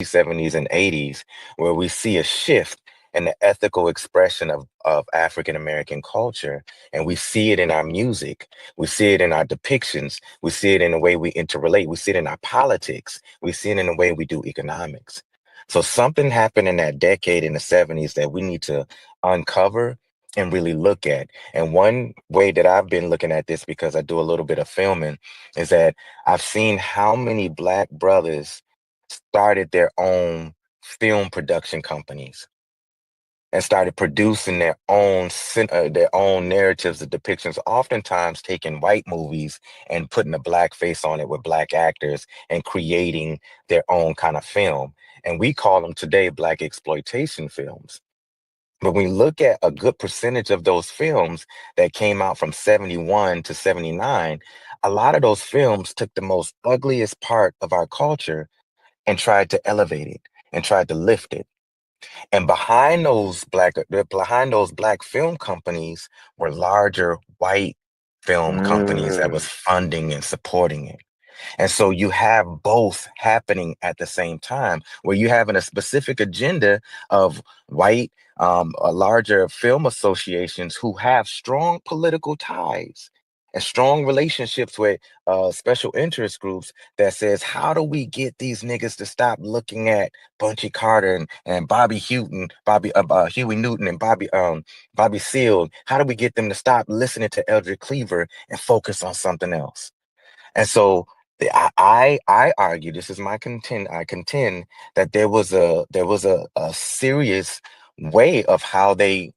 70s, and 80s, where we see a shift in the ethical expression of African American culture. And we see it in our music, we see it in our depictions, we see it in the way we interrelate, we see it in our politics, we see it in the way we do economics. So something happened in that decade in the 70s that we need to uncover and really look at. And one way that I've been looking at this, because I do a little bit of filming, is that I've seen how many Black brothers started their own film production companies and started producing their own narratives, the depictions, oftentimes taking white movies and putting a black face on it with black actors and creating their own kind of film. And we call them today Black exploitation films. But when we look at a good percentage of those films that came out from 71 to 79, a lot of those films took the most ugliest part of our culture and tried to elevate it and tried to lift it. And behind those black film companies were larger white film companies that was Mm. funding and supporting it. And so you have both happening at the same time, where you having a specific agenda of white, larger film associations who have strong political ties and strong relationships with special interest groups that says, how do we get these niggas to stop looking at Bunchy Carter and Bobby Houghton, Huey Newton and Bobby Seale? How do we get them to stop listening to Eldridge Cleaver and focus on something else? And so I argue, this is my contend, I contend that there was a serious way of how they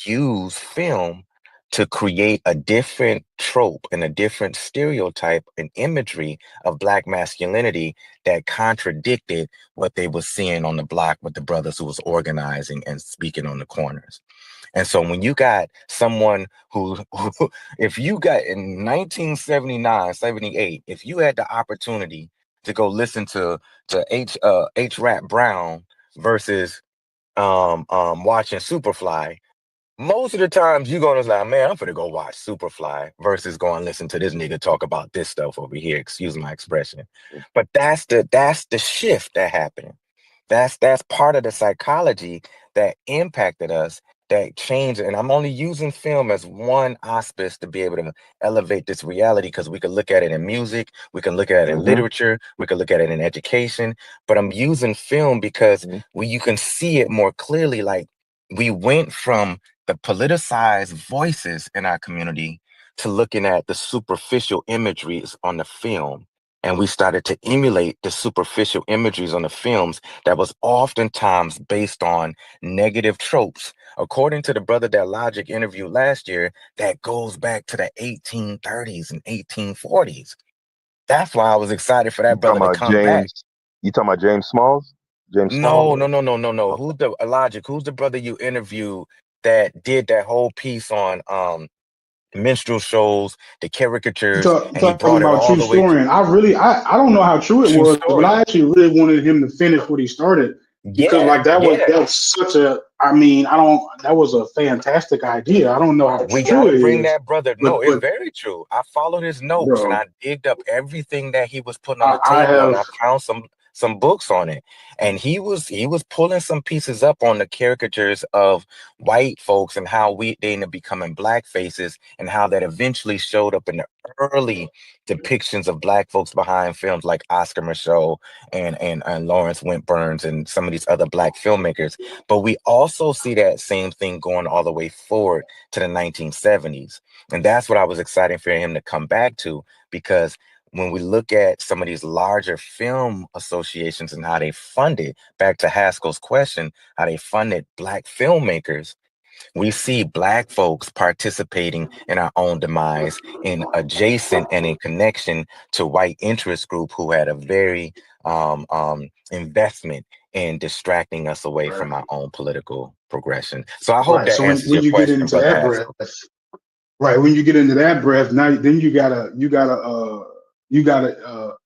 use film to create a different trope and a different stereotype and imagery of black masculinity that contradicted what they were seeing on the block with the brothers who was organizing and speaking on the corners. And so when you got someone who if you got in 1979, 78, if you had the opportunity to go listen to H Rap Brown versus watching Superfly, most of the times you're gonna like, man, I'm gonna go watch Superfly versus go and listen to this nigga talk about this stuff over here. Excuse my expression. But that's the shift that happened. That's part of the psychology that impacted us, that changed. And I'm only using film as one auspice to be able to elevate this reality, because we could look at it in music, we can look at it in Mm-hmm. literature, we can look at it in education. But I'm using film because you can see it more clearly. Like, we went from the politicized voices in our community to looking at the superficial imageries on the film. And we started to emulate the superficial imageries on the films that was oftentimes based on negative tropes. According to the brother that Logic interviewed last year, that goes back to the 1830s and 1840s. That's why I was excited for You that talking brother to about come back. James? You talking about James Smalls? James No, Small? no, no, no, no, no. Okay. Who's the Logic? Who's the brother you interviewed that did that whole piece on minstrel shows, the caricatures, and he Talking brought it about all true the way story, to and I don't know how true it true was, but story. I actually really wanted him to finish what he started because Yeah, like that was yeah. that's such a I mean I don't that was a fantastic idea. I don't know how We true gotta it bring is, that brother. but No, it's very true. I followed his notes and bro, I digged up everything that he was putting on the I table, and have I found some books on it. And he was pulling some pieces up on the caricatures of white folks and how they ended up becoming black faces, and how that eventually showed up in the early depictions of black folks behind films like Oscar Micheaux and Lawrence Went Burns and some of these other black filmmakers. But we also see that same thing going all the way forward to the 1970s. And that's what I was excited for him to come back to, because when we look at some of these larger film associations and how they funded, back to Haskell's question, how they funded black filmmakers, we see black folks participating in our own demise in adjacent and in connection to white interest group who had a very investment in distracting us away right. from our own political progression. So I hope Right. that So answers when your you get question, into Brother that breath, Haskell. right? When you get into that breath, now then you gotta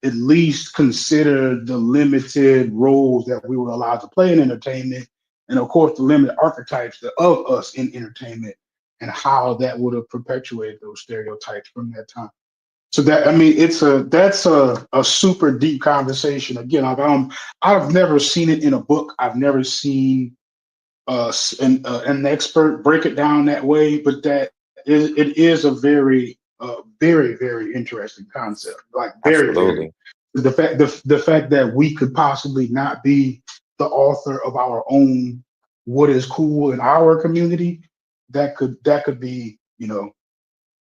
at least consider the limited roles that we were allowed to play in entertainment, and of course the limited archetypes of us in entertainment, and how that would have perpetuated those stereotypes from that time. So that, I mean, that's a super deep conversation. Again, I've never seen it in a book. I've never seen an expert break it down that way, but it is a very very interesting concept. Like very Absolutely. the fact that we could possibly not be the author of our own what is cool in our community, that could be,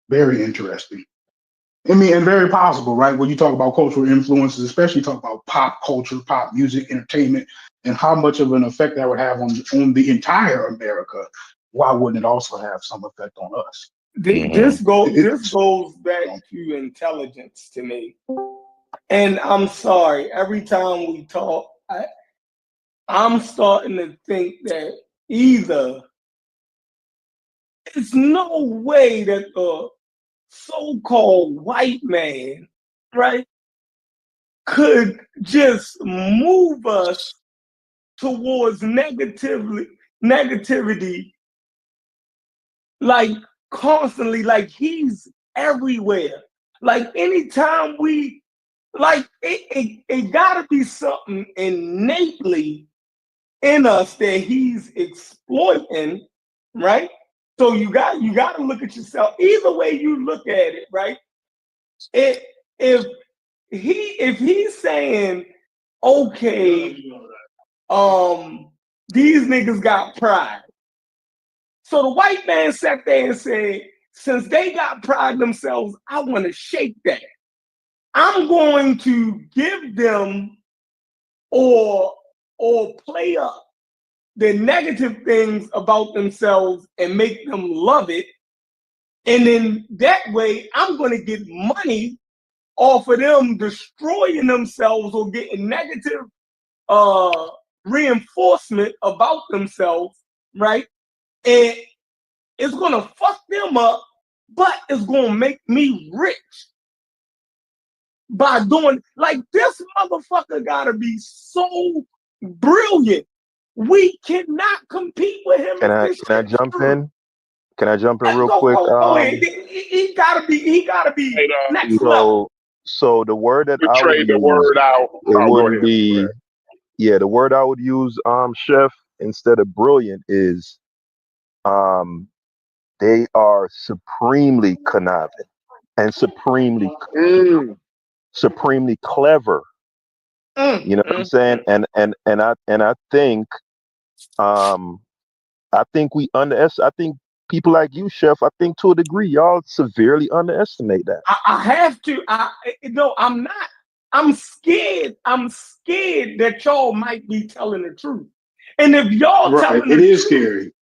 very interesting. I mean, and very possible, right? When you talk about cultural influences, especially talk about pop culture, pop music, entertainment, and how much of an effect that would have on the entire America. Why wouldn't it also have some effect on us? Hmm. This goes back to intelligence to me. And I'm sorry, every time we talk, I'm starting to think that either it's no way that the so-called white man, right, could just move us towards negativity, like constantly, like he's everywhere. Like anytime like it gotta be something innately in us that he's exploiting, right? So you got to look at yourself. Either way you look at it, right? It, if if he's saying, okay, these niggas got pride. So the white man sat there and said, since they got pride themselves, I want to shake that. I'm going to give them or play up the negative things about themselves and make them love it. And then that way, I'm going to get money off of them destroying themselves or getting negative uh, reinforcement about themselves, right? And it's going to fuck them up, but it's going to make me rich by doing, like, this motherfucker got to be so brilliant. We cannot compete with him Can if I this can I shit's jump true. in? Can I jump in real Go, quick? go ahead. He gotta be Trade, next level. So the word that we I would trade the use, word out. it Oh, go wouldn't ahead. Go be, ahead. yeah, the word I would use, chef, instead of brilliant is um they are supremely conniving and Mm. supremely clever. You know what I'm saying? Mm. And I think um I think people like you, Chef, I think to a degree, y'all severely underestimate that. I have to. No, I'm not. I'm scared. I'm scared that y'all might be telling the truth. And if y'all Right. telling It the is truth, scary.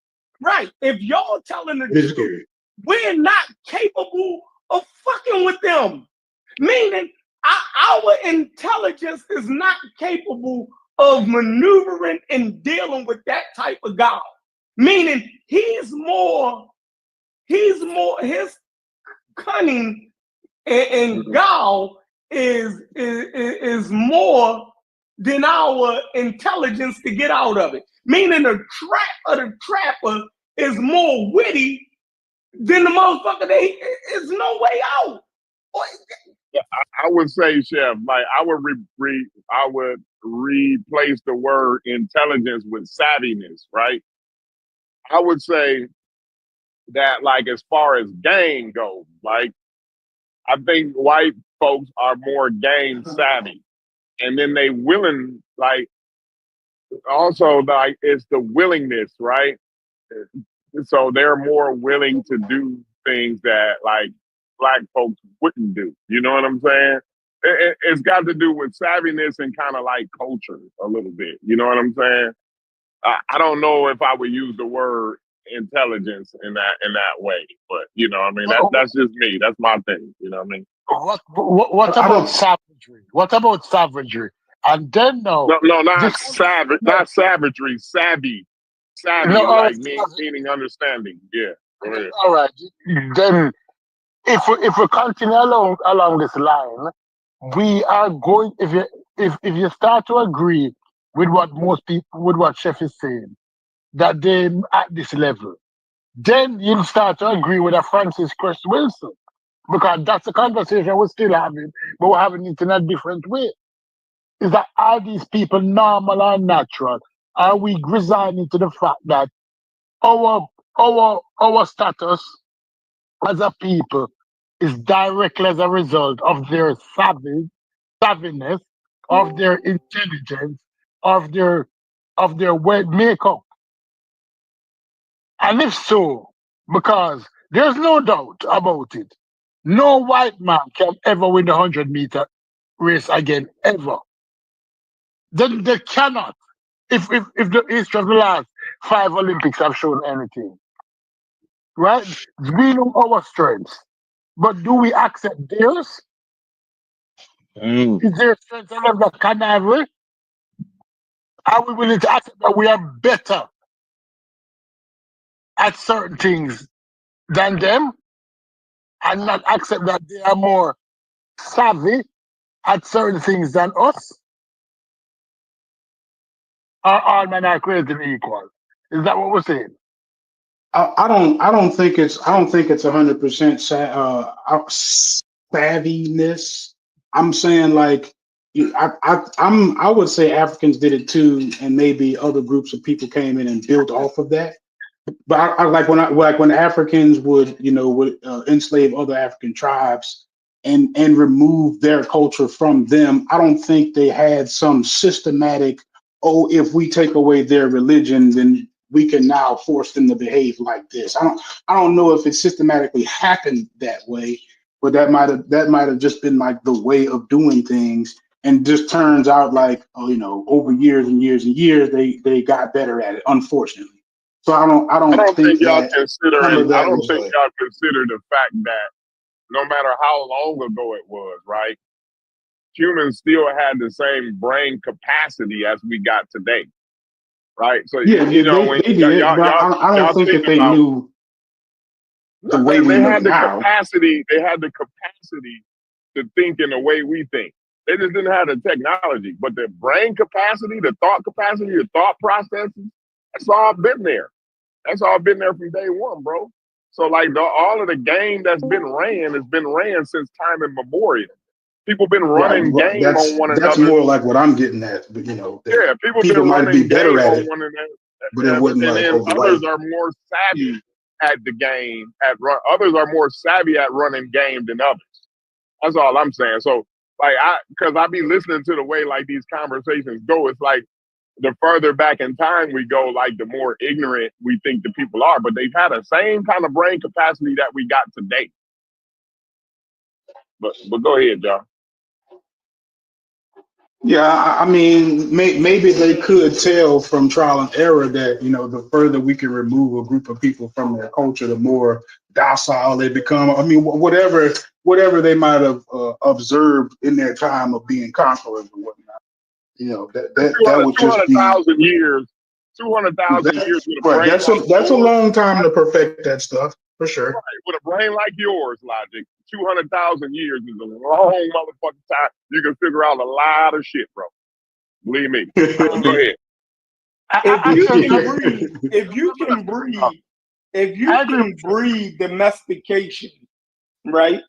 right? If y'all telling the It is truth, scary. we're not capable of fucking with them. Meaning, our intelligence is not capable of maneuvering and dealing with that type of guy. Meaning, his cunning and guile is more than our intelligence to get out of it. Meaning, the trap of the trapper is more witty than the motherfucker that is no way out. I would say, Chef, like I would replace the word intelligence with savviness, right? I would say that, like, as far as game goes, like, I think white folks are more game savvy, and then they willing, like, also, like, it's the willingness, right? So they're more willing to do things that, like, black folks wouldn't do. You know what I'm saying? It's got to do with savviness and kind of like culture a little bit. You know what I'm saying? I don't know if I would use the word intelligence in that way, but I mean, that's just me. That's my thing. You know what I mean? What I about don't. savagery? What about savagery? And then now, No, no, not this savage, no, not savagery, savvy, no, savvy, all right, like meaning understanding. Yeah, go ahead. all right. Then if we continue along this line, we are going. If you start to agree with what most people with what Chef is saying, that they at this level, then you'll start to agree with a Francis Chris Wilson. because that's a conversation we're still having, but we're having it in a different way. Is that are these people normal or natural? Are we resigning to the fact that our our status as a people is directly as a result of their savviness, of their intelligence, of their makeup? And if so, because there's no doubt about it, no white man can ever win the 100-meter race again, ever. They cannot. If the history of the last 5 Olympics have shown anything, right? We know our strengths, but do we accept theirs? Mm. Is there strength in them that can have? Are we willing to accept that we are better at certain things than them, and not accept that they are more savvy at certain things than us? Are all men are created equal? Is that what we're saying? I don't think it's 100% savviness. I'm saying like I would say Africans did it too, and maybe other groups of people came in and built off of that. But I like when Africans would enslave other African tribes and remove their culture from them. I don't think they had some systematic, oh, if we take away their religion, then we can now force them to behave like this. I don't know if it systematically happened that way, but that might have just been like the way of doing things. And just turns out like, oh, over years and years and years, they got better at it, unfortunately. So I I don't don't think think y'all that some considering. of I that don't was think y'all consider the fact that no matter how long ago it was, right? Humans still had the same brain capacity as we got today, right? So yeah, when they did, but I don't y'all think think that they about knew the way nothing, we they know had the now. capacity. They had the capacity to think in the way we think. They just didn't have the technology, but the brain capacity, the thought capacity, the thought processes, that's all been there. That's all been there from day one, bro. So like all of the game that's been ran has been ran since time immemorial. People been Right, running right. game on one That's another. more like what I'm getting at. But that Yeah, people been people might be running better game at on it, one another. but it wasn't And like, then oh, the others white. are more savvy at the game at run. Others are more savvy at running game than others. That's all I'm saying. So like because I be listening to the way like these conversations go. It's like the further back in time we go, like the more ignorant we think the people are. But they've had the same kind of brain capacity that we got today. But go ahead, y'all. Yeah, I mean, maybe they could tell from trial and error that the further we can remove a group of people from their culture, the more docile they become. I mean, whatever they might have observed in their time of being conquerors or whatnot. That would just be 200,000 years, 200,000 years with a right. brain like That's a yours, long time to perfect that stuff for sure. right? With a brain like yours, Logic, 200,000 years is a long motherfucking time. You can figure out a lot of shit, bro. Believe me. But go ahead. If I you actually, can breed, if you can breed, if you I agree with can breed domestication, right?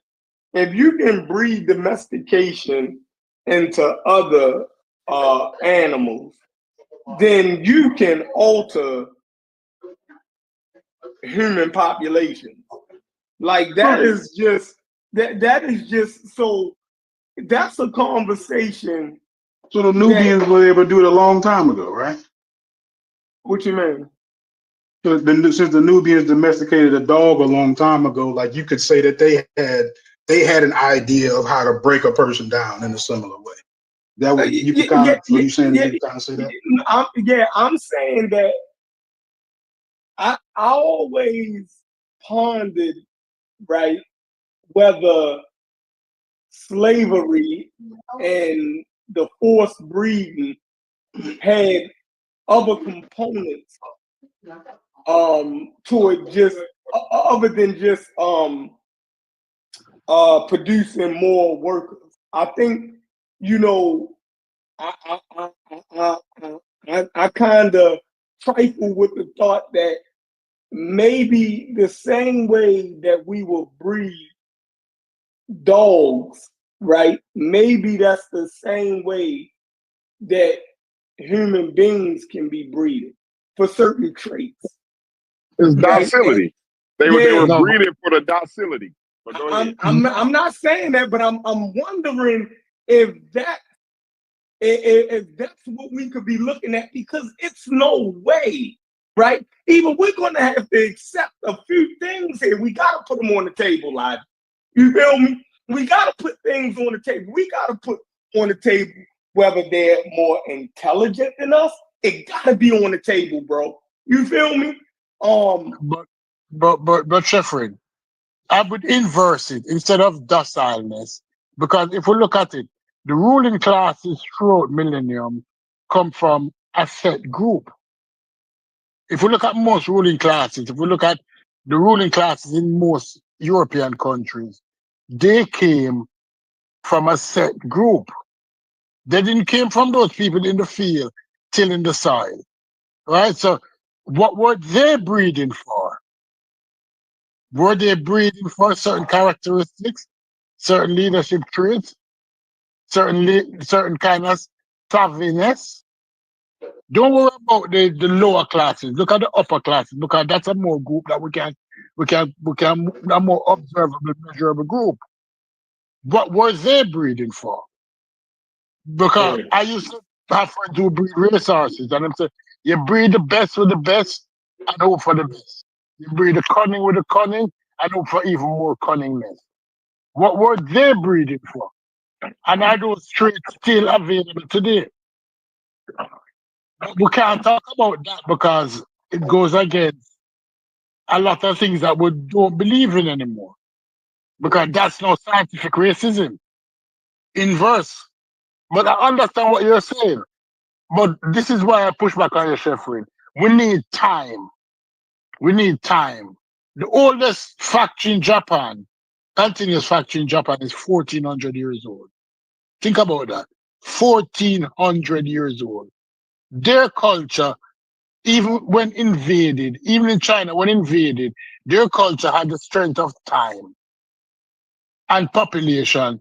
If you can breed domestication into other animals, then you can alter human populations. Like that Right. is just that is just so that's a conversation So the that Nubians were able to do it a long time ago, right? what you mean? So since the Nubians domesticated a dog a long time ago, like you could say that they had an idea of how to break a person down in a similar way. That would you could kind Yeah, of. Are yeah, you saying yeah, you kind of say that? I'm saying that I always pondered, right, whether slavery and the forced breeding had other components to it just other than just producing more workers. I think you know I I kind of trifle with the thought that maybe the same way that we will breed dogs, right? Maybe that's the same way that human beings can be breeded for certain traits, It's right? And docility. They were yeah, No, but, breeding for the docility. But go ahead. no, I'm not saying that, but I'm wondering if that if that's what we could be looking at, because it's no way, right? Even we're going to have to accept a few things here. We got to put them on the table, like, you feel me? We got to put things on the table. We got to put on the table whether they're more intelligent than us. It got to be on the table, bro. You feel me? Um, but, but, Sheffrin, I would inverse it instead of docileness, because if we look at it, the ruling classes throughout millennium come from a set group. If we look at most ruling classes, if we look at the ruling classes in most European countries, they came from a set group. They didn't came from those people in the field tilling the soil, right? So what were they breeding for? Were they breeding for certain characteristics, certain leadership traits, certain kind of savviness? Don't worry about the lower classes. Look at the upper classes, because that's a more group that we can a more observable, measurable group. What were they breeding for? Because yeah. I used to have friends who breed racehorses, and I'm saying you breed the best with the best and hope for the best. You breed the cunning with the cunning and hope for even more cunningness. What were they breeding for? And are those traits still available today? But we can't talk about that because it goes against a lot of things that we don't believe in anymore. Because that's no scientific racism. Inverse. But I understand what you're saying. But this is why I push back on your Sheffrin. We need time. We need time. The oldest factory in Japan, continuous factory in Japan, is 1400 years old. Think about that. 1400 years old. Their culture, even when invaded, even in China, when invaded, their culture had the strength of time and population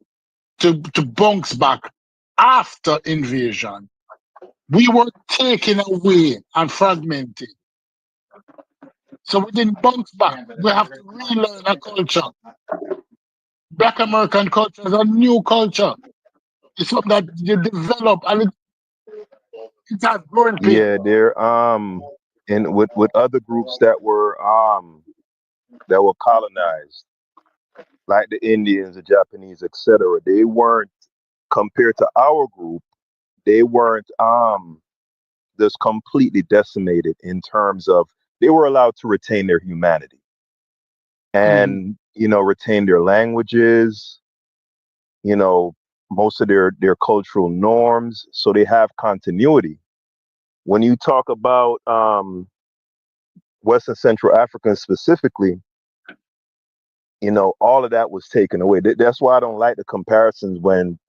to bounce back after invasion. We were taken away and fragmented. So we didn't bounce back. We have to relearn our culture. Black American culture is a new culture. It's something that you develop, and it has growing pain. Yeah, they're and with other groups that were colonized, like the Indians, the Japanese, etc. They weren't, compared to our group, they weren't just completely decimated in terms of, they were allowed to retain their humanity Mhm. and, retain their languages, you know, most of their cultural norms, so they have continuity. When you talk about West and Central Africans specifically, all of that was taken away. That's why I don't like the comparisons when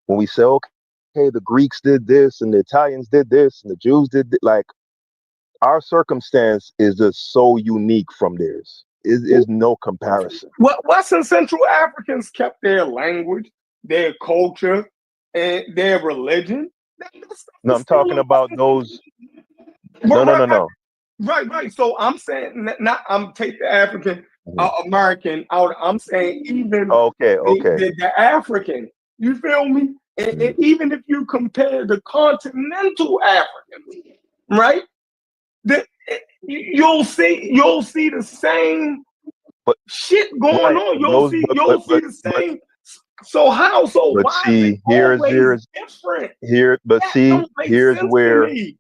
we say, okay, the Greeks did this and the Italians did this and the Jews like, our circumstance is just so unique from theirs. Is no comparison. What Western Central Africans kept their language, their culture, and their religion. That stuff No, is I'm still talking in about Western those. No, Right, no, right, no, no. right. So I'm saying not I'm take the African Mhm. American out. I'm saying even Okay, okay. the African. You feel me? And Mhm. even if you compare the continental Africans, right? The, you'll see the same But shit going right, on. but those, You'll see the but same. So how? So but why is it see, always different? That don't make here's sense to where me.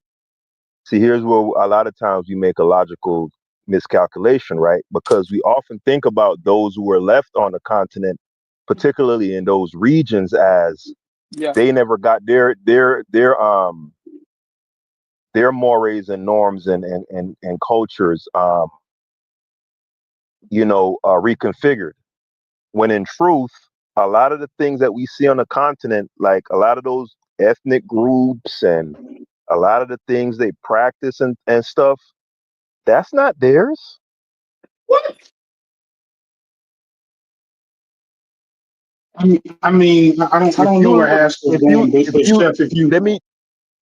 here's where a lot of times we make a logical miscalculation, right? Because we often think about those who were left on the continent, particularly in those regions, as Yeah. they never got their mores and norms and cultures reconfigured, when in truth a lot of the things that we see on the continent, like a lot of those ethnic groups and a lot of the things they practice and stuff, that's not theirs. What? I If don't know you where look, Haskell's going, if but you Chef, if you let me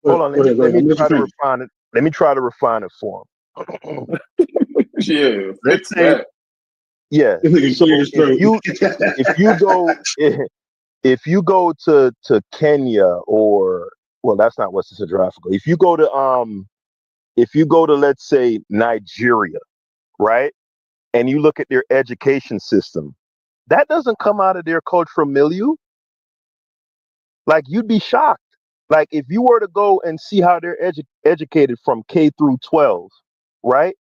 hold on, go ahead, let me I'm let you try to finish. refine it. Let me try to refine it for him. Yeah, Let's fix say, that. yeah. This nigga So clear his throat. if you go if you go to Kenya, or well, that's not West Central Africa. If you go to, let's say, Nigeria, right? And you look at their education system, that doesn't come out of their cultural milieu. Like, you'd be shocked. Like, if you were to go and see how they're educated from K through 12, right?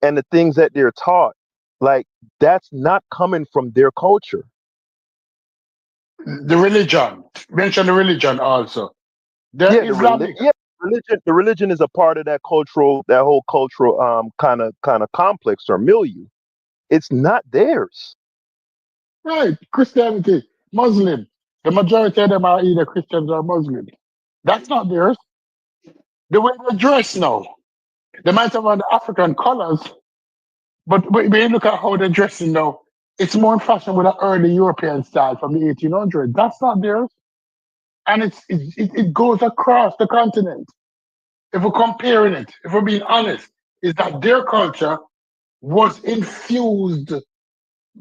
And the things that they're taught, like, that's not coming from their culture. The religion. Mention the religion also. The Yeah, Islamic. the religion is a part of that whole cultural kind of complex or milieu. It's not theirs. Right. Christianity. Muslim. The majority of them are either Christians or Muslims. That's not theirs. The way they dress now. They might have on the African colors, but when you look at how they're dressing now, it's more in fashion with an early European style from the 1800s. That's not theirs. And it goes across the continent. If we're comparing it, if we're being honest, is that their culture was infused,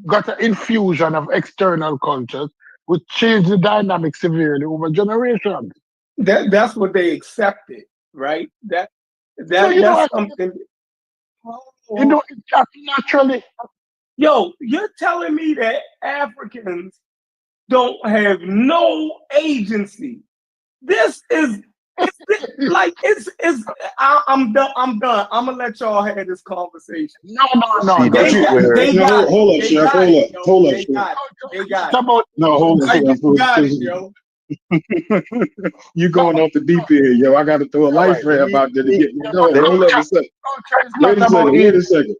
got an infusion of external cultures, which changed the dynamic severely over generations. That's what they accepted, right? So That's something. Oh, it just naturally. yo, you're telling me that Africans don't have no agency. This is like I'm done. I'm done. I'm gonna let y'all have this conversation. No, no, no, See, no. this They is got where they No, got it. hold up, They Chef. got it, yo. Hold up, They Chef. got it. They got It's it. about No, hold up, Like Chef. you got it, yo. You no, going off the deep end, yo. I got to throw a all life right. ramp out there to see, get me. Yeah, No, let but me hold up a second. culture is not about Wait age. a second.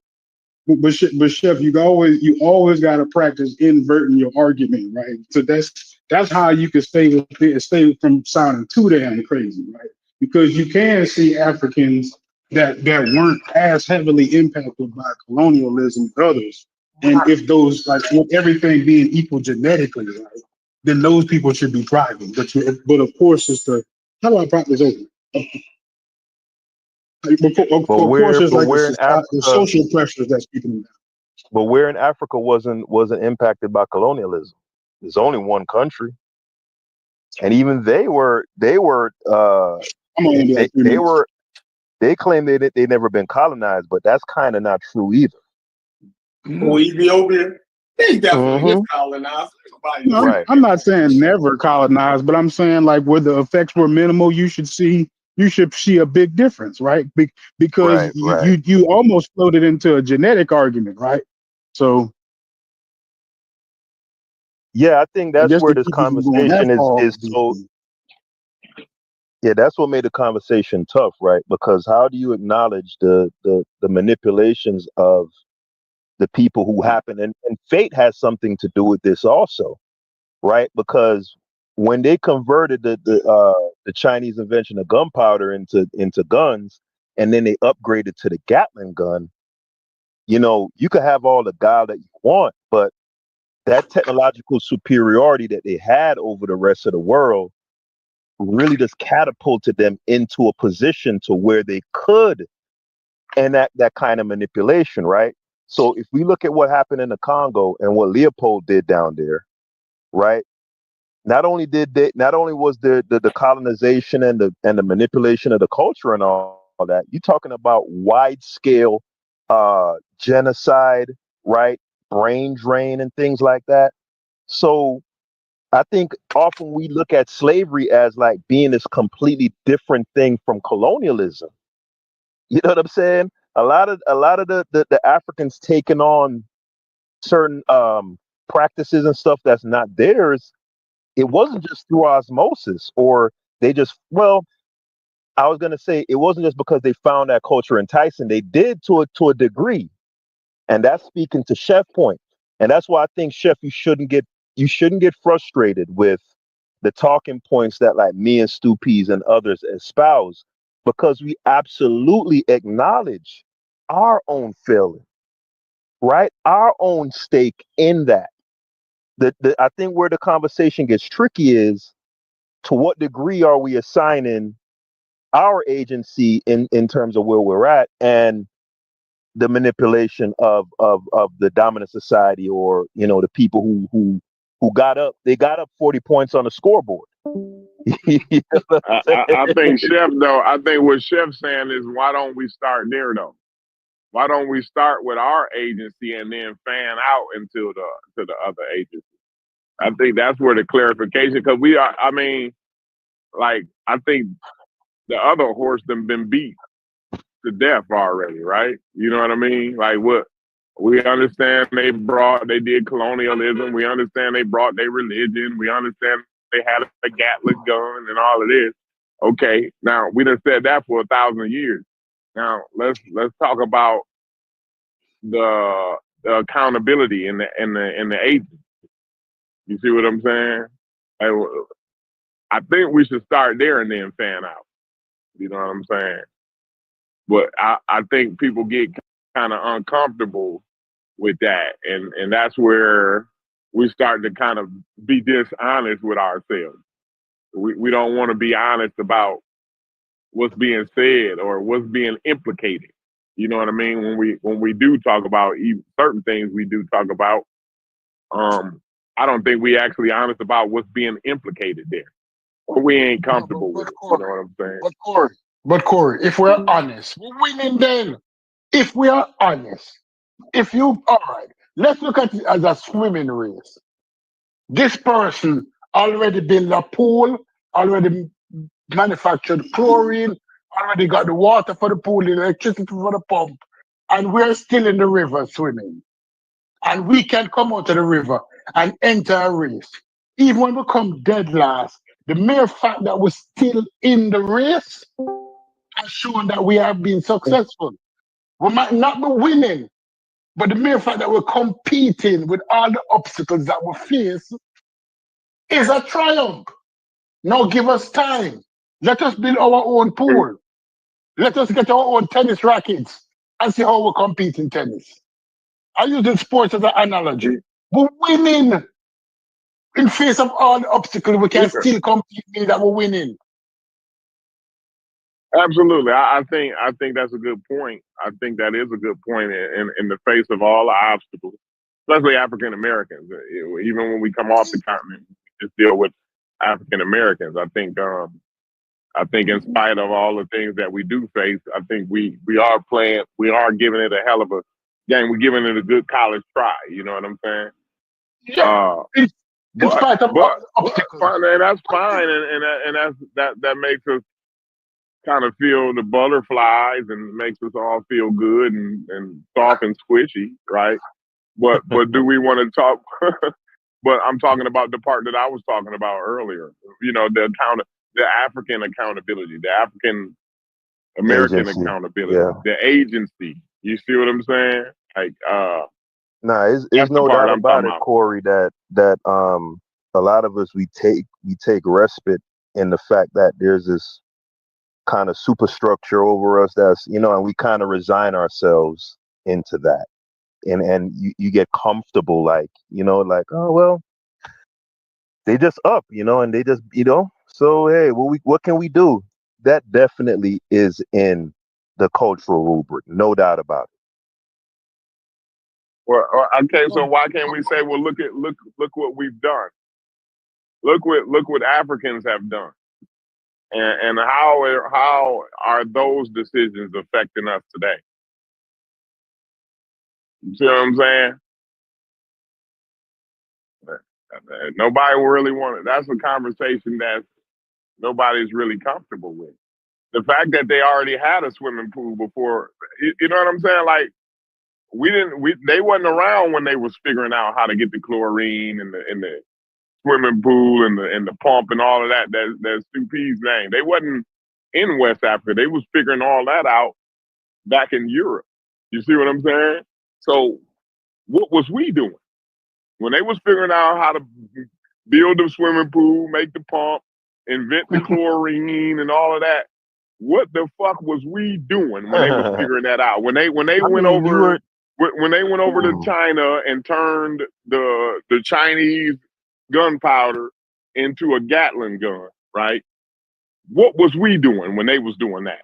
But Chef, you always got to practice inverting your argument, right? So that's how you can stay from sounding too damn crazy, right? Because you can see Africans that weren't as heavily impacted by colonialism as others, and if those, like, with everything being equal genetically, right, then those people should be thriving. But of course, it's the how do I prop this open? Of course, it's but like where in the Africa, social pressures that's keeping them down. wasn't impacted by colonialism. There's only one country, and even they were I'm only gonna be like three they minutes. were they claim they never been colonized, but that's kind of not true either. Or Ethiopia. They definitely was Hmm. colonized. Nobody No, Right. I'm not saying never colonized, but I'm saying like where the effects were minimal, you should see a big difference, right? Because Right. Right. you almost floated into a genetic argument, right? So Yeah, I think I that's guess where to this keep you from going that conversation is far, is so. Yeah, that's what made the conversation tough, right? Because how do you acknowledge the manipulations of the people who happen, and fate has something to do with this also, right? Because when they converted the Chinese invention of gunpowder into guns, and then they upgraded to the Gatling gun, you could have all the guile that you want, but that technological superiority that they had over the rest of the world really just catapulted them into a position to where they could enact that kind of manipulation, right? So if we look at what happened in the Congo and what Leopold did down there, right? Not only was the colonization and the manipulation of the culture and all that, you're talking about wide scale genocide, right? Brain drain and things like that. So I think often we look at slavery as like being this completely different thing from colonialism. You know what I'm saying? A lot of the Africans taking on certain practices and stuff that's not theirs. It wasn't just through osmosis, or they just, well, I was gonna say it wasn't just because they found that culture enticing. They did to a degree, and that's speaking to Chef point. And that's why I think, Chef, you shouldn't get frustrated with the talking points that like me and Stu Peas and others espouse, because we absolutely acknowledge our own failing, right? Our own stake in that. I think where the conversation gets tricky is to what degree are we assigning our agency in terms of where we're at and the manipulation of the dominant society, or the people who got up 40 points on the scoreboard. You know what I'm I saying? think Chef though. I think what Chef's saying is, why don't we start there though? Why don't we start with our agency and then fan out into the other agency? I think that's where the clarification, because we are. I mean, like, I think the other horse done been beat to death already, right? You know what I mean? Like, what we understand, they did colonialism. We understand they brought their religion. We understand they had a Gatling gun and all of this. Okay, now we done said that for 1,000 years. Now let's talk about the accountability in the agent. You see what I'm saying? I think we should start there and then fan out. You know what I'm saying? But I think people get kind of uncomfortable with that, and that's where we start to kind of be dishonest with ourselves. We don't want to be honest about what's being said or what's being implicated. You know what I mean? When we do talk about certain things, we do talk about. I don't think we actually honest about what's being implicated there, or we ain't No, comfortable with it. You know what I'm saying? But Corey, if we're honest, we're winning then. If we are honest, all right, let's look at it as a swimming race. This person already built a pool, already manufactured chlorine, already got the water for the pool, the electricity for the pump, and we're still in the river swimming. And we can come out of the river and enter a race. Even when we come dead last, the mere fact that we're still in the race has shown that we have been successful. We might not be winning, but the mere fact that we're competing with all the obstacles that we face is a triumph. Now give us time. Let us build our own pool. Let us get our own tennis rackets and see how we compete in tennis. I use the sports as an analogy. We're winning. In face of all the obstacles, we can still compete, mean that we're winning. Absolutely. I think that's a good point. I think that is a good point in the face of all the obstacles, especially African Americans. Even when we come off the continent, we just deal with African Americans. I think in spite of all the things that we do face, I think we are giving it a hell of a game. We're giving it a good college try. You know what I'm saying? Yeah. In spite of all the obstacles. And that's fine, and that makes us kind of feel the butterflies and makes us all feel good and soft and squishy, right? But do we want to talk? But I'm talking about the part that I was talking about earlier. You know, the African accountability, the African American Agency. accountability, Yeah. the agency. You see what I'm saying? Like, it's no doubt about it, about. Corey, that a lot of us we take respite in the fact that there's this kind of superstructure over us that's, and we kind of resign ourselves into that. And you get comfortable, like, like, oh well, they just up, and they just, so hey, what can we do? That definitely is in the cultural rubric, no doubt about it. Well, okay, so why can't we say, well, look what we've done. Look what Africans have done, and how are those decisions affecting us today? You see what I'm saying? Nobody really wanted. That's a conversation that nobody's really comfortable with. The fact that they already had a swimming pool before, you know what I'm saying? Like, they wasn't around when they was figuring out how to get the chlorine and the swimming pool and the pump and all of that. That's Stupee's name. They wasn't in West Africa. They was figuring all that out back in Europe. You see what I'm saying? So what was we doing when they was figuring out how to build the swimming pool, make the pump, invent the chlorine and all of that? What the fuck was we doing when they was figuring that out? When they went over when they went over to China and turned the Chinese gunpowder into a Gatling gun, right? What was we doing when they was doing that?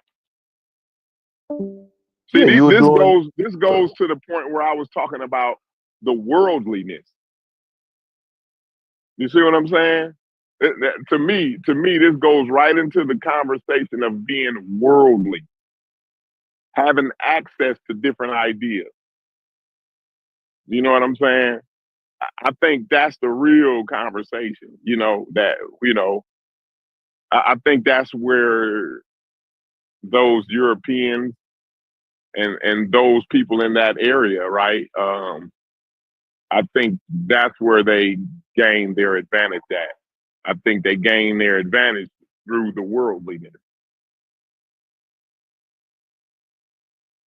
See, Yeah, you were doing. this goes to the point where I was talking about the worldliness. You see what I'm saying? To me, this goes right into the conversation of being worldly, having access to different ideas. You know what I'm saying? I think that's the real conversation. I think that's where those Europeans and those people in that area, right? I think that's where they gain their advantage at. I think they gain their advantage through the worldliness.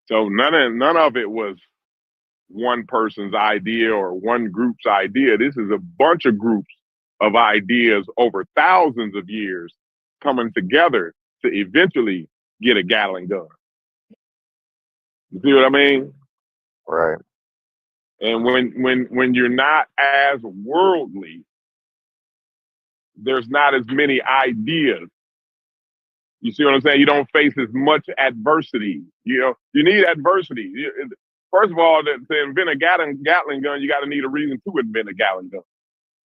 So none of it was one person's idea or one group's idea. This is a bunch of groups of ideas over thousands of years coming together to eventually get a Gatling gun. You see what I mean? Right. And when you're not as worldly, there's not as many ideas. You see what I'm saying? You don't face as much adversity. You need adversity. First of all, to invent a Gatling gun, you got to need a reason to invent a Gatling gun,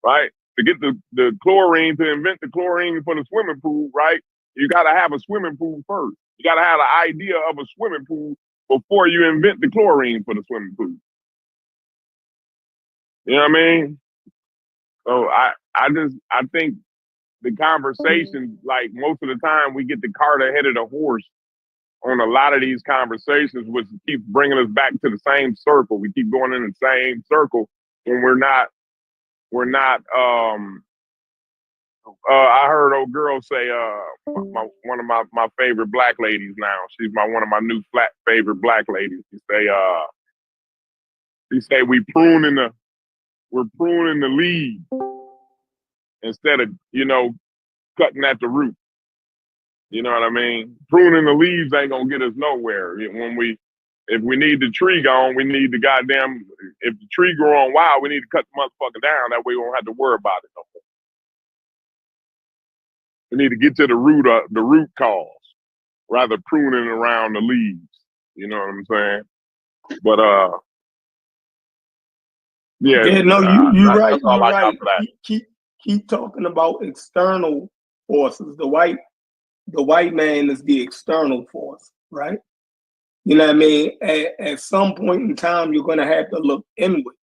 right? To get the chlorine, to invent the chlorine for the swimming pool, right? You got to have a swimming pool first. You got to have an idea of a swimming pool before you invent the chlorine for the swimming pool. You know what I mean? So I think the conversation, like most of the time, we get the cart ahead of the horse on a lot of these conversations, which keeps bringing us back to the same circle. We keep going in the same circle when we're not. I heard old girl say, one of my favorite black ladies now. She's one of my new favorite black ladies. She say we're pruning the leaves instead of cutting at the root. You know what I mean? Pruning the leaves ain't gonna get us nowhere. If we need the tree gone, we need the goddamn. If the tree growing wild, we need to cut the motherfucker down. That way we won't have to worry about it no more. We need to get to the root cause, rather pruning around the leaves. You know what I'm saying? But Yeah, no, you're right. That's all You're I got right. for that. Keep talking about external forces. The white man is the external force, right? You know what I mean? At some point in time, you're going to have to look inward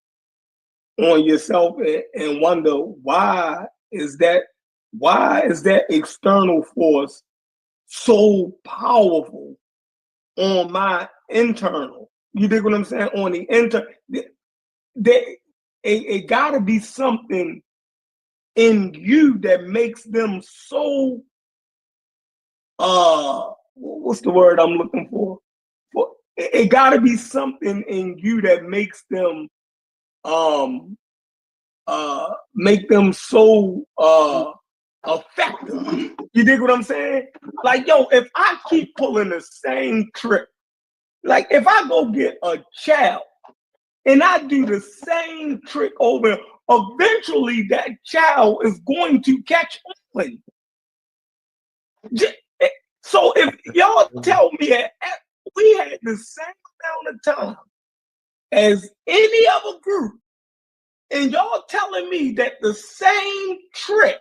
on yourself and wonder why is that external force so powerful on my internal? You dig what I'm saying? On the it got to be something in you that makes them so what's the word I'm looking for? It got to be something in you that makes them so effective. You dig what I'm saying? Like, yo, if I keep pulling the same trick, like if I go get a child and I do the same trick over, eventually that child is going to catch on. So if y'all tell me that we had the same amount of time as any other group, and y'all telling me that the same trick,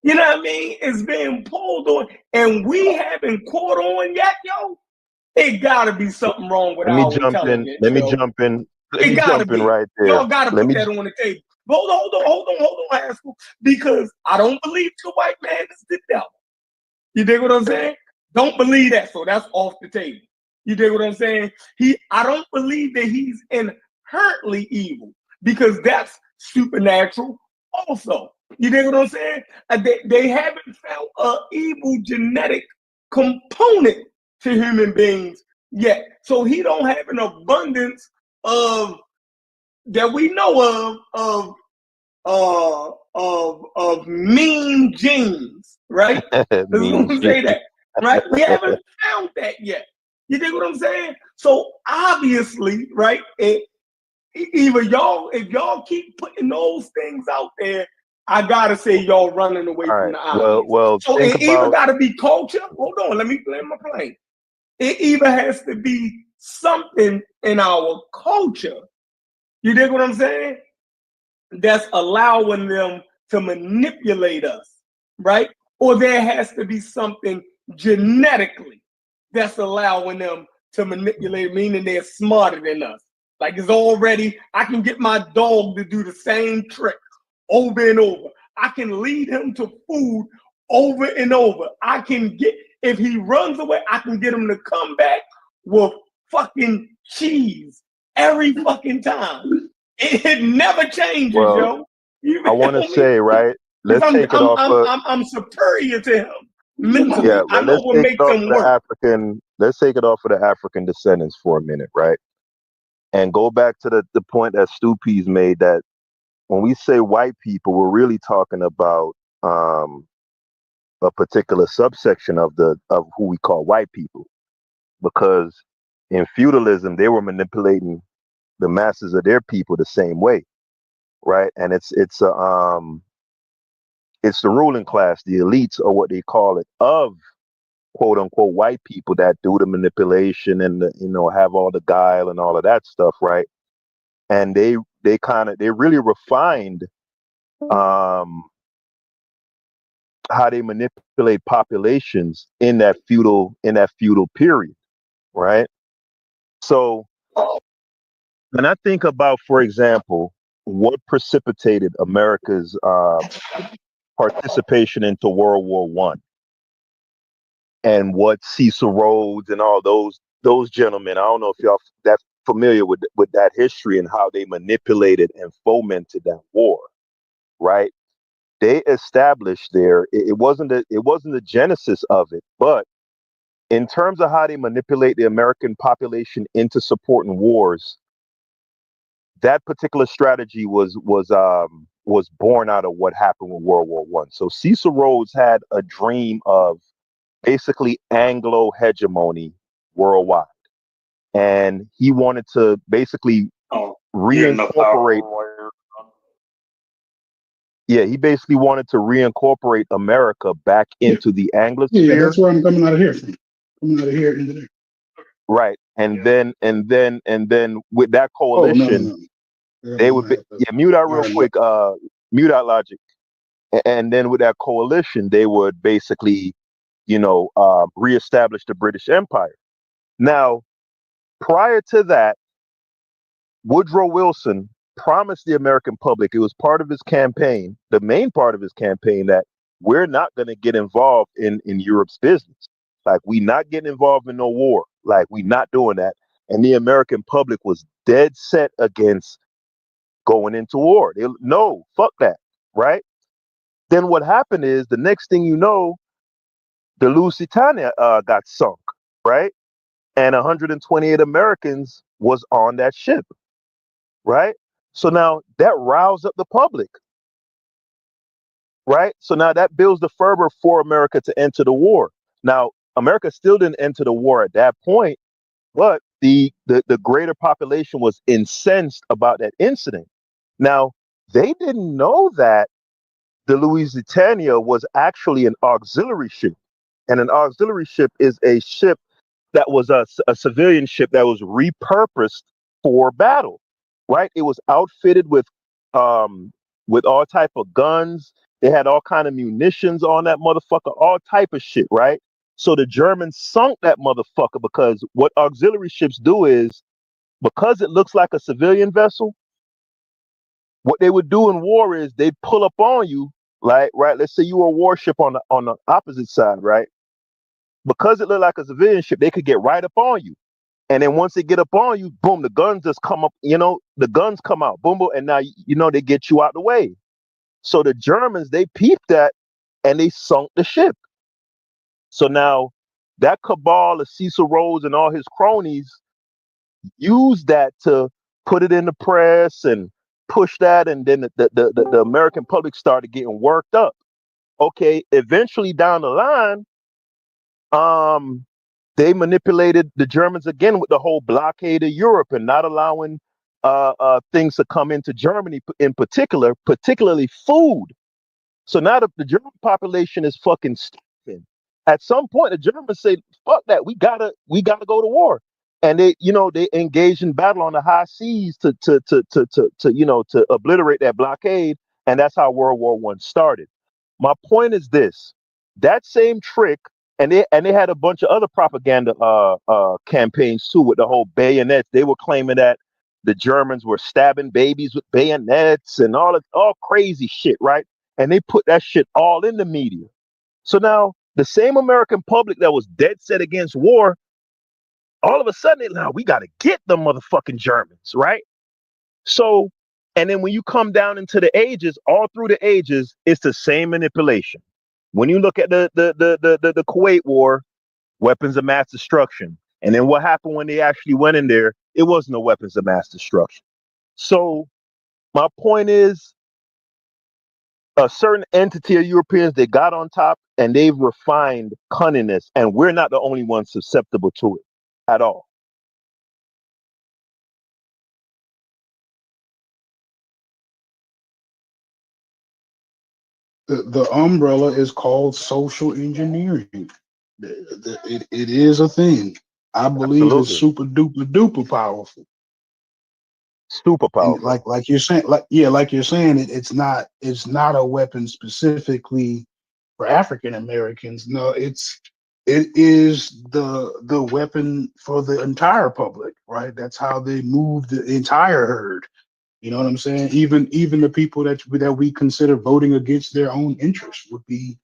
you know what I mean, is being pulled on, and we haven't caught on yet, yo, it gotta be something wrong with our intelligence. Let me jump in. Let It me gotta jump in be. right there. Y'all gotta put that on the table. Hold on, Haskell, because I don't believe the white man is the devil. You dig what I'm saying? Don't believe that, so that's off the table. You dig what I'm saying? I don't believe that he's inherently evil, because that's supernatural also. You dig what I'm saying? They haven't found an evil genetic component to human beings yet. So he don't have an abundance of that we know of mean genes, right? Let's say that, right? We haven't found that yet. You dig what I'm saying? So obviously, right? Either y'all, if y'all keep putting those things out there, I gotta say y'all running away All from right. the Well, obvious. well, So think it either about gotta be culture. Hold on, let me play my plane. It either has to be something in our culture. You dig what I'm saying? That's allowing them to manipulate us, right? Or there has to be something genetically that's allowing them to manipulate, meaning they're smarter than us. Like it's already, I can get my dog to do the same trick over and over. I can lead him to food over and over. I can get, if he runs away, I can get him to come back with fucking cheese every fucking time. It never changes, well, yo. You I want to feel me? say, right? Because Let's take it off of I'm superior to him yeah, mentally. I but know let's what take it makes off him of the work. African. Let's take it off of the African descendants for a minute, right? And go back to the point that Stupi's made that when we say white people, we're really talking about um, a particular subsection of who we call white people, because in feudalism they were manipulating the masses of their people the same way, right? And it's the ruling class, the elites, or what they call it, of quote unquote white people that do the manipulation and have all the guile and all of that stuff, right? And they really refined um, how they manipulate populations in that feudal period, right? So when I think about, for example, what precipitated America's participation into World War One, and what Cecil Rhodes and all those gentlemen, I don't know if y'all that familiar with that history and how they manipulated and fomented that war, right? They established it wasn't the genesis of it, but in terms of how they manipulate the American population into supporting wars, that particular strategy was born out of what happened with World War One. So Cecil Rhodes had a dream of basically Anglo hegemony worldwide, and he wanted to basically Oh, getting the reincorporate. power. Yeah, he basically wanted to reincorporate America back Yeah, into the yeah, Anglosphere, that's where I'm coming out of here from. Coming out of here into there. right? And then with that Oh no, no, coalition, no. Yeah, they I'm would gonna be, have to yeah, mute out real iron that. quick, mute out Logic. And then with that coalition, they would basically, reestablish the British Empire. Now, prior to that, Woodrow Wilson promised the American public, it was part of his campaign, the main part of his campaign, that we're not going to get involved in Europe's business. Like, we not getting involved in no war. Like, we not doing that. And the American public was dead set against going into war. No, fuck that, right? Then what happened is, the next thing you know, the Lusitania got sunk, right? And 128 Americans was on that ship, right? So now that roused up the public, right? So now that builds the fervor for America to enter the war. Now, America still didn't enter the war at that point, but the greater population was incensed about that incident. Now, they didn't know that the Lusitania was actually an auxiliary ship. And an auxiliary ship is a ship that was a civilian ship that was repurposed for battle, right? It was outfitted with all type of guns. They had all kind of munitions on that motherfucker, all type of shit, right? So the Germans sunk that motherfucker, because what auxiliary ships do is, because it looks like a civilian vessel, what they would do in war is they'd pull up on you, like, right? Let's say you were a warship on the opposite side, right? Because it looked like a civilian ship, they could get right up on you. And then once they get up on you, boom, the guns just come up, the guns come out, boom, boom, and now, they get you out the way. So the Germans, they peeped that, and they sunk the ship. So now that cabal of Cecil Rhodes and all his cronies used that to put it in the press and push that, and then the American public started getting worked up. Okay, eventually down the line, um, they manipulated the Germans again with the whole blockade of Europe and not allowing things to come into Germany in particular, particularly food. So now the German population is fucking starving. At some point, the Germans say, "Fuck that, we gotta go to war," and they engage in battle on the high seas to obliterate that blockade, and that's how World War I started. My point is this: that same trick, and they had a bunch of other propaganda campaigns too with the whole bayonets. They were claiming that the Germans were stabbing babies with bayonets and all crazy shit, right? And they put that shit all in the media. So now the same American public that was dead set against war, all of a sudden, now we got to get the motherfucking Germans, right? So, and then when you come down into the ages, all through the ages, it's the same manipulation. When you look at the Kuwait War, weapons of mass destruction, and then what happened when they actually went in there? It was no weapons of mass destruction. So my point is, a certain entity of Europeans, they got on top and they've refined cunningness, and we're not the only ones susceptible to it at all. The umbrella is called social engineering. It is a thing. I believe it's Absolutely. super duper duper powerful. Super And powerful. like you're saying, like you're saying, it's not a weapon specifically for African Americans. No, it is the weapon for the entire public, right? That's how they move the entire herd. You know what I'm saying? Even the people that we consider voting against their own interests would be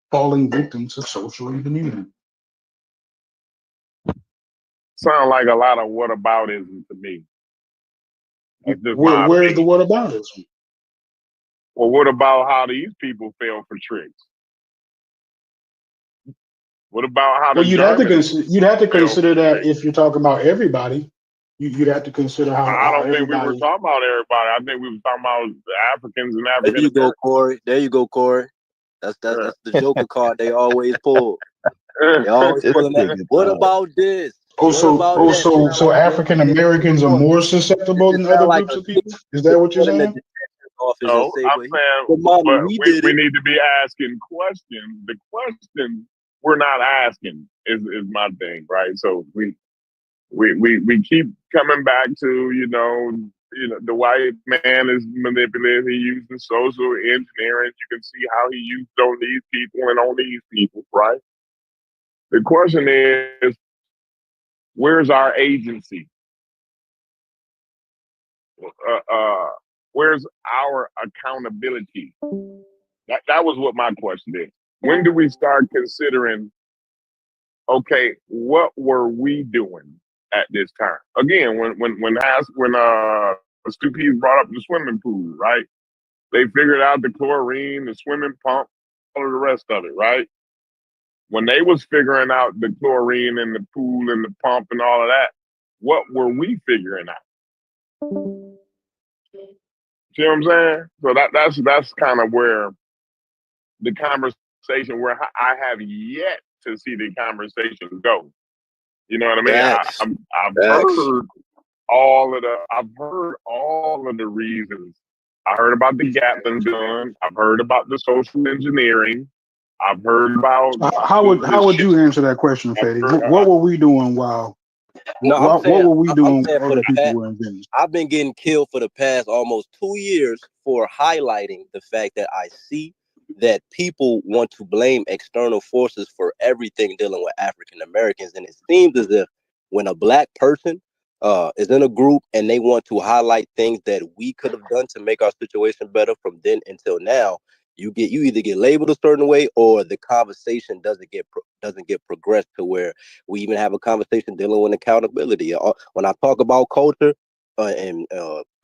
falling victim to social engineering. Sound like a lot of whataboutism to me. That's just my Where's the opinion. whataboutism? Well, what about how these people fell for tricks? What about how Well, the Germans you'd have to fell consider for that tricks? if you're talking about everybody. You'd have to consider I how don't think we were everybody. talking about everybody. I think we were talking about the Africans and There African you go, Americans. Corey. There you go, Corey. That's the Joker card they always pull. They always This pulling that. nigga What dog. about this? Oh, What so about oh, that? so Sound so like they African they in Americans are court. more It, susceptible it than other sound like groups a of kid people. Is that what you're going in the saying? detective's office and No, say, I'm "But saying, but mommy, but we we, did we it." need to be asking questions. The questions we're not asking is my thing, right? So we keep coming back to the white man is manipulative. He using social engineering. You can see how he used on these people and on these people, right? The question is, where's our agency? Where's our accountability? That was what my question is. When do we start considering, okay, what were we doing at this time? Again, when Stu Pease brought up the swimming pool, right? They figured out the chlorine, the swimming pump, all of the rest of it, right? When they was figuring out the chlorine and the pool and the pump and all of that, what were we figuring out? See what I'm saying? So that's kind of where the conversation where I have yet to see the conversation go. You know what I mean? Facts, I've facts. heard all of the reasons. I heard about the Gatling gun. I've heard about the social engineering. I've heard about How would the how would shit. you answer that question, I've Fetty? heard, What were we doing while No, I'm what saying were we I'm doing saying while for other the people past. were inventing? I've been getting killed for the past almost 2 years for highlighting the fact that I see that people want to blame external forces for everything dealing with African Americans, and it seems as if when a black person is in a group and they want to highlight things that we could have done to make our situation better from then until now, you either get labeled a certain way or the conversation doesn't get progressed to where we even have a conversation dealing with accountability. When I talk about culture and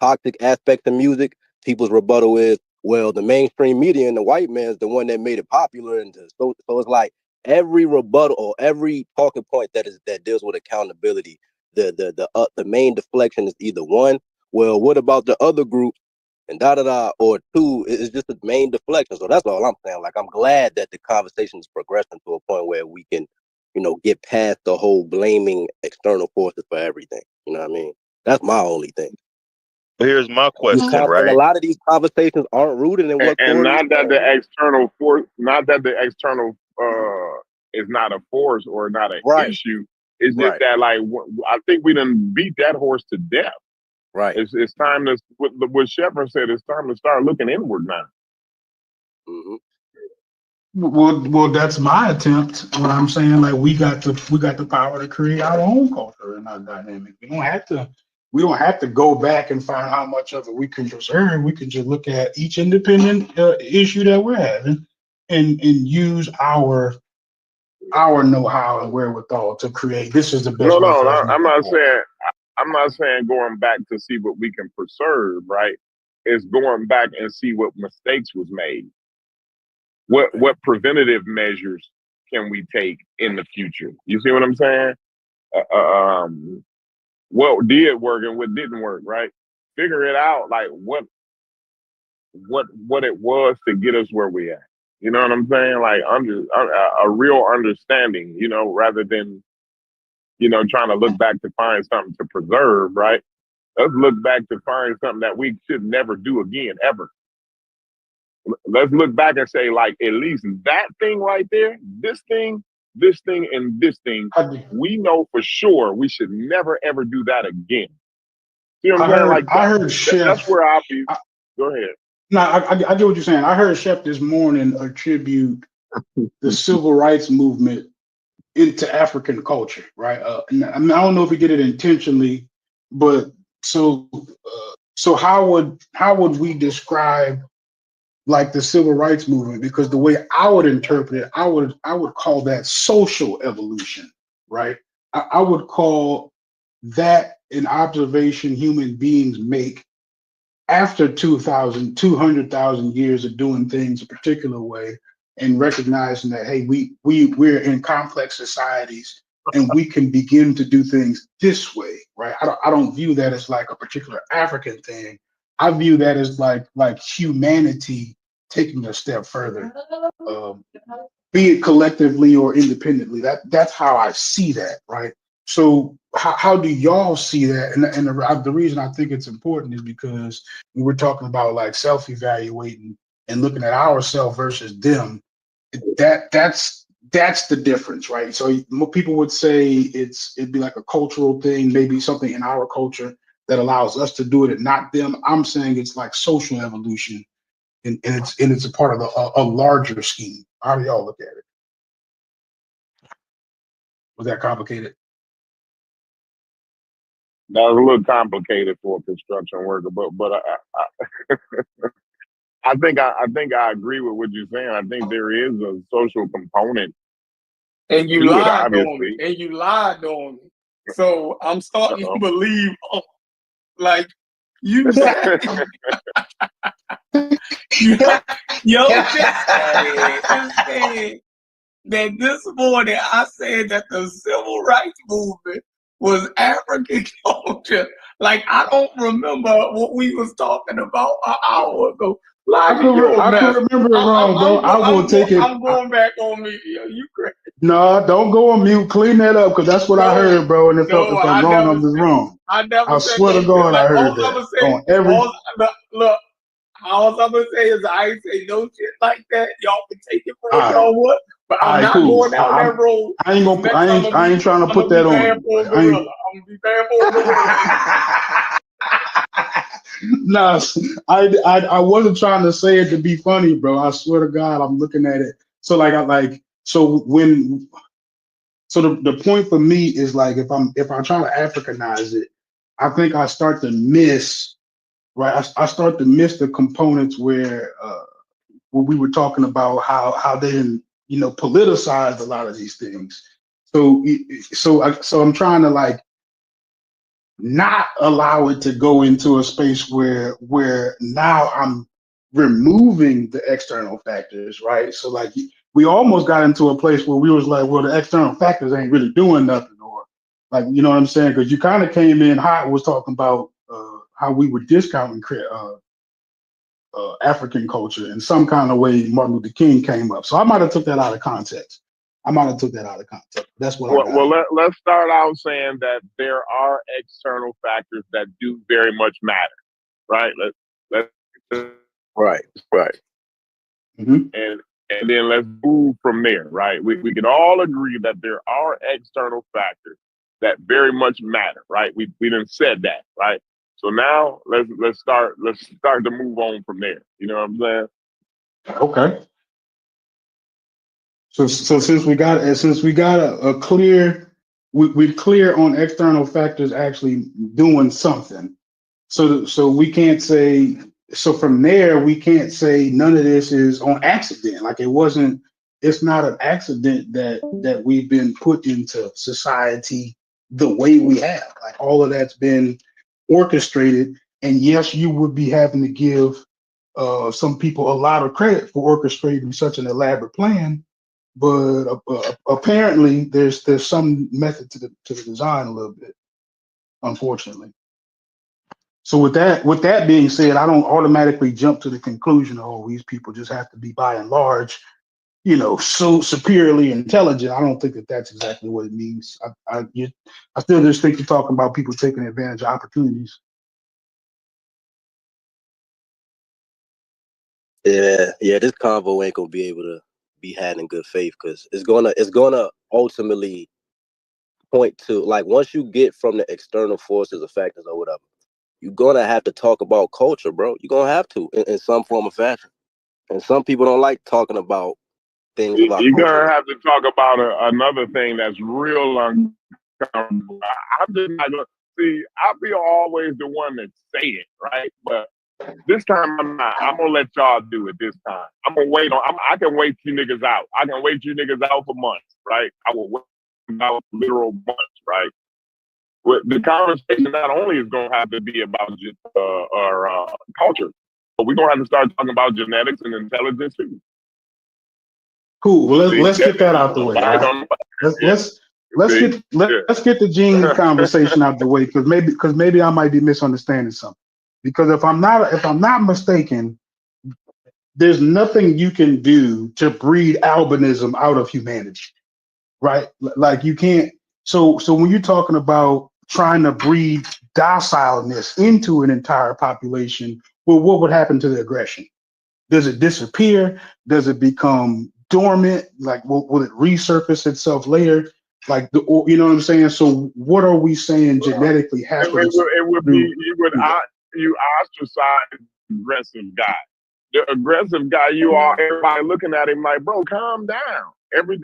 toxic aspects of music, people's rebuttal is, well, the mainstream media and the white man is the one that made it popular, and so it's like every rebuttal or every talking point that deals with accountability, the main deflection is either one, well, what about the other group, and da da da, or two, it's just the main deflection. So that's all I'm saying. Like, I'm glad that the conversation is progressing to a point where we can, get past the whole blaming external forces for everything. You know what I mean? That's my only thing. Here's my question, Because a right? lot of these conversations aren't rooted in what And Corey is not that saying. the external force, not that the external is not a force or not an Right, issue. It's just right, that, like, I think we done beat that horse to death. right. It's time to what Shepard said. It's time to start looking inward now. hmm Well, that's my attempt. What I'm saying, like we got the power to create our own culture and our dynamic. We don't have to go back and find how much of it we can preserve. We can just look at each independent issue that we're having and use our know-how and wherewithal to create. This is the No, best way no, for us I'm moving not forward. saying. I'm not saying going back to see what we can preserve. Right? It's going back and see what mistakes was made. What preventative measures can we take in the future? You see what I'm saying? What did work and what didn't work, right? Figure it out, like what it was to get us where we at. You know what I'm saying? Like a real understanding, rather than trying to look back to find something to preserve, right? Let's look back to find something that we should never do again, ever. Let's look back and say, like, at least that thing right there, this thing, and this thing, we know for sure we should never ever do that again. See what I'm saying? Like I heard that's Chef. where I'll be. Go ahead. No, I get what you're saying. I heard Chef this morning attribute the civil rights movement into African culture, right? I mean, I don't know if he did it intentionally, but so how would we describe like the civil rights movement? Because the way I would interpret it, I would call that social evolution, right? I would call that an observation human beings make after 200,000 years of doing things a particular way and recognizing that, hey, we're in complex societies and we can begin to do things this way, right? I don't view that as like a particular African thing. I view that as like humanity taking a step further, um, be it collectively or independently. That's how I see that, right? So how do y'all see that? And the reason I think it's important is because when we're talking about like self-evaluating and looking at ourselves versus them, that's the difference, right? So more people would say it'd be like a cultural thing, maybe something in our culture that allows us to do it and not them. I'm saying it's like social evolution, and it's a part of a larger scheme. How do y'all look at it? Was that complicated? That was a little complicated for a construction worker, but I agree with what you're saying. I think there is a social component And you to it, lied on me. obviously. And you lied on me. So I'm starting to Uh-oh. believe, like you said, yo just said that this morning I said that the civil rights movement was African culture. Like I don't remember what we was talking about an hour ago. Like you're a I could mess. remember it wrong, bro. I will take it. I'm going back on me. Yo, you crazy. No, don't go on mute. Clean that up, because that's what I No, heard, bro. And no, if I'm wrong, I'm just wrong. I I never said swear no to shit. God, Like I heard all I'm that gonna say, on every. look, all I'm gonna say is I ain't say no shit like that. Y'all can take it for All what right, y'all want, but all I'm right, not cool. going down that road. I ain't gonna. Next, I ain't trying to I'm put gonna be that on paying you. for a Like, I ain't. gorilla. I'm gonna be paying for a gorilla. Nah, I wasn't trying to say it to be funny, bro. I swear to God, I'm looking at it. So like the point for me is like if I try to Africanize it, I think I start to miss, right. I start to miss the components where we were talking about how they didn't politicized a lot of these things. So I'm trying to like not allow it to go into a space where now I'm removing the external factors, right? So like we almost got into a place where we was like, well, the external factors ain't really doing nothing, or like, you know what I'm saying? Because you kind of came in hot, was talking about how we were discounting African culture in some kind of way. Martin Luther King came up, so I might have took that out of context. I might have took that out of context. That's what I Well, got. let's start out saying that there are external factors that do very much matter, right? Let's Right, right. Mm-hmm. and then let's move from there, right? We can all agree that there are external factors that very much matter, right? We done said that, right? So now let's start to move on from there. You know what I'm saying? Okay. So since we got a clear, we're clear on external factors actually doing something. So we can't say, so from there we can't say none of this is on accident. Like it wasn't, it's not an accident that we've been put into society the way we have. Like all of that's been orchestrated. And yes, you would be having to give some people a lot of credit for orchestrating such an elaborate plan, but apparently there's some method to the design a little bit, unfortunately. So with that being said, I don't automatically jump to the conclusion, oh, these people just have to be by and large, so superiorly intelligent. I don't think that that's exactly what it means. I still just think you're talking about people taking advantage of opportunities. Yeah. This convo ain't gonna be able to be had in good faith because it's gonna ultimately point to, like, once you get from the external forces or factors or whatever, you're gonna have to talk about culture, bro. You're gonna have to in some form or fashion. And some people don't like talking about things about You're culture. gonna have to talk about another thing that's real uncomfortable. I'm just not gonna see. I'll be always the one that say it, right? But this time I'm not. I'm gonna let y'all do it this time. I'm gonna wait on. I can wait you niggas out. I can wait you niggas out for months, right? I will wait out literal months, right? The conversation not only is gonna have to be about just our culture, but we're gonna have to start talking about genetics and intelligence too. Cool. Well, See, let's get that out the way, lies right? on Let's yeah. let's let's See, get yeah. let's get the gene conversation out the way because maybe I might be misunderstanding something. Because if I'm not mistaken, there's nothing you can do to breed albinism out of humanity, right? Like you can't. So when you're talking about trying to breed docileness into an entire population, well, what would happen to the aggression? Does it disappear? Does it become dormant? Like, will it resurface itself later? Like, you know what I'm saying? So, what are we saying genetically happens It would be through? through that? you ostracize the aggressive guy. The aggressive guy, you are everybody looking at him like, bro, calm down. Every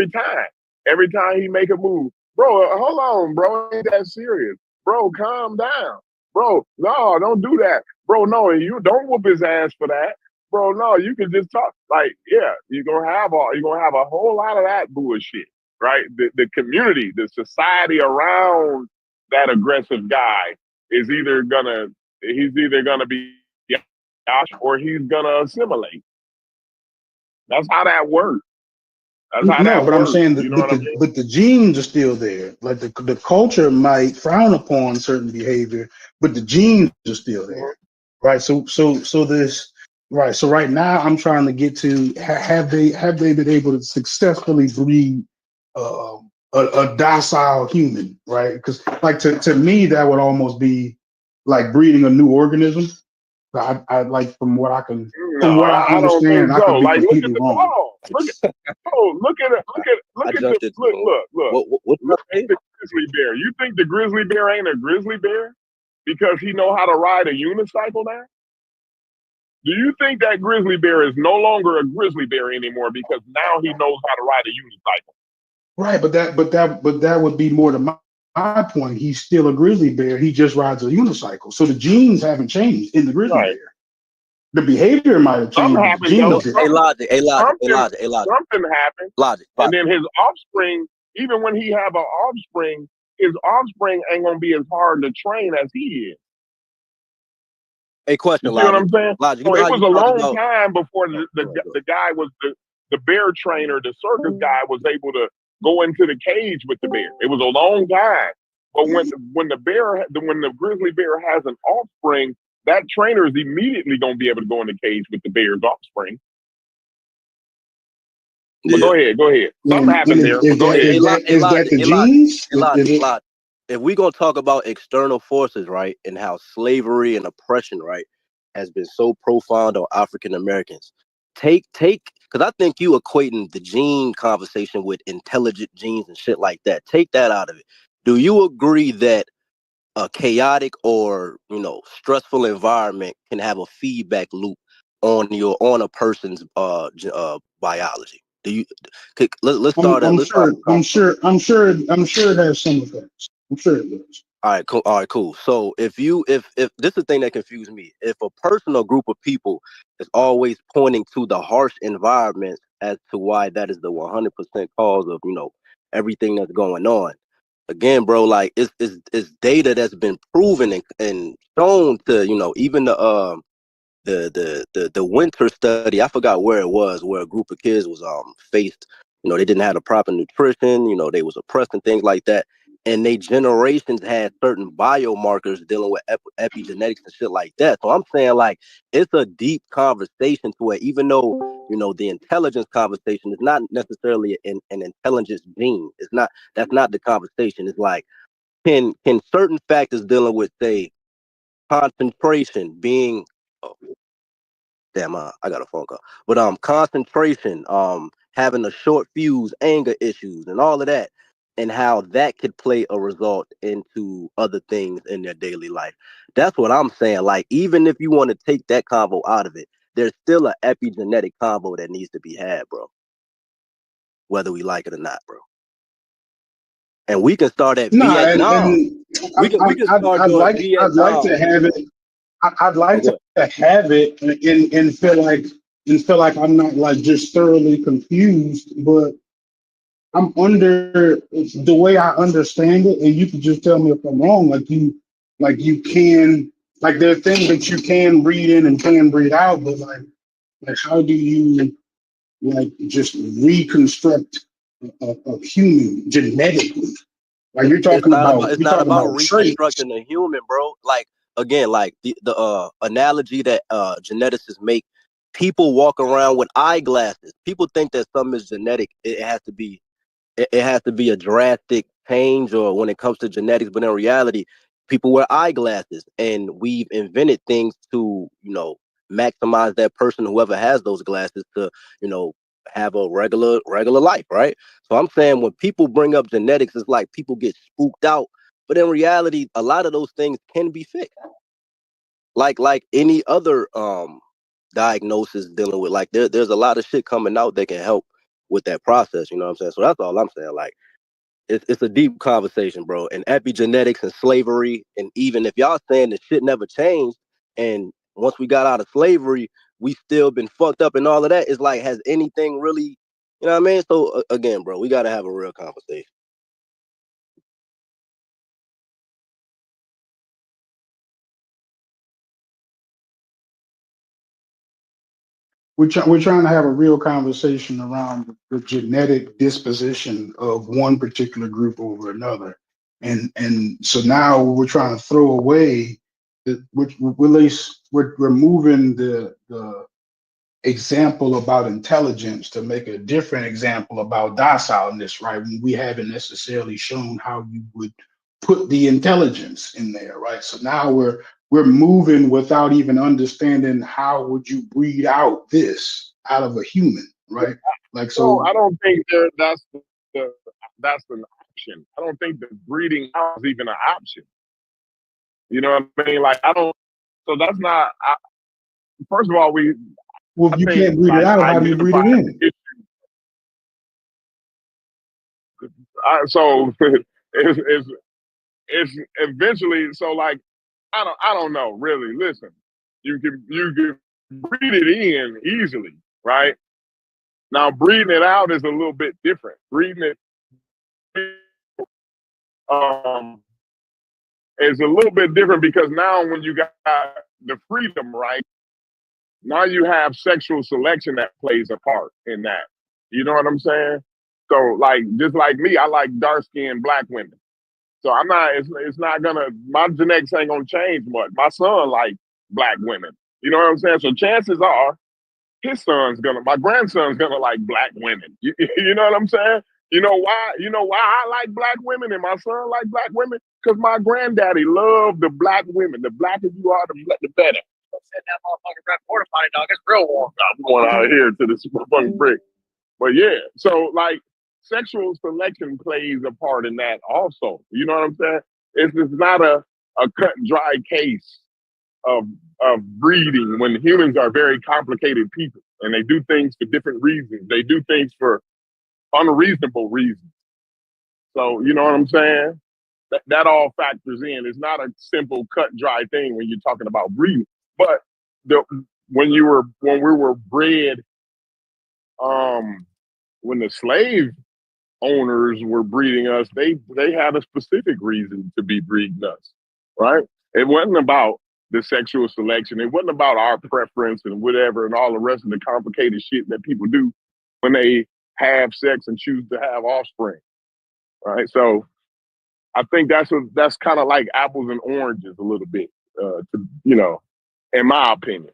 time he make a move, bro, hold on, bro, ain't that serious, bro, calm down, bro. No, don't do that, bro. No, you don't whoop his ass for that, bro. No, you can just talk. Like, yeah, you're gonna have a whole lot of that bullshit, right? The community, the society around that aggressive guy is he's either gonna be Josh or he's gonna assimilate. That's how that works. That's how No, that but I'm works. saying You that, know what I mean? but the genes are still there. Like the culture might frown upon certain behavior, but the genes are still there, right? So this, right. So right now, I'm trying to get to have they been able to successfully breed a docile human, right? Because like to me, that would almost be like breeding a new organism. I like No, from what I I don't understand, think I so. could be Like, look at completely the wrong. ball. Look at oh, look at it. I Look at the jumped into it. look. What Look did at I say? the grizzly bear. You think the grizzly bear ain't a grizzly bear because he know how to ride a unicycle now? Do you think that grizzly bear is no longer a grizzly bear anymore because now he knows how to ride a unicycle? Right, but that would be more to my point. He's still a grizzly bear. He just rides a unicycle. So the genes haven't changed in the grizzly Right. bear. The behavior might have changed, Something but the happened No, though. genes didn't. Something Logic. something happened. And Logic. then his offspring, even when he have an offspring, his offspring ain't gonna be as hard to train as he is. A You question, see what I'm Logic. saying? Logic. So it was You a talked long about. time before Go ahead, go the guy was the bear trainer, the circus guy was able to go into the cage with the bear. It was a long time. But when the grizzly bear has an offspring, that trainer is immediately gonna be able to go in the cage with the bear's offspring. But Yeah. go ahead. Something And happened there, but is go that ahead. the genes? Is it? Elijah. If we gonna talk about external forces, right, and how slavery and oppression, right, has been so profound on African Americans, take because I think you equating the gene conversation with intelligent genes and shit like that. Take that out of it. Do you agree that a chaotic or stressful environment can have a feedback loop on a person's biology? Do you? Let's start at I'm let's start sure. at the top. I'm sure it has some effects. I'm sure it does. All right, cool. All right, cool. So if this is the thing that confused me, if a person or group of people is always pointing to the harsh environment as to why that is the 100% cause of everything that's going on, again, bro, like it's data that's been proven and shown to even the winter study. I forgot where it was, where a group of kids was faced. They didn't have the proper nutrition. They was oppressed and things like that. And they generations had certain biomarkers dealing with epigenetics and shit like that. So I'm saying like it's a deep conversation to where even though the intelligence conversation is not necessarily an intelligence gene. It's not. That's not the conversation. It's like can certain factors dealing with say concentration being oh, damn, I got a phone call. But concentration, having a short fuse, anger issues, and all of that, and how that could play a result into other things in their daily life. That's what I'm saying. Like, even if you want to take that convo out of it, there's still an epigenetic convo that needs to be had, bro. Whether we like it or not, bro. And we can start at No, Vietnam. and We can start doing I'd like Vietnam. to have it. I'd Oh, like to good. have it and feel like I'm not like just thoroughly confused, but I'm under the way I understand it, and you can just tell me if I'm wrong. Like you can, like there are things that you can read in and can read out, but like how do you like just reconstruct a human genetically? Like It's you're not talking about about traits. reconstructing a human, bro. Like again, like the analogy that geneticists make, people walk around with eyeglasses. People think that something is genetic. It has to be a drastic change or when it comes to genetics, but in reality, people wear eyeglasses and we've invented things to, maximize that person, whoever has those glasses, to, you know, have a regular life, right? So I'm saying when people bring up genetics, it's like people get spooked out. But in reality, a lot of those things can be fixed. Like any other diagnosis dealing with like there's a lot of shit coming out that can help with that process, you know what I'm saying? So that's all I'm saying. Like it's a deep conversation, bro. And epigenetics and slavery, and even if y'all saying the shit never changed, and once we got out of slavery, we still been fucked up and all of that, it's like, has anything really, you know what I mean? So again, bro, we got to have a real conversation. We're trying to have a real conversation around the genetic disposition of one particular group over another, and so now we're trying to throw away we're moving the example about intelligence to make a different example about docileness, right? When we haven't necessarily shown how you would put the intelligence in there, right? So now we're moving without even understanding how would you breed out this out of a human, right? Like No, so I don't think the that's an option. I don't think the breeding out is even an option. You know what I mean? Like I don't. So that's not. First of all, well I if you think can't breed it like out, how do you breed identify it in? so it's eventually so like I don't know really. Listen, you can breed it in easily, right? Now breeding it out is a little bit different. Breeding it um is a little bit different because now when you got the freedom, right? Now you have sexual selection that plays a part in that. You know what I'm saying? So like just like me, I like dark skinned black women. So I'm not. It's not gonna. My genetics ain't gonna change much. My son like black women. You know what I'm saying? So chances are, my grandson's gonna like black women. You know what I'm saying? You know why? You know why I like black women and my son like black women? Because my granddaddy loved the black women. The blacker you are, the better. Said that motherfucking red water potty dog. It's real warm. I'm going out here to the super fucking brick. But yeah, so like sexual selection plays a part in that also. You know what I'm saying? It's not a cut and dry case of breeding when humans are very complicated people and they do things for different reasons. They do things for unreasonable reasons. So you know what I'm saying? That all factors in. It's not a simple cut dry thing when you're talking about breeding. But the when we were bred, when the slave owners were breeding us, they had a specific reason to be breeding us, right? It wasn't about the sexual selection. It wasn't about our preference and whatever and all the rest of the complicated shit that people do when they have sex and choose to have offspring, right? So I think that's kind of like apples and oranges a little bit, in my opinion.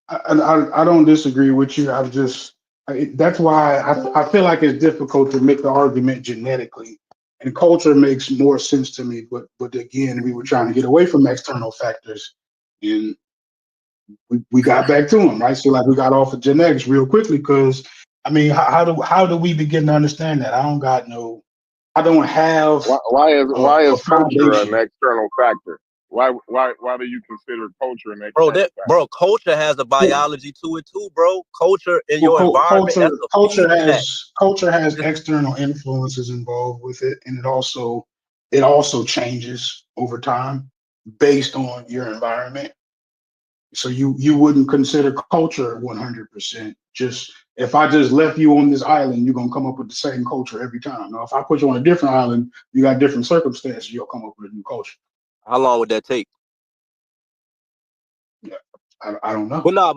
I don't disagree with you. That's why I feel like it's difficult to make the argument genetically, and culture makes more sense to me. But again, we were trying to get away from external factors, and we got back to them, right? So like we got off of genetics real quickly because I mean, how do we begin to understand that? I don't have Why a is culture an foundation. external factor? Why do you consider culture an Bro, external factor? bro, culture has a biology to it too, bro. Culture in your environment, that's a feedback. Culture has external influences involved with it, and it also changes over time based on your environment. So you wouldn't consider culture 100%. Just if I just left you on this island, you're gonna come up with the same culture every time. Now, if I put you on a different island, you got different circumstances, you'll come up with a new culture. How long would that take? Yeah, I don't know. But no,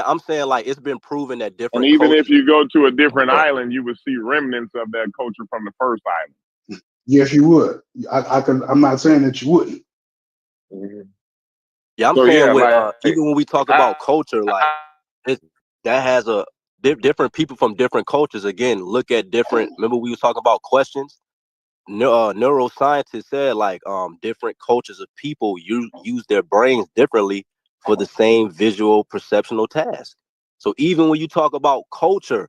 I'm saying like it's been proven that And different even if cultures. you go to a different Hold on. island, you would see remnants of that culture from the first island. Yes, you would. I'm not saying that you wouldn't. Mm-hmm. Yeah, I'm So saying yeah, with like even when we talk about culture, like it, that has a different people from different cultures. Again, look at different. Remember we was talking about questions. Neuroscientists said like different cultures of people use their brains differently for the same visual perceptional task. So even when you talk about culture,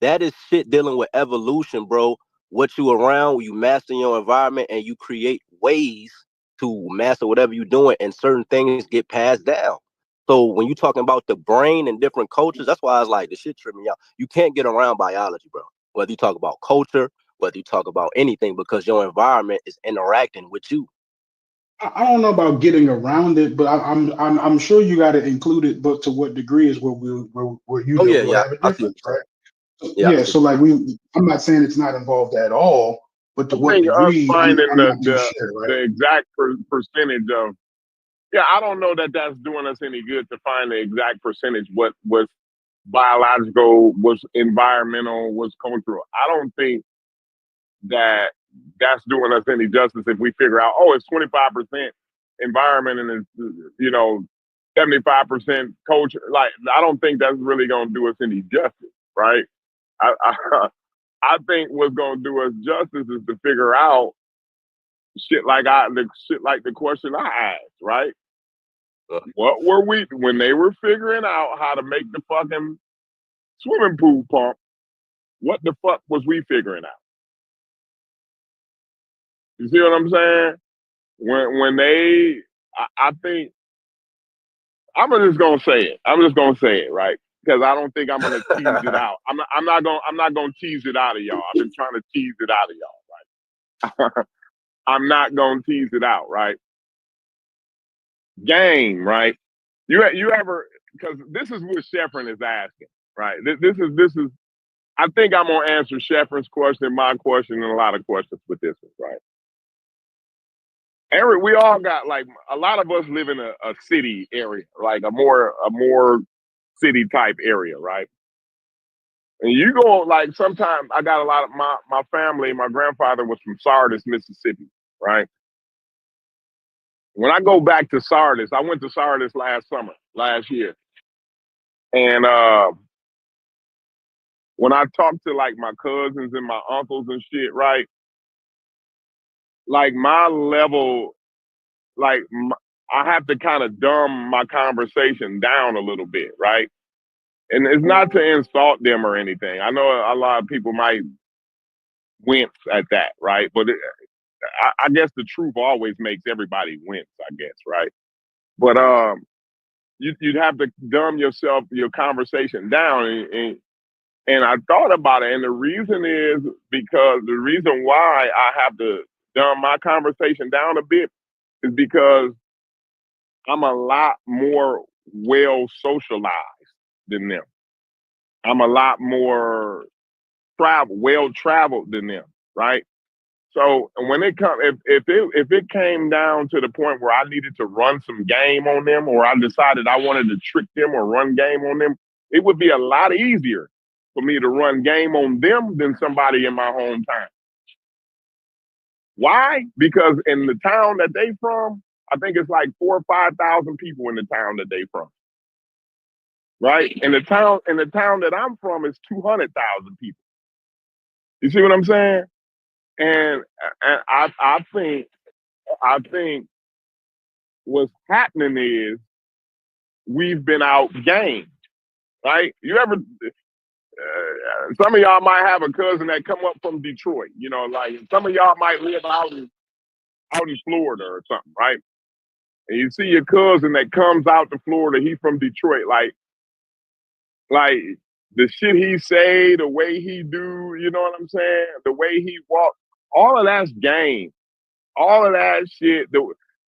that is shit dealing with evolution, bro. What you around, you master your environment, and you create ways to master whatever you're doing, and certain things get passed down. So when you're talking about the brain and different cultures, that's why I was like, the shit tripped me out. You can't get around biology, bro. Whether you talk about culture, whether you talk about anything, because your environment is interacting with you. I don't know about getting around it, but I'm sure you got to include it. But to what degree is where you Oh yeah, will yeah, have a I see what difference, you're saying. right? So, Yeah, I yeah. see So what like I'm not saying it's not involved at all, but to I what think us degree, finding I'm not too sure, right? the exact percentage of I don't know that that's doing us any good to find the exact percentage what was biological, was environmental, was cultural. I don't think that that's doing us any justice if we figure out, oh, it's 25% environment and it's 75% culture. Like I don't think that's really going to do us any justice, right? I I think what's going to do us justice is to figure out shit like the question I asked, right? you're What were we when they were figuring out how to make the fucking swimming pool pump? What the fuck was we figuring out? You see what I'm saying? When they, I think I'm just gonna say it. I'm just gonna say it, right? Because I don't think I'm gonna tease it out. I'm not gonna tease it out of y'all. I've been trying to tease it out of y'all, right? I'm not gonna tease it out, right? Game, right? You ever, because this is what Sheffrin is asking, right? This is. I think I'm gonna answer Sheffrin's question, my question, and a lot of questions with this one, right? Eric, we all got like a lot of us live in a city area, like a more city type area, right? And you go like sometimes I got a lot of my family. My grandfather was from Sardis, Mississippi, right? when I go back to Sardis, I went to Sardis last year. And when I talk to like my cousins and my uncles and shit, right? Like my level, I have to kind of dumb my conversation down a little bit, right? And it's not to insult them or anything. I know a lot of people might wince at that, right? But I guess the truth always makes everybody wince, I guess, right? But you'd have to dumb your conversation down, and I thought about it, and the reason is because the reason why I have to dumb my conversation down a bit is because I'm a lot more well socialized than them. I'm a lot more well traveled than them, right? So when it come, if it came down to the point where I needed to run some game on them, or I decided I wanted to trick them or run game on them, it would be a lot easier for me to run game on them than somebody in my hometown. Why? Because in the town that they from, I think it's like 4,000 or 5,000 people in the town that they from. Right? And the town that I'm from is 200,000 people. You see what I'm saying? And I think what's happening is we've been outgained, right? You ever? Some of y'all might have a cousin that come up from Detroit. You know, like some of y'all might live out in Florida or something, right? And you see your cousin that comes out to Florida. He from Detroit, like the shit he say, the way he do. You know what I'm saying? The way he walk. All of that's game. All of that shit.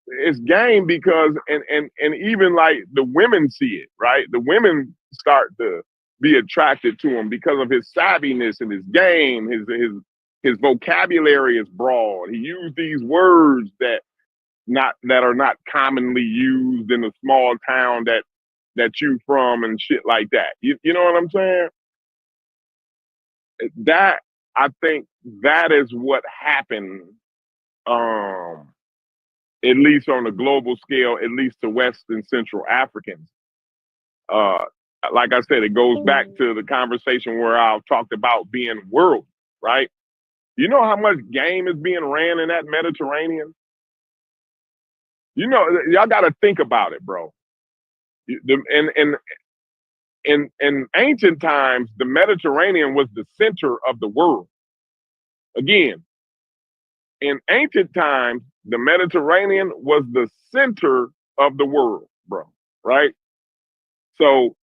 It's game because and even like the women see it, right? The women start to be attracted to him because of his savviness and his game. His vocabulary is broad. He used these words that are not commonly used in a small town that you from and shit like that. You know what I'm saying? That I think that is what happened. At least on a global scale, at least to West and Central Africans. Like I said, it goes back to the conversation where I talked about being world, right? You know how much game is being ran in that Mediterranean? You know, y'all got to think about it, bro. In ancient times, the Mediterranean was the center of the world. Again, in ancient times, the Mediterranean was the center of the world, bro, right? So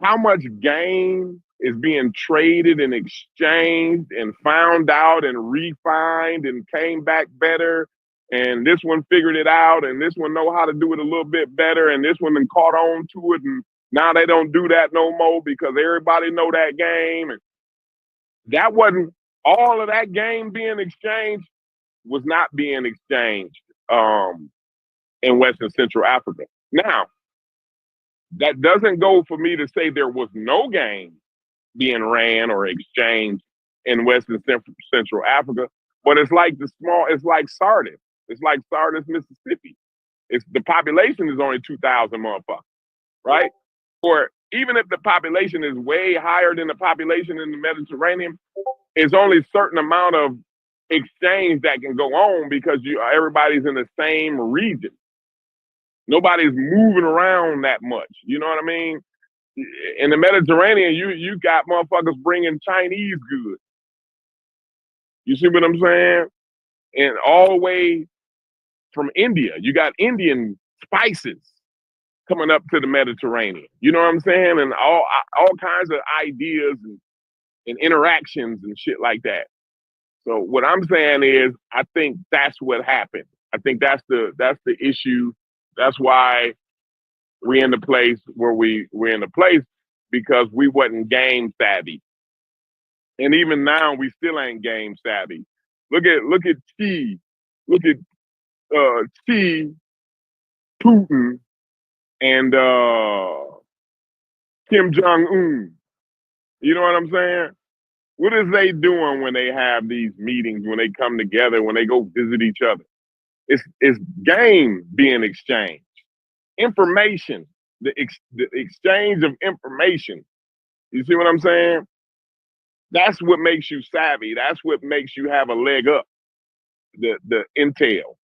how much game is being traded and exchanged and found out and refined and came back better, and this one figured it out, and this one know how to do it a little bit better, and this one then caught on to it, and now they don't do that no more because everybody know that game. And that wasn't all of that game being exchanged was not being exchanged in West and Central Africa. Now, that doesn't go for me to say there was no game being ran or exchanged in West and Central Africa, but it's like it's like Sardis. It's like Sardis, Mississippi. It's the population is only 2,000 motherfuckers, right? Or even if the population is way higher than the population in the Mediterranean, it's only a certain amount of exchange that can go on because everybody's in the same region. Nobody's moving around that much. You know what I mean? In the Mediterranean, you got motherfuckers bringing Chinese goods. You see what I'm saying? And all the way from India, you got Indian spices coming up to the Mediterranean. You know what I'm saying? And all kinds of ideas and interactions and shit like that. So what I'm saying is, I think that's what happened. I think that's the issue. That's why we're in the place where we're in the place because we wasn't game savvy. And even now we still ain't game savvy. Look at Xi. Look at Xi, Putin, and Kim Jong-un. You know what I'm saying? What is they doing when they have these meetings, when they come together, when they go visit each other? It's game being exchanged, information, the exchange of information. You see what I'm saying? That's what makes you savvy. That's what makes you have a leg up. The intel.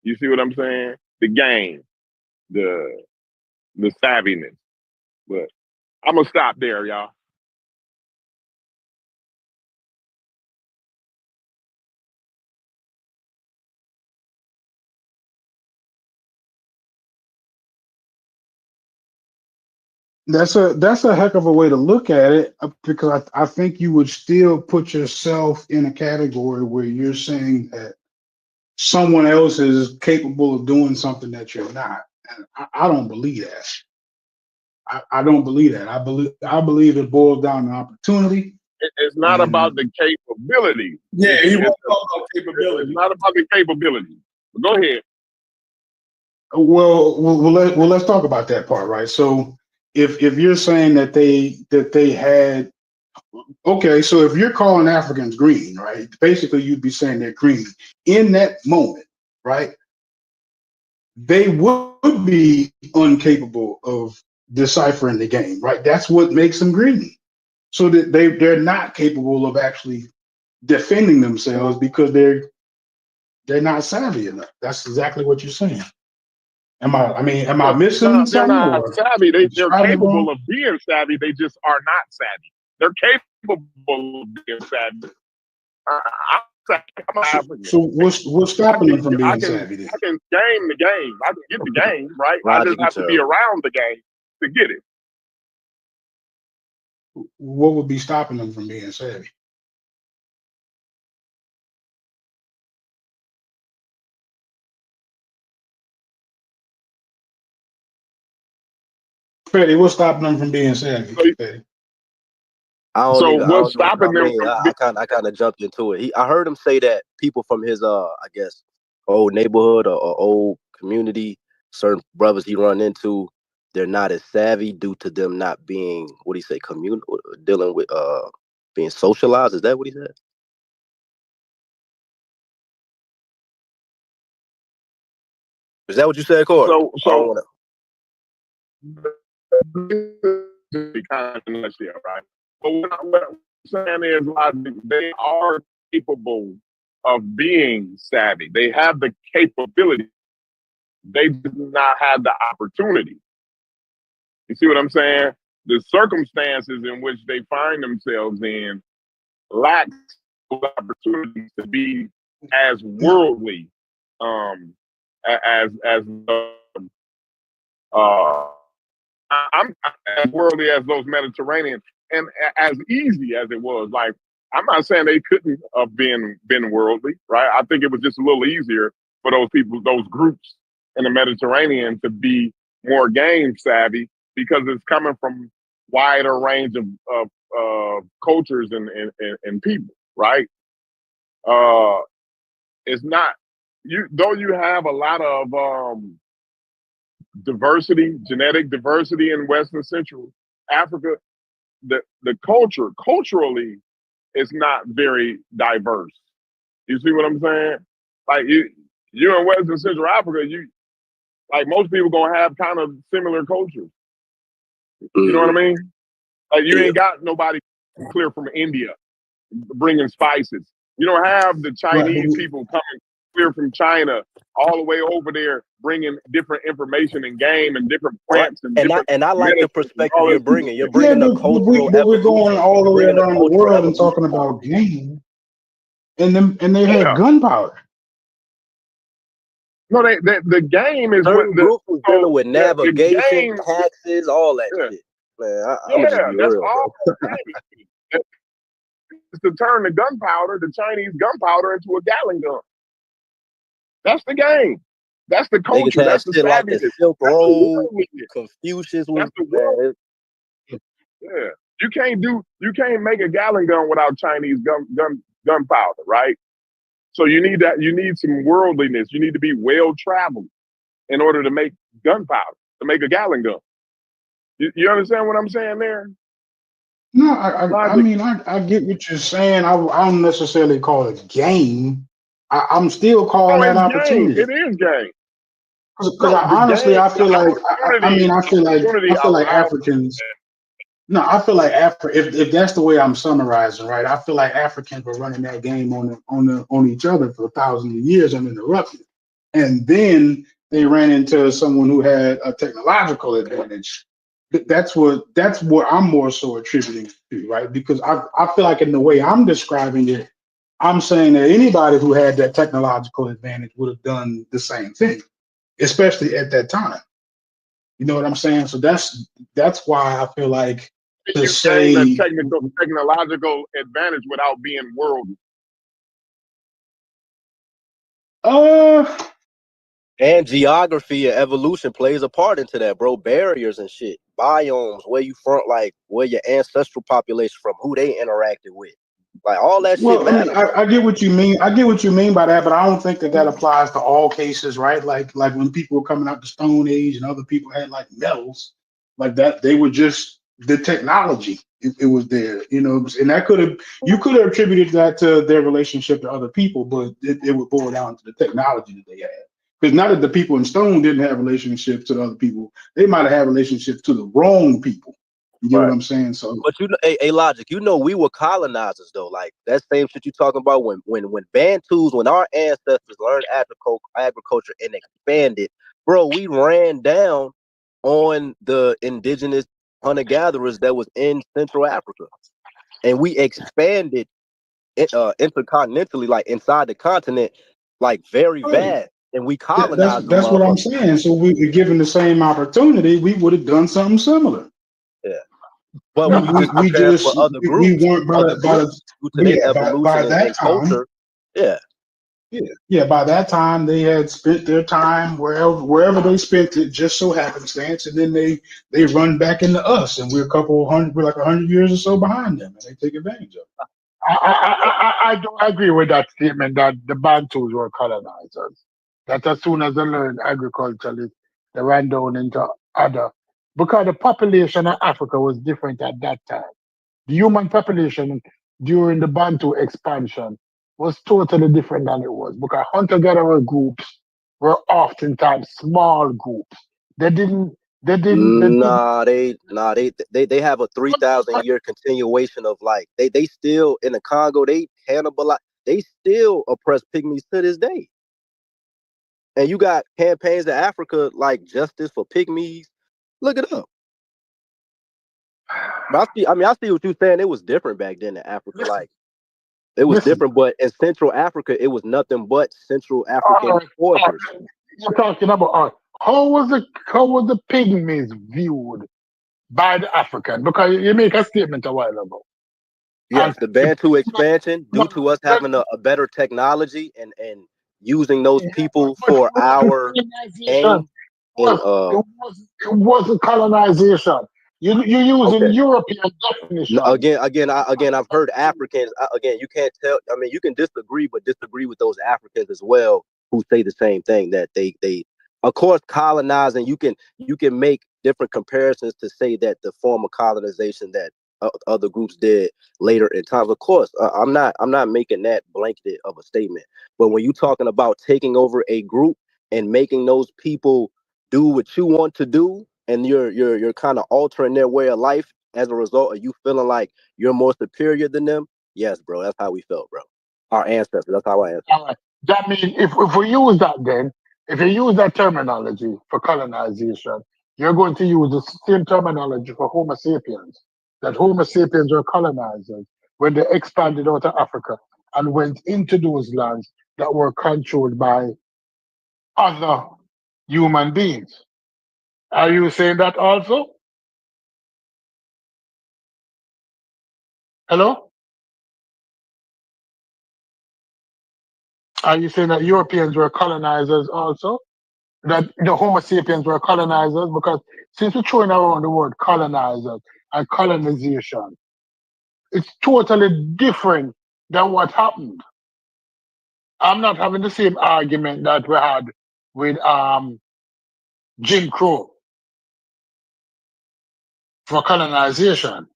You see what I'm saying? The game, the the savviness. But I'm gonna stop there, y'all. That's a heck of a way to look at it, because I think you would still put yourself in a category where you're saying that someone else is capable of doing something that you're not. And I don't believe that. I don't believe that. I believe it boils down to opportunity. It's not about And the capability. Yeah, he It's won't talk about capability. not about the capability. But go ahead. let's talk about that part, right? So if you're saying that they had, okay, so if you're calling Africans green, right? Basically, you'd be saying they're green in that moment, right? They would be incapable of deciphering the game, right? That's what makes them green. So that they're not capable of actually defending themselves because they're not savvy enough. That's exactly what you're saying. Am I Yeah, missing no, they're something, not or savvy. They're describing it capable wrong? of being savvy. They just are not savvy. They're capable of being savvy. I'm an So, African. so what's I stopping can them from I being can savvy then? I can game the game. I can get the game, right? I Logic, just you have to be terrible. around the game to get it. What would be stopping them from being savvy? Fetty, what's stopping them from being savvy, So, Fetty? so I what's don't even. I stopping them mean, from I kind of jumped into it. I heard him say that people from his I guess old neighborhood or old community, certain brothers he run into, they're not as savvy due to them not being, what do you say, dealing with being socialized. Is that what he said? Is that what you said, Corey? so I don't so want to. kind of nutshell, right? But what I'm saying is, like, they are capable of being savvy. They have the capability. They do not have the opportunity. You see what I'm saying? The circumstances in which they find themselves in lack opportunities to be as worldly um, as uh, I'm as worldly as those Mediterranean, and as easy as it was. Like, I'm not saying they couldn't have been worldly, right? I think it was just a little easier for those people, those groups in the Mediterranean, to be more game savvy because it's coming from wider range of cultures and people, right? Uh, it's not you though you have a lot of diversity, genetic diversity in West and Central Africa. The culturally is not very diverse. You see what I'm saying? Like you in West and Central Africa, you like most people gonna have kind of similar cultures. You know what I Mm, mean? Like you yeah. ain't got nobody clear from India bringing spices. You don't have the Right, Chinese people coming clear from China all the way over there bringing different information and game and different Right. plants and different And I like the medicines and perspective all you're this. bringing. You're yeah, bringing the cultural but we're going evolution. all the You're way bringing the around the cultural world and talking evolution part. about game, and they had Yeah. gunpowder. No, the game is what Certain the groups was dealing so with the navigation, game. taxes, all that Yeah, shit. Man, I'm gonna just yeah, be that's real, bro. all the game is to turn the gunpowder, the Chinese gunpowder, into a Gatling gun. That's the game. That's the Niggas culture. had That's the shit like the savviness. Silk That's the Road. worldliness. Confucius was, That's the man. world. Yeah, you can't make a Gatling gun without Chinese gunpowder, right? So you need that. You need some worldliness. You need to be well traveled in order to make gunpowder, to make a Gatling gun. You understand what I'm saying there? No, I Logic. mean, I get what you're saying. I don't necessarily call it game. I'm still calling Oh, that it's game. opportunity It is game. because No, I the honestly game, I the feel like opportunity, I opportunity feel like allows Africans. No, I feel like if that's the way I'm summarizing, right? I feel like Africans were running that game on each other for thousands of years uninterrupted, and then they ran into someone who had a technological advantage. That's what I'm more so attributing to, right? Because I feel like in the way I'm describing it, I'm saying that anybody who had that technological advantage would have done the same thing, especially at that time. You know what I'm saying? So that's why I feel like to you gain a say, technological advantage without being worldly. uh, And geography and evolution plays a part into that, bro. Barriers and shit, biomes, where you from, like where your ancestral population from, who they interacted with, like all that shit well, I mean, matter, bro. I get what you mean. I get what you mean by that, but I don't think that applies to all cases, right? Like when people were coming out the Stone Age and other people had like metals, like that, they were just the technology. It was there, and that could have you could have attributed that to their relationship to other people, but it would boil down to the technology that they had. Because not that the people in Stone didn't have relationships to the other people, they might have had relationships to the wrong people. You get what Right. I'm saying? So But you know, a logic. You know, we were colonizers though. Like that same shit you talking about when Bantus, when our ancestors learned agriculture and expanded, bro, we ran down on the indigenous hunter gatherers that was in Central Africa, and we expanded intercontinentally, like inside the continent, like very right. vast, and we That's colonized them that's what I'm motherfuckers. saying. So we given the same opportunity, we would have done something similar. Yeah, but We we we, just we prepared for just we weren't by the due to their yeah by evolution that and time. culture. Yeah. Yeah, by that time they had spent their time wherever they spent it, just so happenstance, and then they run back into us, and we're like 100 years or so behind them, and they take advantage of it. I don't agree with that statement that the Bantus were colonizers. That as soon as they learned agriculture, they ran down into other. Because the population of Africa was different at that time. The human population during the Bantu expansion was totally different than it was because hunter-gatherer groups were oftentimes small groups. They didn't, they didn't. They have a 3,000 year continuation of like they still in the Congo, they cannibalize, they still oppress pygmies to this day. And you got campaigns in Africa like justice for pygmies. Look it up. But I see what you're saying. It was different back then in Africa. Listen, Like it was listen. different, but in Central Africa, it was nothing but Central All African right, all foragers. right. You're talking about how was the pygmies viewed by the African? Because you make a statement a while ago, Yes, and the the Bantu expansion no, due to us that, having a better technology and using those yeah, people but it for wasn't our colonization. gain. And It wasn't colonization. You're using okay, European definition. I've heard Africans. Again, you can't tell. I mean, you can disagree, but disagree with those Africans as well who say the same thing that they of course colonizing. You can make different comparisons to say that the form of colonization that other groups did later in times. Of course, I'm not making that blanket of a statement. But when you're talking about taking over a group and making those people do what you want to do, and you're kind of altering their way of life as a result of you feeling like you're more superior than them. Yes, bro, that's how we felt, bro. Our ancestors. That's how I answer. That means if we use that, then if you use that terminology for colonization, you're going to use the same terminology for Homo sapiens. That Homo sapiens were colonizers when they expanded out of Africa and went into those lands that were controlled by other human beings. Are you saying that also? Hello? Are you saying that Europeans were colonizers also? That the Homo sapiens were colonizers? Because since we're throwing around the word colonizers and colonization, it's totally different than what happened. I'm not having the same argument that we had with Jim Crow for colonization.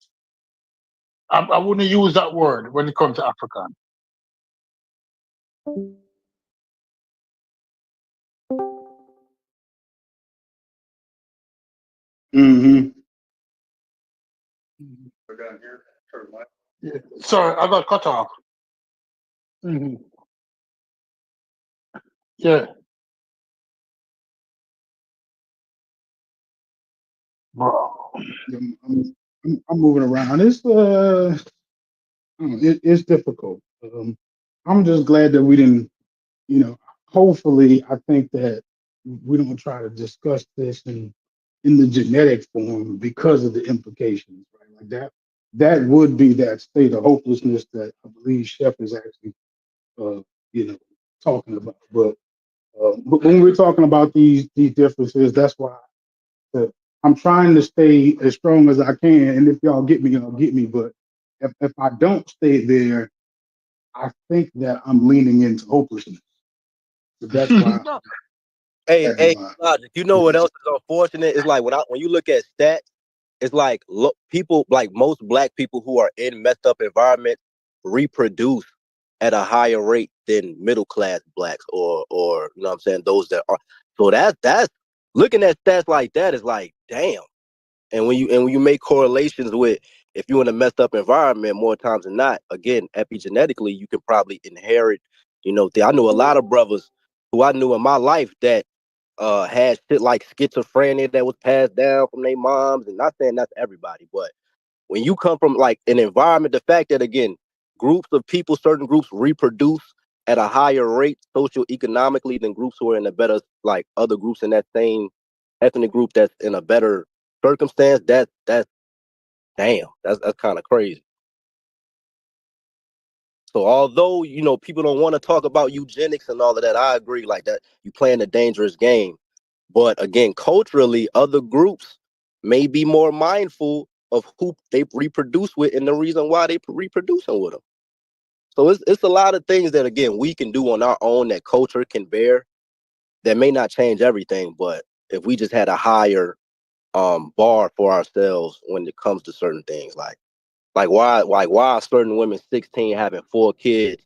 I wouldn't use that word when it comes to African. Mm-hmm. Yeah. Sorry, I got cut off. Hmm. Yeah, bro. I'm moving around. It's difficult. I'm just glad that we didn't, hopefully, I think that we don't try to discuss this in the genetic form because of the implications, right? Like that would be that state of hopelessness that I believe Chef is actually, uh, you know, talking about. But when we're talking about these differences, that's why uh, I'm trying to stay as strong as I can. And if y'all get me, y'all get me. But if I don't stay there, I think that I'm leaning into hopelessness. So that's why No, Hey, my Logic, you know what else is unfortunate? It's like when you look at stats, it's like people like most black people who are in messed up environments reproduce at a higher rate than middle class blacks or you know what I'm saying, those that are. So that's looking at stats like that is like damn. And when you make correlations with if you're in a messed up environment more times than not, again, epigenetically, you can probably inherit. I know a lot of brothers who I knew in my life that had shit like schizophrenia that was passed down from their moms. And not saying that's everybody, but when you come from like an environment, the fact that again, groups of people, certain groups reproduce at a higher rate socioeconomically than groups who are in a better, like other groups in that same ethnic group that's in a better circumstance. That's damn, that's kind of crazy. So although people don't want to talk about eugenics and all of that, I agree like that. You playing a dangerous game. But again, culturally, other groups may be more mindful of who they reproduce with and the reason why they reproducing with them. So it's a lot of things that again we can do on our own that culture can bear that may not change everything, but if we just had a higher bar for ourselves when it comes to certain things, why are certain women 16 having 4 kids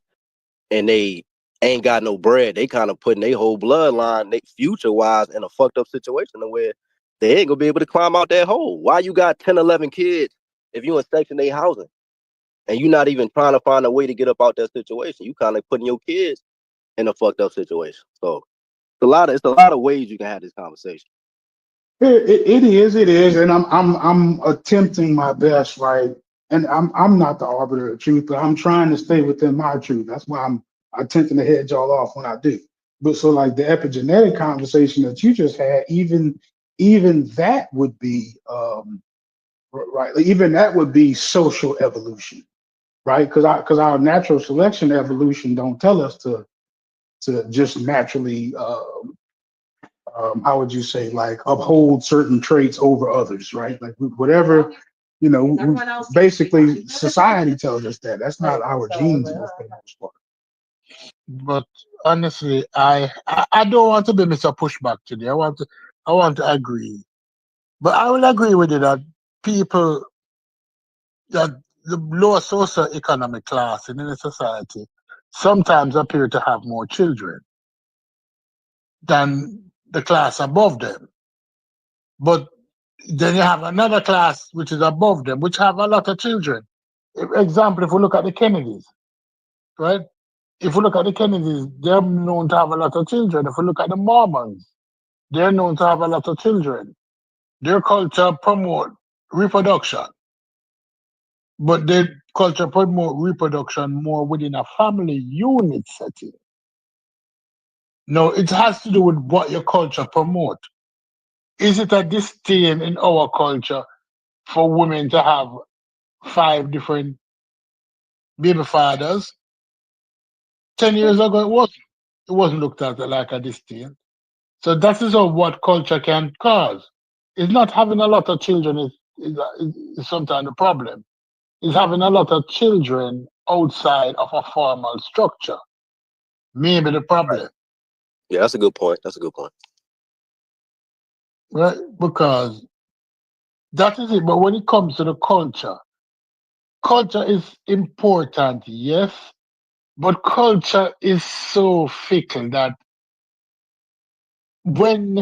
and they ain't got no bread. They kind of putting their whole bloodline, they future wise, in a fucked up situation where they ain't gonna be able to climb out that hole. Why you got 10, 11 kids if you in Section 8 housing and you not even trying to find a way to get up out that situation? You kind of putting your kids in a fucked up situation. So it's a lot of ways you can have this conversation. it is, and I'm attempting my best, right? And I'm not the arbiter of truth, but I'm trying to stay within my truth. That's why I'm attempting to head y'all off when I do. But so like the epigenetic conversation that you just had, even that would be right. Like, even that would be social evolution, right? Because our natural selection evolution don't tell us to just naturally how would you say, like uphold certain traits over others, right? Like whatever, basically society tells us that. That's not our genes for the most part. but honestly, I don't want to be Mr. Pushback today. I want to agree, but I will agree with you that people that the lower socio-economic class in any society sometimes appear to have more children than the class above them. But then you have another class which is above them, which have a lot of children. Example, if we look at the Kennedys, right? If we look at the Kennedys, they're known to have a lot of children. If we look at the Mormons, they're known to have a lot of children. Their culture promote reproduction, but their culture promote reproduction more within a family unit setting. No, it has to do with what your culture promote. Is it a disdain in our culture for women to have 5 different baby fathers? 10 years ago, it wasn't looked at like a disdain. So that is what culture can cause. It's not having a lot of children is sometimes the problem. It's having a lot of children outside of a formal structure. Maybe the Right. problem, Yeah, that's a good point. That's a good point. right? Because that is it. But when it comes to the culture, culture is important, yes, but culture is so fickle that when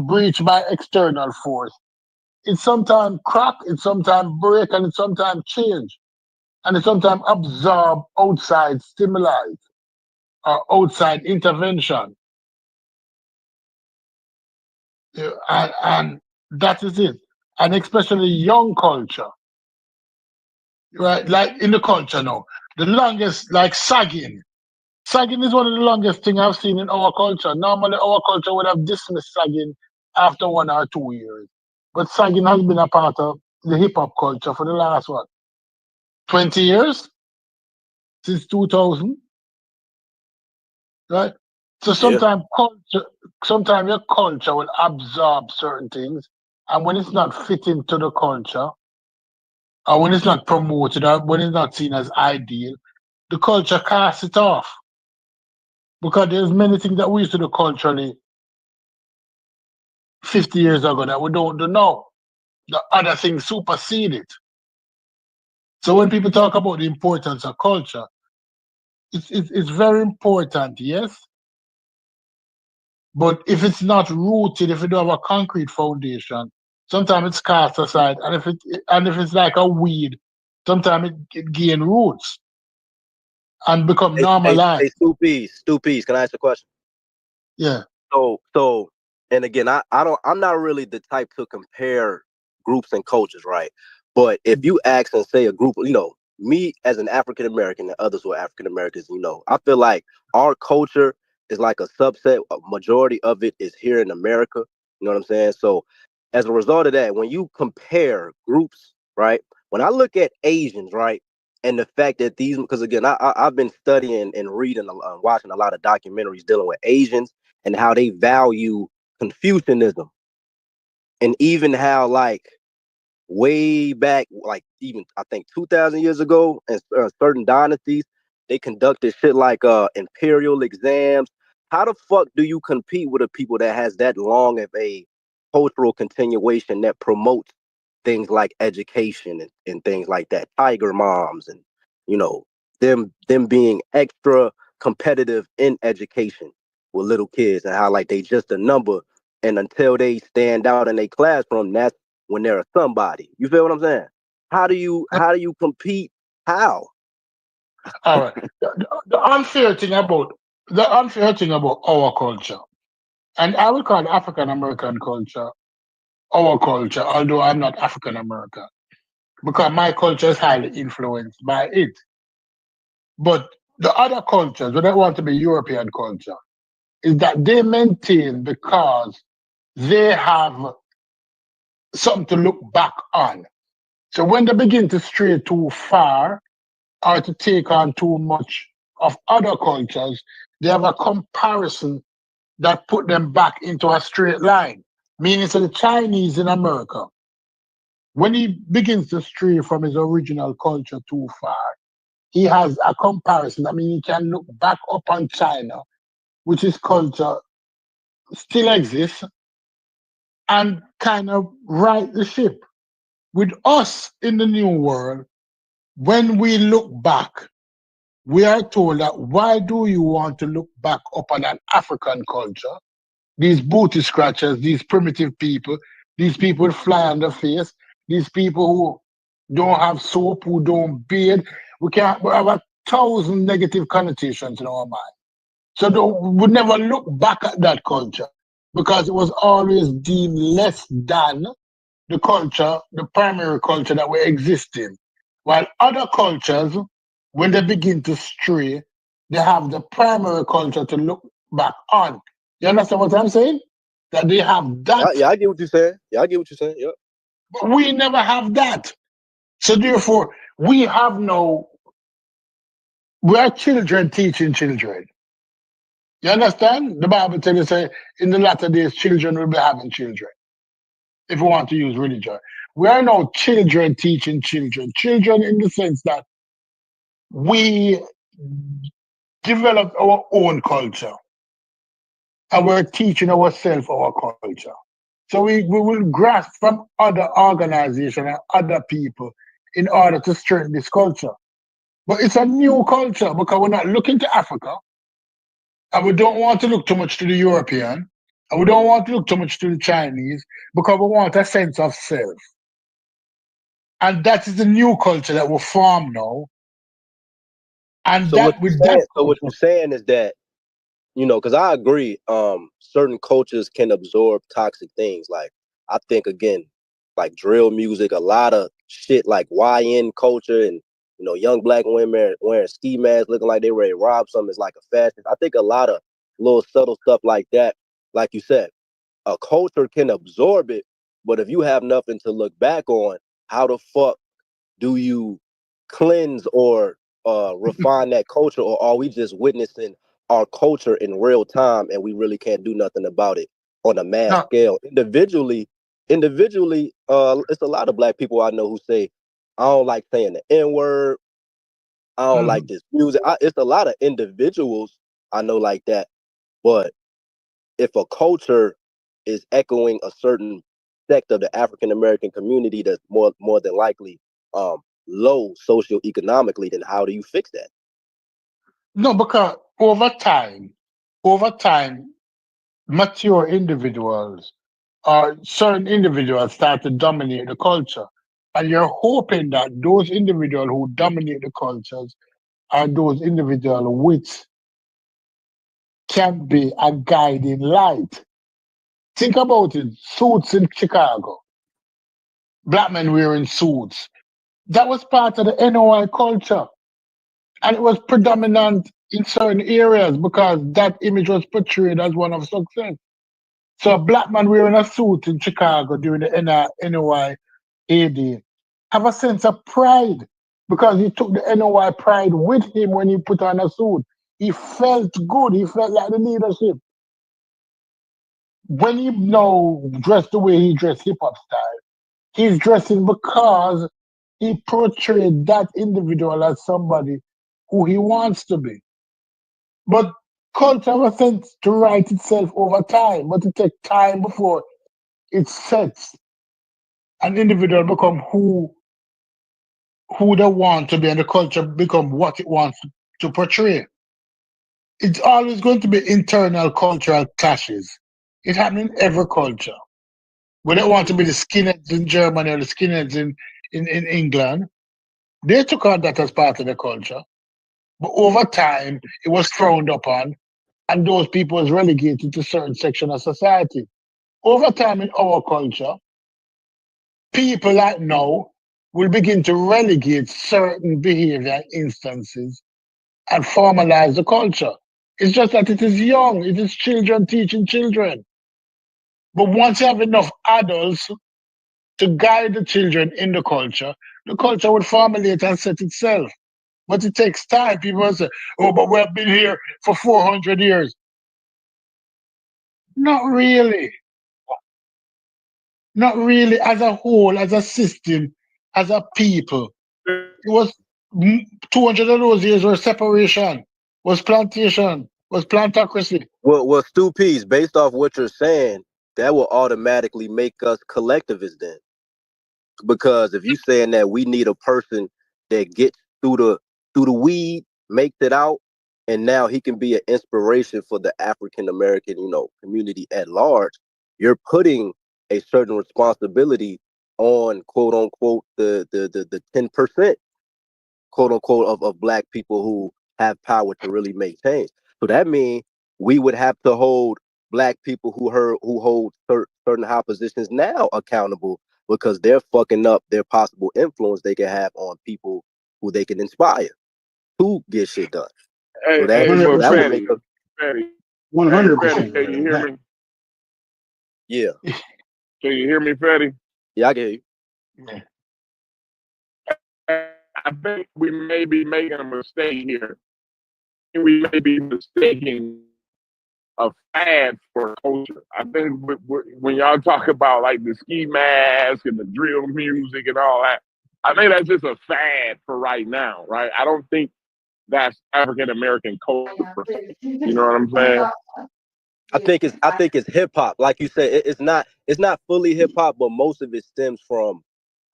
breached by external force, it sometimes crack, it sometimes break, and it sometimes change, and it sometimes absorb outside stimuli or outside intervention. And that is it. And especially young culture, right? Like in the culture now, the longest, like sagging. Sagging is one of the longest thing I've seen in our culture. Normally, our culture would have dismissed sagging after 1 or 2 years. But sagging has been a part of the hip hop culture for the last, what, 20 years? Since 2000, right? So Yeah. sometimes your culture will absorb certain things. And when it's not fitting to the culture, or when it's not promoted, or when it's not seen as ideal, the culture casts it off. Because there's many things that we used to do culturally 50 years ago that we don't do now. The other things supersede it. So when people talk about the importance of culture, it's very important, yes. But if it's not rooted, if it don't have a concrete foundation, sometimes it's cast aside. And if it's like a weed, sometimes it gain roots and become Hey, normalized. Stu Peace, can I ask a question? Yeah. So, and again, I'm not really the type to compare groups and cultures, right? But if you ask and say a group, me as an African American and others who are African Americans, I feel like our culture is like a subset. A majority of it is here in America. You know what I'm saying? So, as a result of that, when you compare groups, right? When I look at Asians, right? And the fact that these, because again, I've been studying and reading, watching a lot of documentaries dealing with Asians and how they value Confucianism, and even how like way back, like even I think 2,000 years ago, in certain dynasties, they conducted shit like imperial exams. How the fuck do you compete with a people that has that long of a cultural continuation that promotes things like education and things like that, tiger moms, and you know them being extra competitive in education with little kids, and how like they just a number, and until they stand out in a classroom, that's when they're a somebody. You feel what I'm saying? How do you compete? How? All right. The unfair thing about our culture, and I would call African American culture our culture, although I'm not African American, because my culture is highly influenced by it. But the other cultures, when they want to be European culture, is that they maintain because they have something to look back on. So when they begin to stray too far or to take on too much of other cultures, they have a comparison that put them back into a straight line. Meaning, so the Chinese in America, when he begins to stray from his original culture too far, he has a comparison. I mean, he can look back upon China, which is culture still exists, and kind of right the ship. With us in the new world, when we look back, we are told that why do you want to look back upon an African culture? These booty scratchers, these primitive people, these people with fly on the face, these people who don't have soap, who don't bathe. We have 1,000 negative connotations in our mind. So we never look back at that culture because it was always deemed less than the culture, the primary culture that we exist in. While other cultures, when they begin to stray, they have the primary culture to look back on. You understand what I'm saying? That they have Yeah, that, yeah, I get what you're saying. Yeah, I get what you're saying. Yeah. but we never have that. So therefore, we are children teaching children. You understand? The Bible tells us, say, in the latter days, children will be having children. If we want to use religion, we are now children teaching children. Children in the sense that we developed our own culture and we're teaching ourselves our culture. So we will grasp from other organizations and other people in order to strengthen this culture. But it's a new culture because we're not looking to Africa. And we don't want to look too much to the European, and we don't want to look too much to the Chinese because we want a sense of self. And that is the new culture that we form now. And So what that you're with that saying, so what culture, you're saying is that, because I agree, certain cultures can absorb toxic things. Like I think again, like drill music, a lot of shit like YN culture and young black women wearing ski masks looking like they ready to rob something is like a fashion. I think a lot of little subtle stuff like that, like you said, a culture can absorb it, but if you have nothing to look back on, how the fuck do you cleanse or refine that culture, or are we just witnessing our culture in real time and we really can't do nothing about it on a mass no, scale? Individually, it's a lot of black people I know who say, I don't like saying the N-word, I don't like mhm. this music. It's a lot of individuals I know like that, but if a culture is echoing a certain sect of the African American community that's more than likely low socioeconomically, then how do you fix that? No, because over time, mature individuals or certain individuals start to dominate the culture. And you're hoping that those individuals who dominate the cultures are those individuals which can be a guiding light. Think about it. Suits in Chicago, black men wearing suits. That was part of the NOI culture. And it was predominant in certain areas because that image was portrayed as one of success. So a black man wearing a suit in Chicago during the NOI AD have a sense of pride because he took the NOI pride with him when he put on a suit. He felt good. He felt like the leadership. When he now dressed the way he dressed hip hop style, he's dressing because he portrayed that individual as somebody who he wants to be. But culture has a sense to write itself over time, but it takes time before it sets an individual become who they want to be and the culture become what it wants to portray. It's always going to be internal cultural clashes. It happens in every culture. When they want to be the skinheads in Germany or the skinheads in England, they took on that as part of the culture. But over time, it was frowned upon, and those people was relegated to certain section of society. Over time in our culture, people like now will begin to relegate certain behavior instances and formalize the culture. It's just that it is young, it is children teaching children. But once you have enough adults to guide the children in the culture will formulate and set itself. But it takes time. People say, oh, but we have been here for 400 years. Not really. Not really as a whole, as a system, as a people. It was 200 of those years were separation, was plantation, was plantocracy. Well, Stu Peace, based off what you're saying, that will automatically make us collectivists then. Because if you saying that we need a person that gets through the weed, makes it out, and now he can be an inspiration for the African American, community at large, you're putting a certain responsibility on quote unquote the 10%, quote unquote, of black people who have power to really make change. So that means we would have to hold black people who hold certain high positions now accountable because they're fucking up their possible influence they can have on people who they can inspire to get shit done. So Hey, that hey, so but that would 100%. make us, Fetty, hey, Fetty, 100%. can you hear That me? yeah, Can you hear me, Fetty? yeah, I get you. I think we may be making a mistake here. We may be mistaking a fad for a culture. I think when y'all talk about like the ski mask and the drill music and all that, I think that's just a fad for right now, right? I don't think that's African American culture per se. You know what I'm saying? I think it's hip hop. Like you said, it's not fully hip hop, but most of it stems from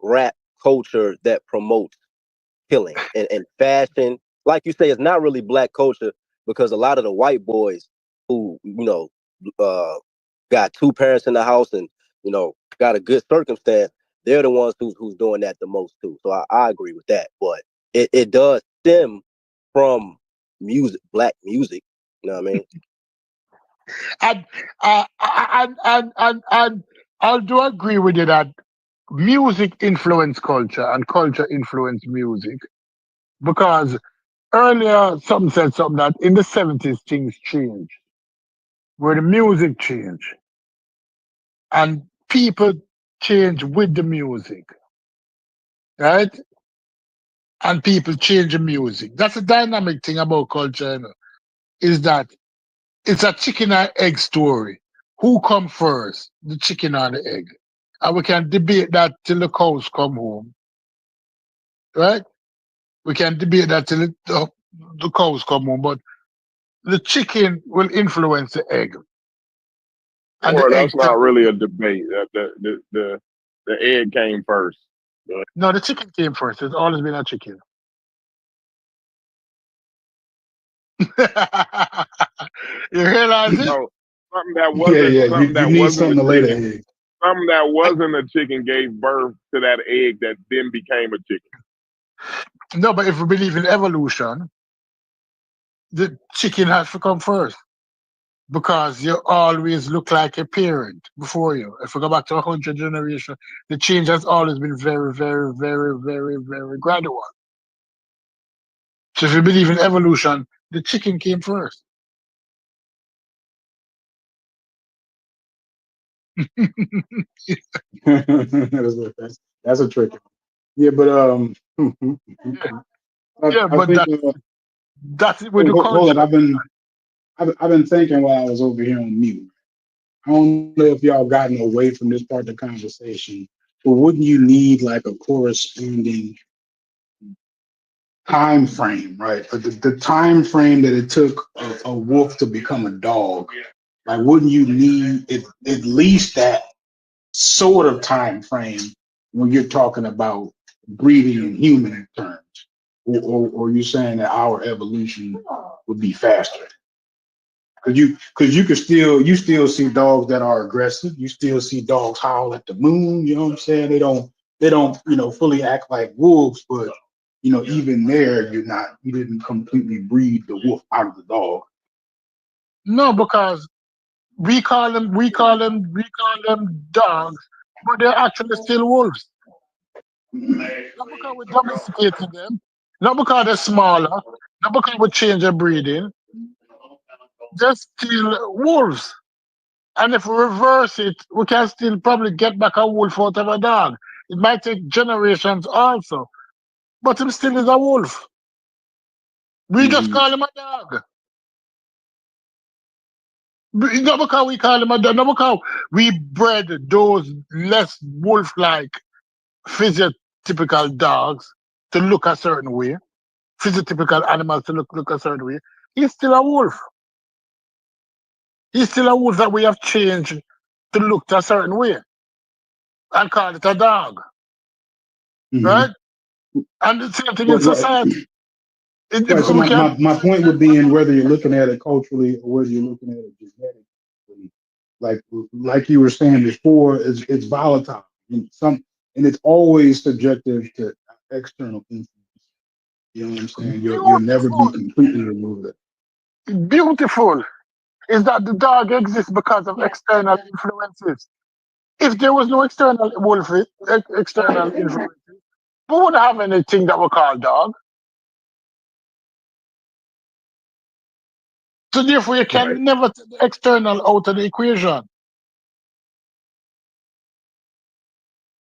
rap culture that promotes killing and fashion. Like you say, it's not really black culture. because a lot of the white boys who got two parents in the house and got a good circumstance, they're the ones who's doing that the most too. So I agree with that, but it does stem from music, black music. You know what I mean? And I do agree with you that music influence culture and culture influence music, because earlier something said something that in the 70s things changed, where the music changed and people change with the music, right? And people change the music. That's a dynamic thing about culture, is that it's a chicken and egg story. Who come first, the chicken or the egg? And we can debate that till the cows come home, right? We can debate that till the cows come home, but the chicken will influence the egg, and the Well, egg that's tell not really a debate. The egg came first. But, no, the chicken came first. It's always been a chicken. You realize it? so something that Yeah, wasn't yeah. You something you that need wasn't something a to lay the chicken. egg. Something that wasn't a chicken gave birth to that egg that then became a chicken. No, but if we believe in evolution, the chicken has to come first, because you always look like a parent before you. If we go back to 100 generations, the change has always been very, very, very, very, very gradual. So if you believe in evolution, the chicken came first. That's a trick. Yeah, but Yeah, yeah, I but think that's it with the hold it. culture. I've been thinking while I was over here on mute. I don't know if y'all gotten away from this part of the conversation, but wouldn't you need like a corresponding time frame, right? The time frame that it took a wolf to become a dog, like wouldn't you need at least that sort of time frame when you're talking about breeding in human terms? Or you saying that our evolution would be faster? Because you could still see dogs that are aggressive. You still see dogs howl at the moon. You know what I'm saying? They don't fully act like wolves, but even there you didn't completely breed the wolf out of the dog. No, because we call them dogs, but they're actually still wolves. Not because we domesticated them, not because they're smaller, not because we change their breeding. They're still wolves. And if we reverse it, we can still probably get back a wolf out of a dog. It might take generations also, but him still is a wolf. We just Mhm. call him a dog. Not because we call him a dog, not because we bred those less wolf-like physiotypical dogs to look a certain way, physiotypical animals to look a certain way. He's still a wolf. He's still a wolf that we have changed to look a certain way and call it a dog, right? Mhm. And the same thing in Right. society. If Right. So we can, my point would be in whether you're looking at it culturally or whether you're looking at it genetically. Like you were saying before, it's volatile and it's always subjective to external influence. You know what I'm saying? You'll never be beautiful, completely removed. beautiful is that the dog exists because of external influences. If there was no external external influences, we wouldn't have anything that we call dog. So therefore, you Right. can never take the external out of the equation.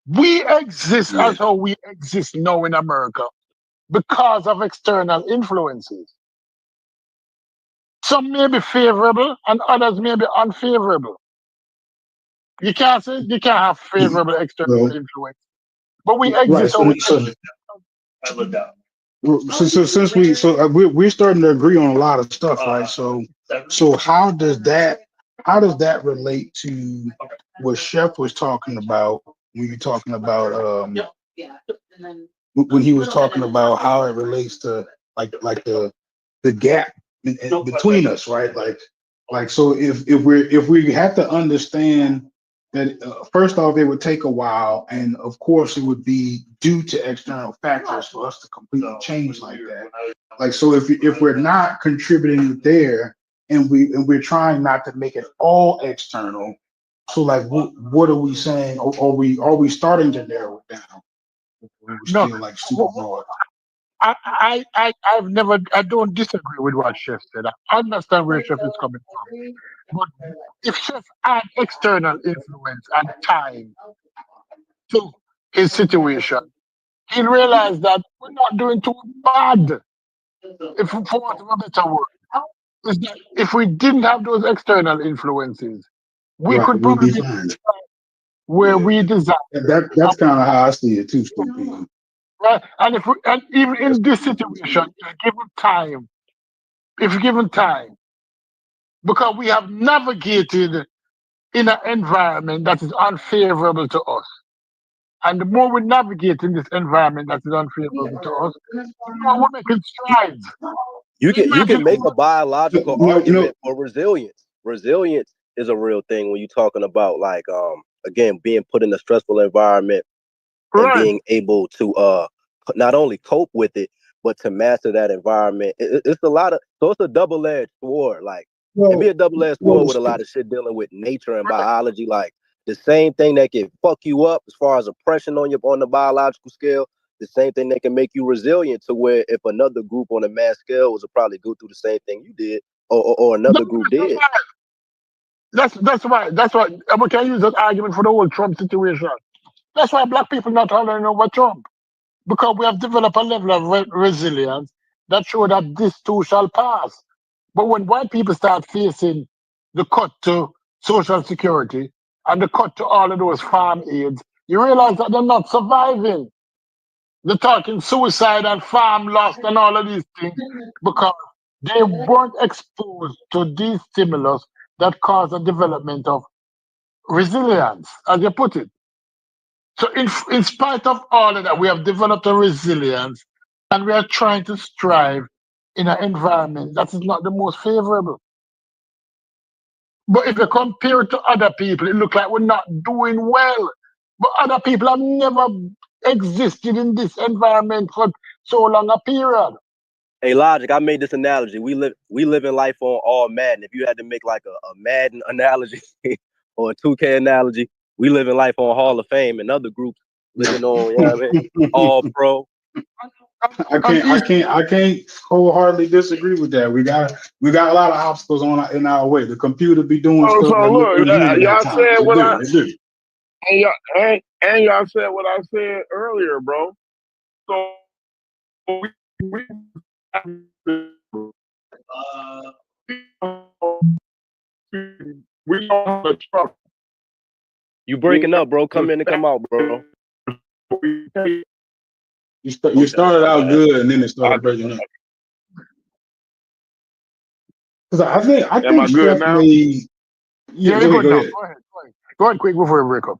We exist Yeah. as how we exist now in America because of external influences. Some may be favorable and others may be unfavorable. You can't have favorable external Well, influence, but we right. exist how we exist. So since we're starting to agree on a lot of stuff, right? So how does that relate to what Chef was talking about when you're talking about when he was talking about how it relates to like the gap between us, right? Like so if we have to understand that first off it would take a while, and of course it would be due to external factors for us to completely change like that. Like so if we're not contributing there, and we're trying not to make it all external, so like what are we saying? Are we starting to narrow it down? Or we're No, still like super broad. I don't disagree with what Chef said. I understand where Chef is coming from. But if Chef add external influence and time to his situation, he'll realize that we're not doing too bad. If for want of a better word, is that if we didn't have those external influences, we Right, could we'd probably be be fine. where Yeah. we desire. That's kind of how I see it too, Steve. Right? And even in this situation, if given time, because we have navigated in an environment that is unfavorable to us. And the more we navigate in this environment that is unfavorable to us, the more we're making strides. You Imagine, can make a biological No, argument for resilience. Resilience is a real thing when you're talking about like again being put in a stressful environment and right? being able to not only cope with it but to master that environment. It's a lot of so it's a double-edged sword. Like it be well, a double-edged sword well, with a lot of shit dealing with nature and biology. Like the same thing that can fuck you up as far as oppression on the biological scale. The same thing that can make you resilient to where if another group on a mass scale was to probably go through the same thing you did or another group did. That's why we can use that argument for the whole Trump situation. That's why black people not hollering over Trump. Because we have developed a level of resilience that show that this too shall pass. But when white people start facing the cut to social security and the cut to all of those farm aids, you realize that they're not surviving. They're talking suicide and farm loss and all of these things because they weren't exposed to these stimulus that cause the development of resilience, as you put it. So, in spite of all of that, we have developed a resilience and we are trying to strive in an environment that is not the most favorable. But if you compare it to other people, it looks like we're not doing well. But other people have never existed in this environment for so long a period. Hey, Logic, I made this analogy. We live in life on all Madden. If you had to make like a Madden analogy or a 2K analogy, we live in life on Hall of Fame and other groups living on, you know what I mean? All pro. I can't wholeheartedly disagree with that. We got a lot of obstacles in our way. The computer be doing Oh, stuff so that look look, inhuman at y'all times. said They what do. I and y'all said what I said earlier, bro. So we we on the truck. You breaking up, bro. Come in and come out, bro. You started out good and then it started breaking up. Because I Am I think good Chef now? made. Yeah, Yeah, you're good go now. ahead. Go ahead quick before we break up.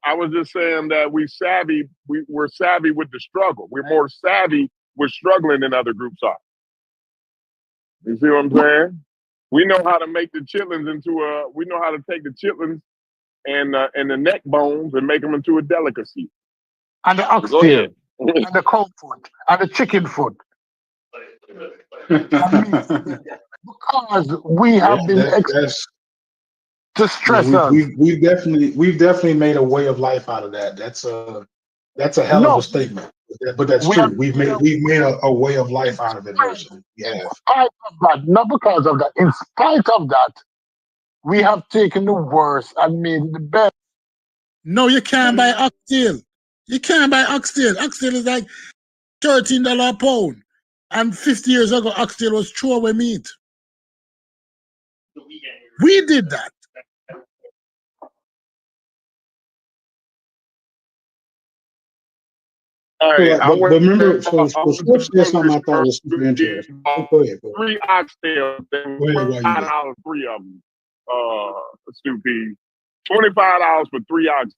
I was just saying that we're savvy with the struggle. We're more savvy with struggling than other groups are. You see what I'm saying? We know how to make the chitlins we know how to take the chitlins and the neck bones and make them into a delicacy. And the Go oxtail, ahead. and the cow foot, and the chicken foot. Because we Yeah, have been that's to yeah. stress us. We've definitely made a way of life out of that. That's a hell of a No, statement. But that's we have true. We've made a way of life out of adversity. We in have. spite of that, not because of that, in spite of that, we have taken the worst and made the best. No, you can't buy oxtail. You can't buy oxtail. Oxtail is like $13 a pound. And 50 years ago, oxtail was throwaway meat. We did that. Hey, I But went remember, to so Steph said something I thought was super interesting. Go ahead. three oxtails. Go ahead while you there. $5 three of them. Stupid. $25 for three oxtails.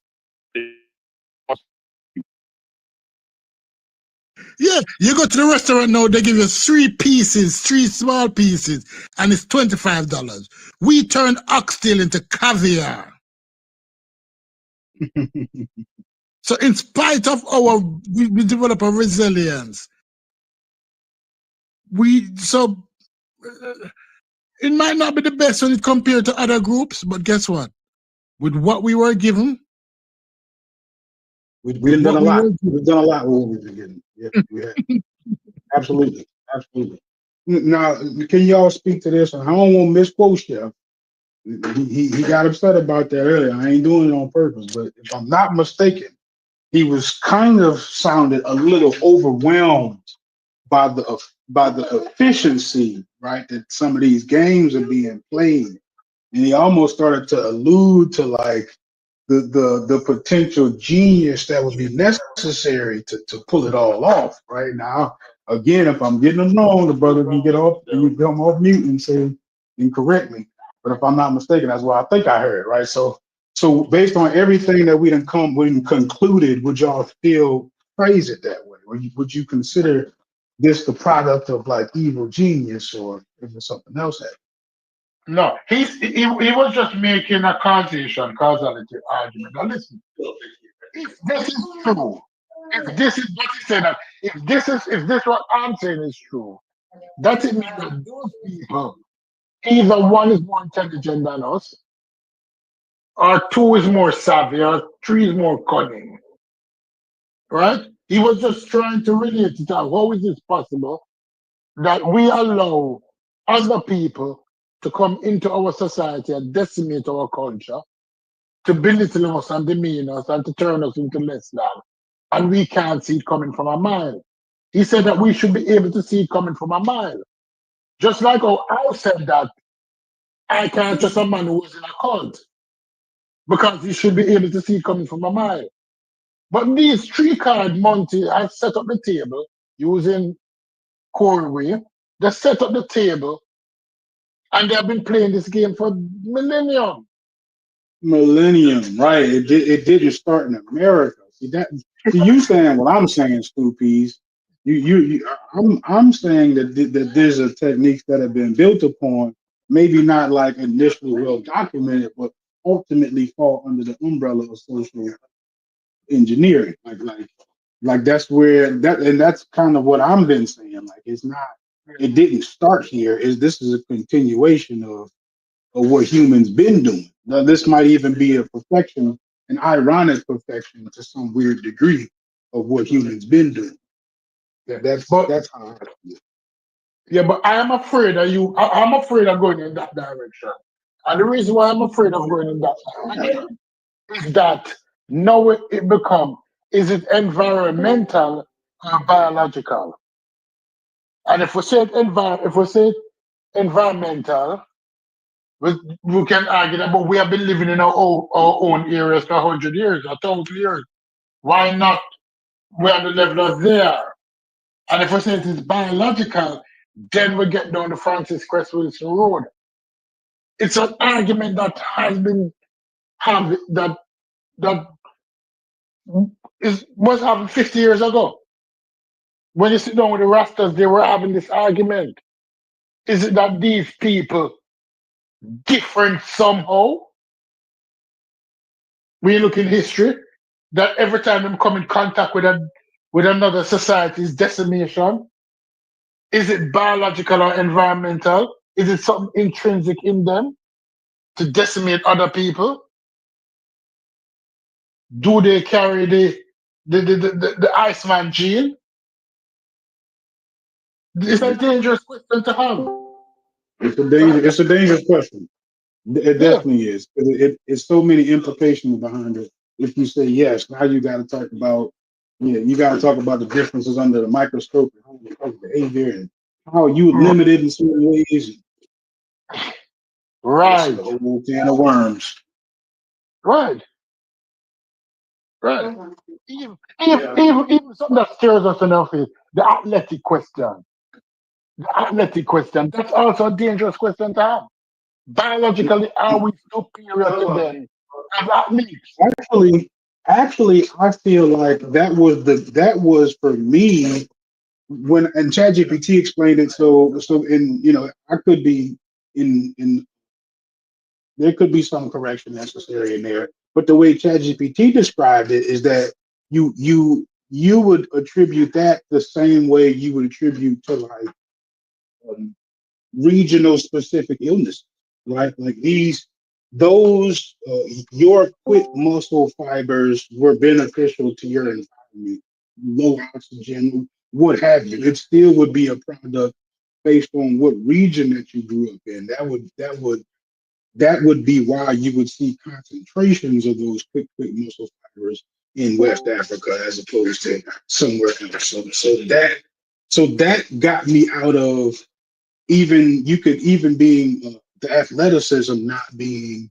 Yeah, you go to the restaurant now, they give you 3 pieces, 3 small pieces, and it's $25. We turned oxtail into caviar. So in spite of we develop a resilience. It might not be the best when it compared to other groups, but guess what? With what we were given, We've done a lot. We've done a lot with what we've been getting. Yeah, we have. Absolutely. Absolutely. Now, can y'all speak to this? And I don't want to misquote Chef. He got upset about that earlier. I ain't doing it on purpose, but if I'm not mistaken, he was kind of sounded a little overwhelmed by the efficiency, right, that some of these games are being played, and he almost started to allude to like the potential genius that would be necessary to pull it all off. Right now, again, if I'm getting it wrong, the brother can get off, you come off mute and say and correct me. But if I'm not mistaken, that's what I think I heard. Right. So based on everything that we concluded, would y'all still phrase it that way? Would you consider this the product of like evil genius, or is it something else? No, he was just making a causality argument. Now listen, if this is true, if this is what he said, that if this what I'm saying is true, that it means that those people, either one is more intelligent than us, or two is more savvy, or three is more cunning. Right? He was just trying to relate it out. How is this possible that we allow other people to come into our society and decimate our culture, to belittle us and demean us and to turn us into less than, and we can't see it coming from a mile? He said that we should be able to see it coming from a mile. Just like how I said that I can't trust a man who was in a cult because he should be able to see it coming from a mile. But these 3 card Monty have set up the table using Corey. They set up the table and they have been playing this game for millennium. Millennium, right? It didn't start in America. See you saying what I'm saying, Stoopies. I'm saying that there's a techniques that have been built upon, maybe not like initially well documented, but ultimately fall under the umbrella of social engineering. Like that's where that, and that's kind of what I'm been saying. Like it didn't start here. This is a continuation of what humans been doing. Now, this might even be a perfection, an ironic perfection to some weird degree of what humans been doing. Yeah. That's how I feel. Yeah, but I am afraid of you. I'm afraid of going in that direction. And the reason why I'm afraid of going in that direction is that now it become, is it environmental or biological? And if we say environmental, we can argue that, but we have been living in our own areas for 100 years, 1,000 years. Why not? We're on the level of there. And if we say it is biological, then we get down to Francis Cress Wilson Road. It's an argument that has been that was happened 50 years ago. When you sit down with the Rastas, they were having this argument. Is it that these people different somehow? When you look in history, that every time them come in contact with another society's decimation, is it biological or environmental? Is it something intrinsic in them to decimate other people? Do they carry the Iceman gene? It's a dangerous question to have. It's a dangerous question. It Yeah. definitely is. It's so many implications behind it. If you say yes, now you got to talk about, you got to talk about the differences under the microscope and how it affects behavior and how you limited in certain ways. Right. It's a whole can of worms. Right. Right. Even something that stirs us enough is the athletic question. The athletic question. That's also a dangerous question to have. Biologically, are we superior to them as athletes? Actually, Actually, I feel like that was for me when and ChatGPT explained it. So in I could be in there could be some correction necessary in there, but the way ChatGPT described it is that you would attribute that the same way you would attribute to like um, regional specific illness, right? Like those your quick muscle fibers were beneficial to your environment, low oxygen, what have you. It still would be a product based on what region that you grew up in. That would be why you would see concentrations of those quick muscle fibers in West Africa as opposed to somewhere else. So that got me out of even you could even being the athleticism not being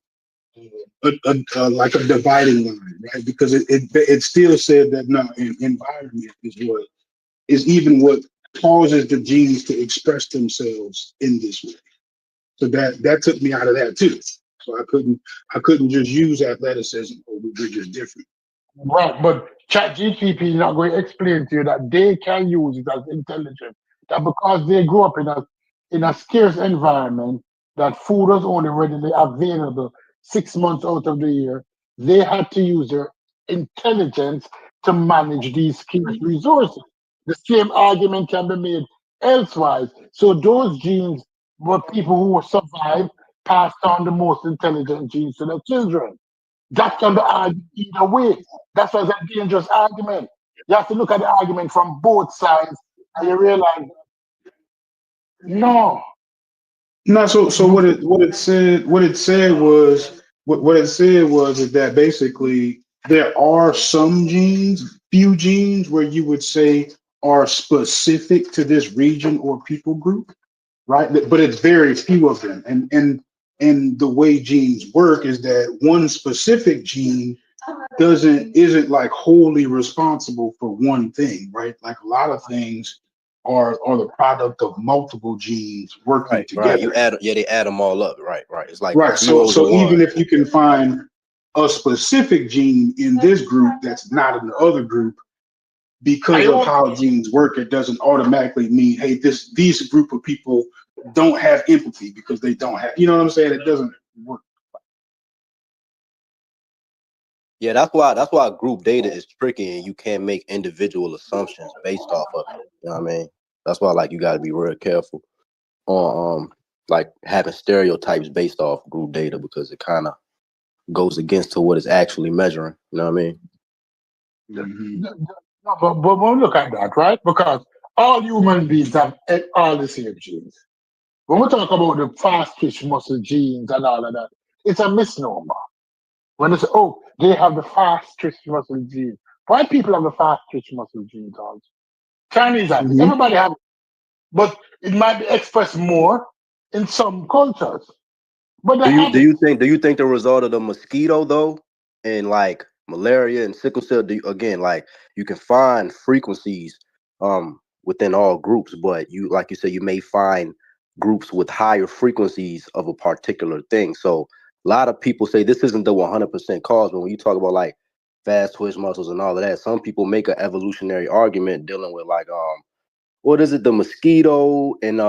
like a dividing line, right? Because it still said that no, environment is even what causes the genes to express themselves in this way. So that took me out of that too. So I couldn't just use athleticism. Oh, we're just different. Right, but ChatGPT is not going to explain to you that they can use it as intelligent. That because they grew up in a scarce environment, that food was only readily available 6 months out of the year, they had to use their intelligence to manage these scarce resources. The same argument can be made elsewise. So those genes were people who survived, passed on the most intelligent genes to their children. That can be argued either way. That's why it's a dangerous argument. You have to look at the argument from both sides and you realize, no. No, so what it said was is that basically there are some genes, few genes where you would say are specific to this region or people group, right? But it's very few of them. And the way genes work is that one specific gene doesn't isn't like wholly responsible for one thing, right? Like a lot of things are the product of multiple genes working Right. together. They add them all up. Right. It's like Right. So zeros and so ones. even if you can find a specific gene in this group that's not in the other group, because I of won't, how genes work, it doesn't automatically mean, hey, these group of people don't have empathy because they don't have, you know what I'm saying? It doesn't work. Yeah, that's why group data is tricky and you can't make individual assumptions based off of it. You know what I mean? That's why like you gotta be real careful on like having stereotypes based off group data because it kinda goes against to what it's actually measuring. You know what I mean? Mhm. no, but when we look at that, right? Because all human beings have all the same genes. When we talk about the fast twitch muscle genes and all of that, it's a misnomer. When they say, oh, they have the fast twitch muscle gene. White people have the fast twitch muscle genes also. Chinese have it. Mhm. Everybody have it. But it might be expressed more in some cultures. But they Do you have do it. you think do you think the result of the mosquito though and like malaria and sickle cell again like you can find frequencies within all groups but you like you said you may find groups with higher frequencies of a particular thing so a lot of people say this isn't the 100% cause but when you talk about like fast twitch muscles and all of that some people make an evolutionary argument dealing with like what is it the mosquito and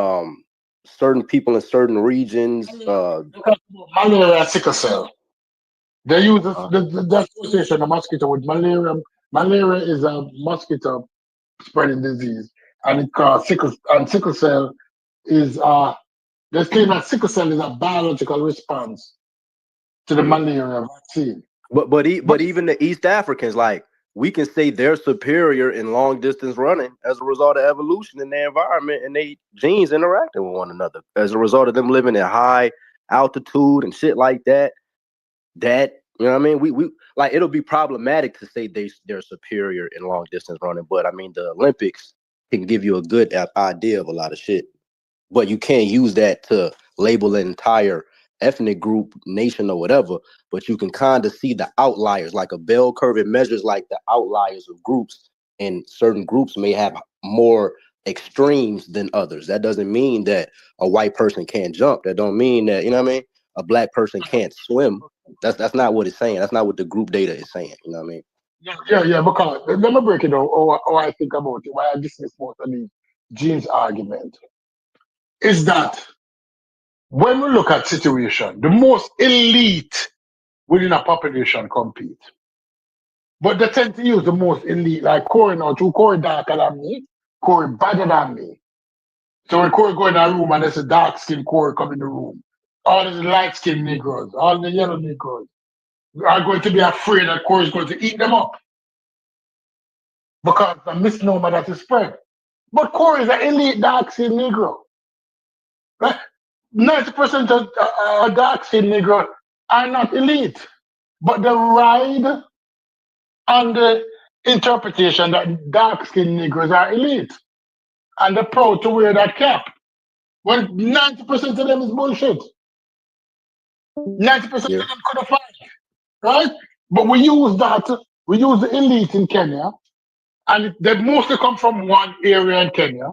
certain people in certain regions Malaria and sickle cell. They use uh, the association of mosquito with malaria. Malaria is a mosquito spreading disease, and it sickle cell is they claim that sickle cell is a biological response to the malaria vaccine. But But even the East Africans, like we can say they're superior in long distance running as a result of evolution in their environment and they genes interacting with one another as a result of them living at high altitude and shit like that. That you know what I mean? We like it'll be problematic to say they're superior in long distance running, but I mean the Olympics can give you a good idea of a lot of shit but you can't use that to label an entire ethnic group, nation, or whatever. But you can kind of see the outliers, like a bell curve. It measures like the outliers of groups, and certain groups may have more extremes than others. That doesn't mean that a white person can't jump. That don't mean that you know what I mean. A black person can't swim. That's not what it's saying. That's not what the group data is saying. You know what I mean? Yeah, because let me break it down or I think about it, why I dismiss most of the genes argument. Is that when we look at situation, the most elite within a population compete. But they tend to use the most elite, like Corey now, two Corey darker than me, Corey better than me. So when Corey go in a room and there's a dark skinned Corey come in the room, all the light skinned Negroes, all the yellow Negroes are going to be afraid that Corey is going to eat them up because the misnomer that is spread. But Corey is an elite dark skinned Negro. Right? 90% of dark skinned Negro are not elite. But the ride and the interpretation that dark skinned Negroes are elite. And they're proud to wear that cap. When 90% of them is bullshit. 90% Yeah. of them could have fight, right? But we use that, we use the elite in Kenya, and they mostly come from one area in Kenya,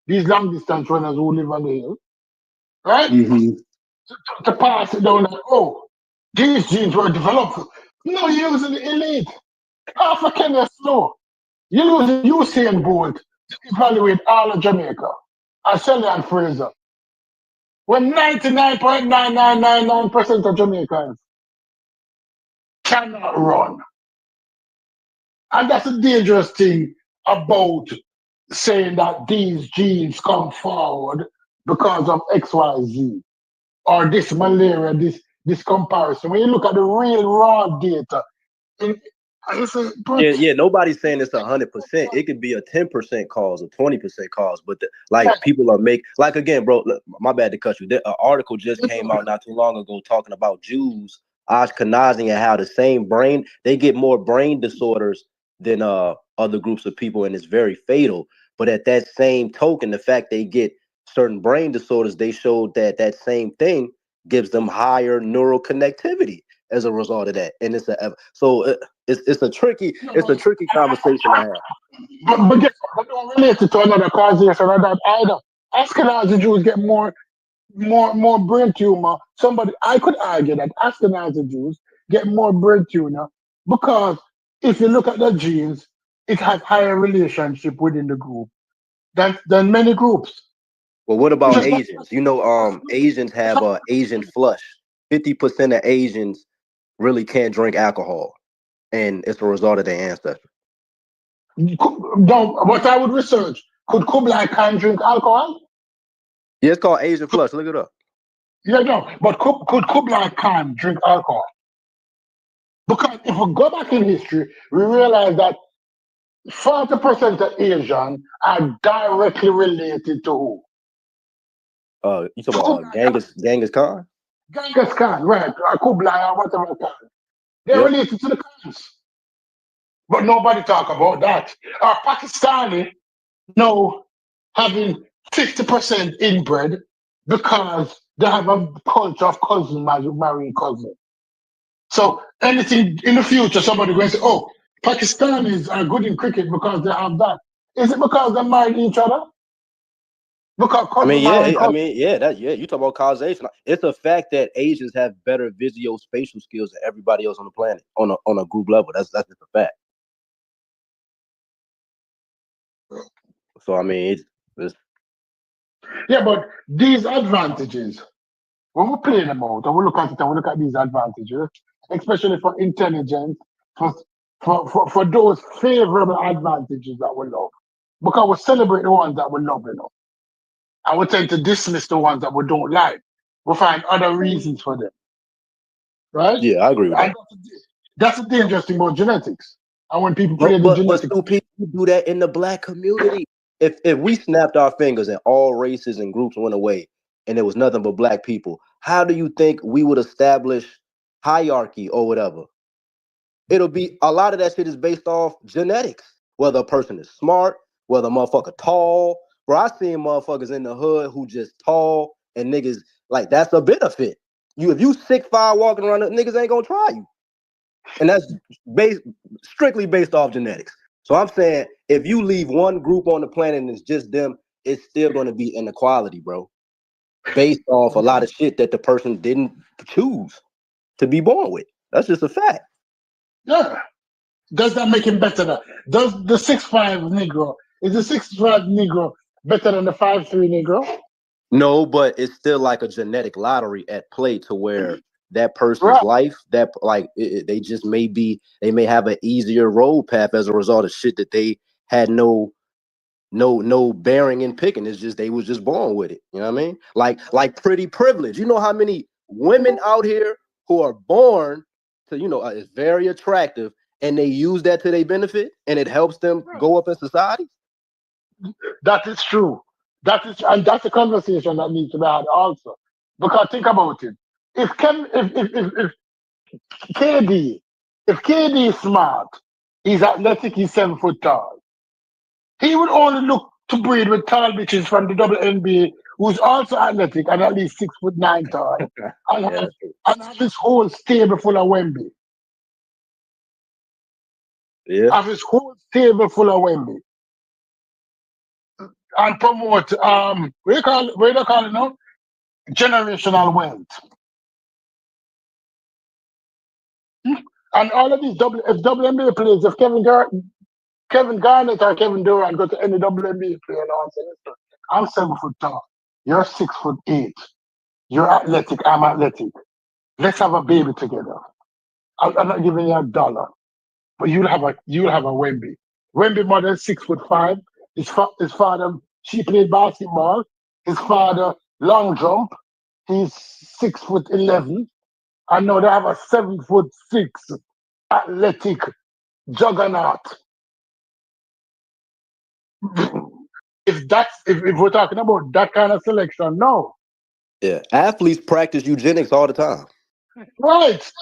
these long distance runners who live on the hill, right? Mm-hmm. To pass it down like, oh, these genes were developed. No, you're using the elite. Half of Kenya is slow. You use Usain Bolt to evaluate all of Jamaica. And Shelley and Fraser. When 99.9999% of Jamaicans cannot run. And that's a dangerous thing about saying that these genes come forward because of XYZ or this malaria, this comparison. When you look at the real raw data, in, it's a, Yeah. Nobody's saying it's 100%. It could be a 10% cause or 20% cause, but like people are like again, bro. Look, my bad to cut you. An article just came out not too long ago talking about Jews, Ashkenazi, and how the same brain they get more brain disorders than other groups of people, and it's very fatal. But at that same token, the fact they get certain brain disorders, they showed that that same thing gives them higher neural connectivity as a result of that, and it's a tricky conversation to have. but guess what? That don't relate it to another causation or that either. Ashkenazi Jews get more brain tumor. Somebody I could argue that Ashkenazi Jews get more brain tumor because if you look at the genes, it has higher relationship within the group than many groups. Well, what Which about is not Asians? Asians have a Asian flush. 50% of Asians really can't drink alcohol, and it's a result of their ancestors. don't what I would research. Could Kublai Khan drink alcohol? Yeah, it's called Asian flush. Look it up. Yeah, no. But could Kublai Khan drink alcohol? Because if we go back in history, we realize that 40% of Asian are directly related to who? You talking about Kublai Khan. Genghis Khan? Genghis Khan, right? Or Kublai or whatever Khan. They're Yep. related to the Khans. But nobody talk about that. Or Pakistani now having 50% inbred because they have a culture of cousin marrying cousin. So anything in the future, somebody going to say, oh, Pakistanis are good in cricket because they have that. Is it because they married each other? Because cousin marrying cousin. You talk about causation. It's a fact that Asians have better visual-spatial skills than everybody else on the planet on a group level. That's just a fact. So I mean, it's Yeah, but these advantages, when we play them out and we look at it and we look at these advantages, especially for intelligence, for those favorable advantages that we love. Because we celebrate the ones that we love, and we tend to dismiss the ones that we don't like. We find other reasons for them, right? yeah, I agree with And that. that's the dangerous thing about genetics. And when people play But the but but genetics, Stu, people do that in the black community. If we snapped our fingers and all races and groups went away and there was nothing but black people, how do you think we would establish hierarchy or whatever? It'll be a lot of that shit is based off genetics. Whether a person is smart, whether a motherfucker tall. Bro, I seen motherfuckers in the hood who just tall and niggas like that's a benefit. If you 6'5" walking around, niggas ain't gonna try you. And that's based strictly based off genetics. So I'm saying if you leave one group on the planet and it's just them, it's still going to be inequality, bro. Based off a lot of shit that the person didn't choose to be born with. That's just a fact. yeah, Does that make him better? Does the 6'5" Negro, is the 6'5" Negro better than the 5'3" Negro? No, but it's still like a genetic lottery at play to where that person's Right. life, that like they just they may have an easier road path as a result of shit that they had no bearing in picking. It's just they was just born with it. You know what I mean? Like pretty privilege. You know how many women out here who are born to, it's very attractive, and they use that to their benefit, and it helps them go up in society. That is true. And that's a conversation that needs to be had also. Because think about it. If Kevin, if KD, if KD is smart, he's athletic, he's 7 foot tall. He would only look to breed with tall bitches from the WNBA who's also athletic and at least 6'9" tall, and Yeah, have his whole stable full of Wemby. yeah. Have his whole stable full of Wemby. And promote what do you call it now? Generational wealth. And all of these WNBA players, if Kevin Garnett or Kevin Durant go to any WNBA player now and say, listen, I'm 7 foot tall, you're 6'8", you're athletic, I'm athletic. Let's have a baby together. I'm not giving you $1, but you'll have a Wemby. Wemby mother is 6'5". His father, she played basketball. His father long jump. He's 6'11", and now they have a 7'6" athletic juggernaut. If we're talking about that kind of selection, no. Yeah, athletes practice eugenics all the time. Right.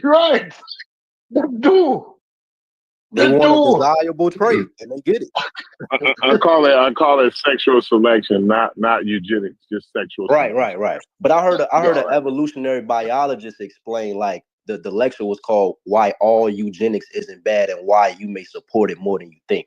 Right. They do. They They want a do. desirable trait, and they get it. I call it sexual selection, not eugenics, just sexual selection. Right. But I heard an evolutionary biologist explain, like, the lecture was called "Why All Eugenics Isn't Bad and Why You May Support It More Than You Think."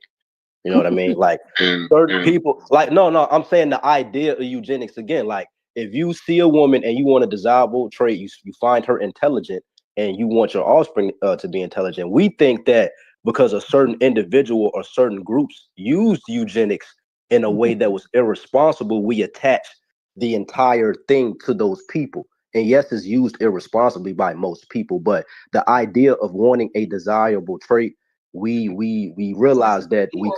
You know what I mean? Like certain people, like no, I'm saying the idea of eugenics again. Like if you see a woman and you want a desirable trait, you find her intelligent, and you want your offspring to be intelligent. We think that because a certain individual or certain groups used eugenics in a way that was irresponsible, we attach the entire thing to those people. And yes, it's used irresponsibly by most people, but the idea of wanting a desirable trait, we realize that we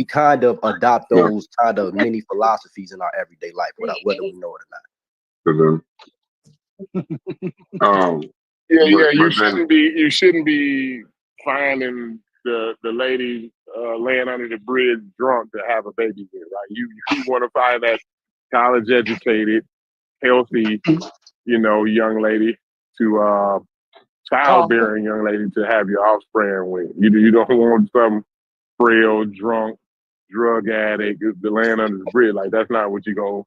kind of adopt those kind of mini philosophies in our everyday life without whether we know it or not. You shouldn't be finding the lady laying under the bridge drunk to have a baby with. Right? You want to find that college educated, healthy, young lady to childbearing young lady to have your offspring with. You don't want some frail, drunk, drug addict the laying under the bridge. Like that's not what you're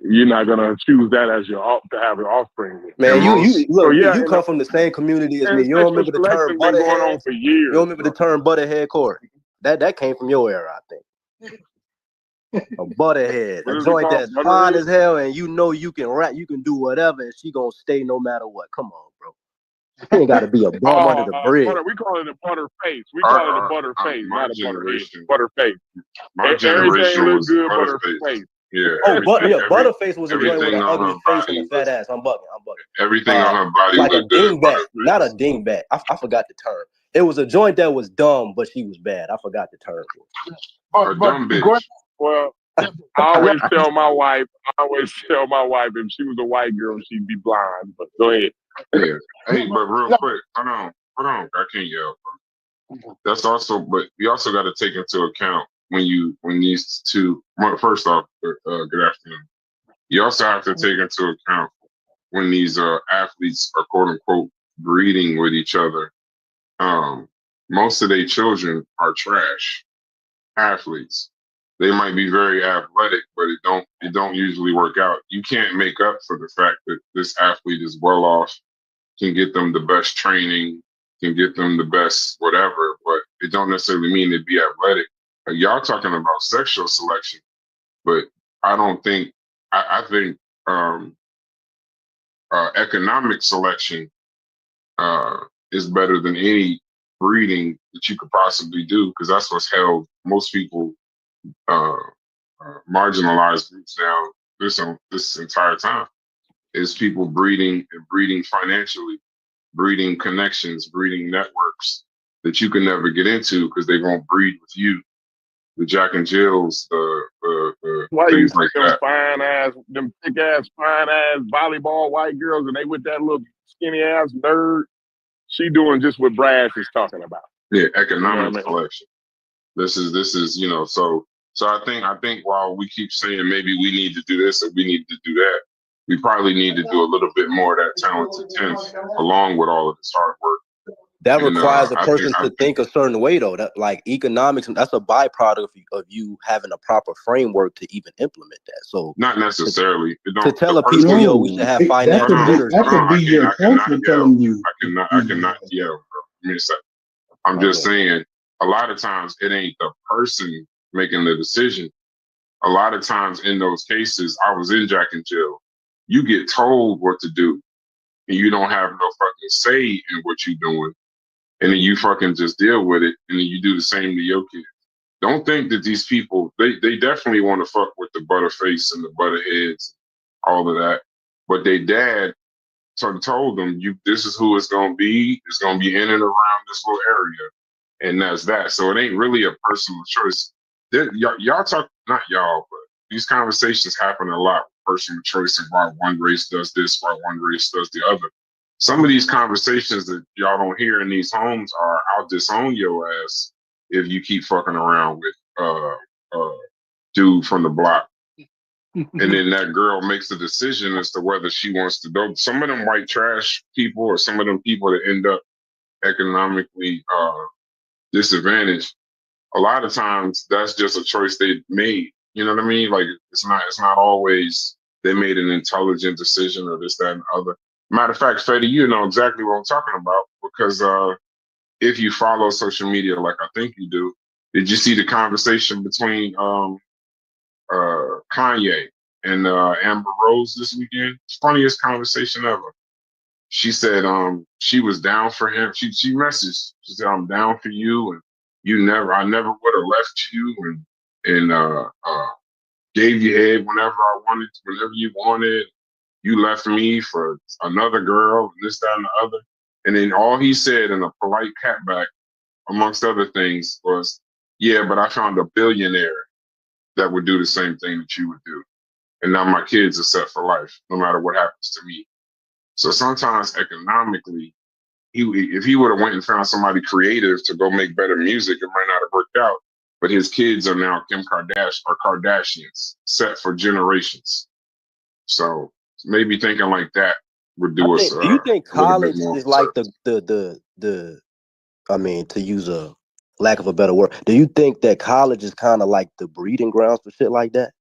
not gonna choose that as to have your offspring with. Man, you come from the same community as me. You don't remember the term butterhead? You don't remember the term butterhead, Corey? That came from your era, I think. A butterhead, a joint that's fine as hell, and you can rap, you can do whatever, and she gonna stay no matter what. Come on, bro. You ain't got to be a bum under the bridge. We call it a butter face. We call it a butter face, not a generation. Butter face. My generation was good butter face. Yeah. Butterface was a joint with an ugly face and a fat ass. I'm bugging. Everything on her body like was a dingbat, not a dingbat. I forgot the term. It was a joint that was dumb, but she was bad. I forgot the term. A dumb bitch. Well, I always tell my wife if she was a white girl, she'd be blind. But go ahead. Yeah. Hey, but real quick, hold on. I can't yell. That's also, but we also got to take into account when these two. First off, good afternoon. You also have to take into account when these athletes are quote unquote breeding with each other. Most of their children are trash athletes. They might be very athletic, but it don't usually work out. You can't make up for the fact that this athlete is well off, can get them the best training, can get them the best whatever, but it don't necessarily mean to be athletic. Y'all talking about sexual selection, but I don't think I think economic selection is better than any breeding that you could possibly do, because that's what's held most people marginalized groups down this entire time, is people breeding and breeding financially, breeding connections, breeding networks that you can never get into because they won't breed with you. The Jack and Jills, the Why you things see like that. them thick ass, fine ass volleyball white girls, and they with that little skinny ass nerd? She doing just what Brass is talking about. Yeah, You know economic what I mean? collection. This is so I think while we keep saying maybe we need to do this and we need to do that, we probably need to do a little bit more of that talented tenth along with all of this hard work. That And requires a I person to think think a certain way, though. That, like, economics, that's a byproduct of you having a proper framework to even implement that. So not necessarily. It to don't tell the a people, person. yo, we should have That financial could be literacy. that Hold could on, be your I cannot culture yell. telling you. I cannot yell, bro. Give me a second. I'm just Okay. saying, a lot of times it ain't the person making the decision. A lot of times in those cases, I was in Jack and Jill. You get told what to do, and you don't have no fucking say in what you're doing, and then you fucking just deal with it, and then you do the same to your kids. Don't think that these people, they definitely want to fuck with the butterface and the butterheads, all of that, but they dad sort of told them, "You, this is who it's gonna be. It's gonna be in and around this little area." And that's that. So it ain't really a personal choice. Y'all talk, not y'all, but these conversations happen a lot. Personal choice of why one race does this, why one race does the other. Some of these conversations that y'all don't hear in these homes are, "I'll disown your ass if you keep fucking around with dude from the block." And then that girl makes the decision as to whether she wants to go. Some of them white trash people, or some of them people that end up economically disadvantaged, a lot of times that's just a choice they made. You know what I mean? Like it's not always they made an intelligent decision or this, that, and the other. Matter of fact, Fetty, you know exactly what I'm talking about, because if you follow social media like I think you do, did you see the conversation between Kanye and Amber Rose this weekend? Funniest conversation ever. She said she was down for him. She messaged. She said, "I'm down for you, and I never would have left you, and gave you head whenever I wanted, whenever you wanted. You left me for another girl, and this, that, and the other." And then all he said in a polite catback, amongst other things, was, "Yeah, but I found a billionaire that would do the same thing that you would do. And now my kids are set for life, no matter what happens to me." So sometimes economically, if he would have went and found somebody creative to go make better music, it might not have worked out. But his kids are now Kim Kardashian or Kardashians, set for generations. So maybe thinking like that would I do us think. Do you think a little bit college more is like service. the? I mean, to use a lack of a better word, do you think that college is kind of like the breeding grounds for shit like that?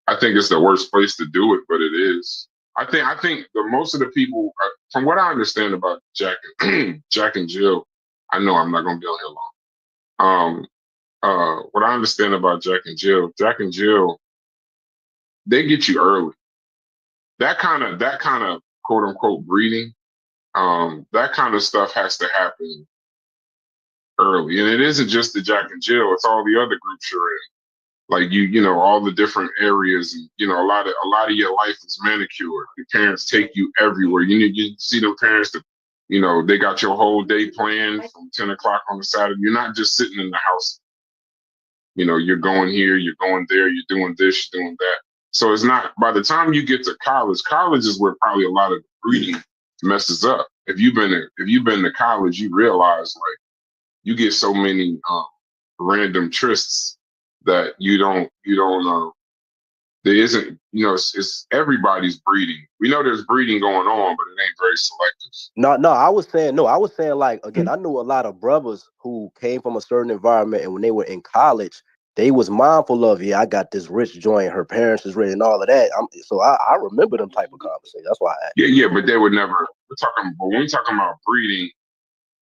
I think it's the worst place to do it, but it is. I think the most of the people, from what I understand about Jack and Jack and Jill, I know I'm not going to be on here long. What I understand about Jack and Jill, they get you early. That kind of quote unquote breeding, that kind of stuff has to happen early, and it isn't just the Jack and Jill; it's all the other groups you're in. Like all the different areas, and a lot of your life is manicured. Your parents take you everywhere. You see them parents that they got your whole day planned from 10 o'clock on a Saturday. You're not just sitting in the house. You're going here, you're going there, you're doing this, you're doing that. So it's not, by the time you get to college is where probably a lot of the breeding messes up. If you've been to college, you realize, like, you get so many random trysts that you don't there isn't, it's everybody's breeding. We know there's breeding going on, but it ain't very selective. No. I was saying, like, again, I knew a lot of brothers who came from a certain environment, and when they were in college, they was mindful of, yeah, I got this rich joint, her parents is rich, and all of that. So I remember them type of conversations. That's why I asked. Yeah, but they would never. But when we're talking about breeding,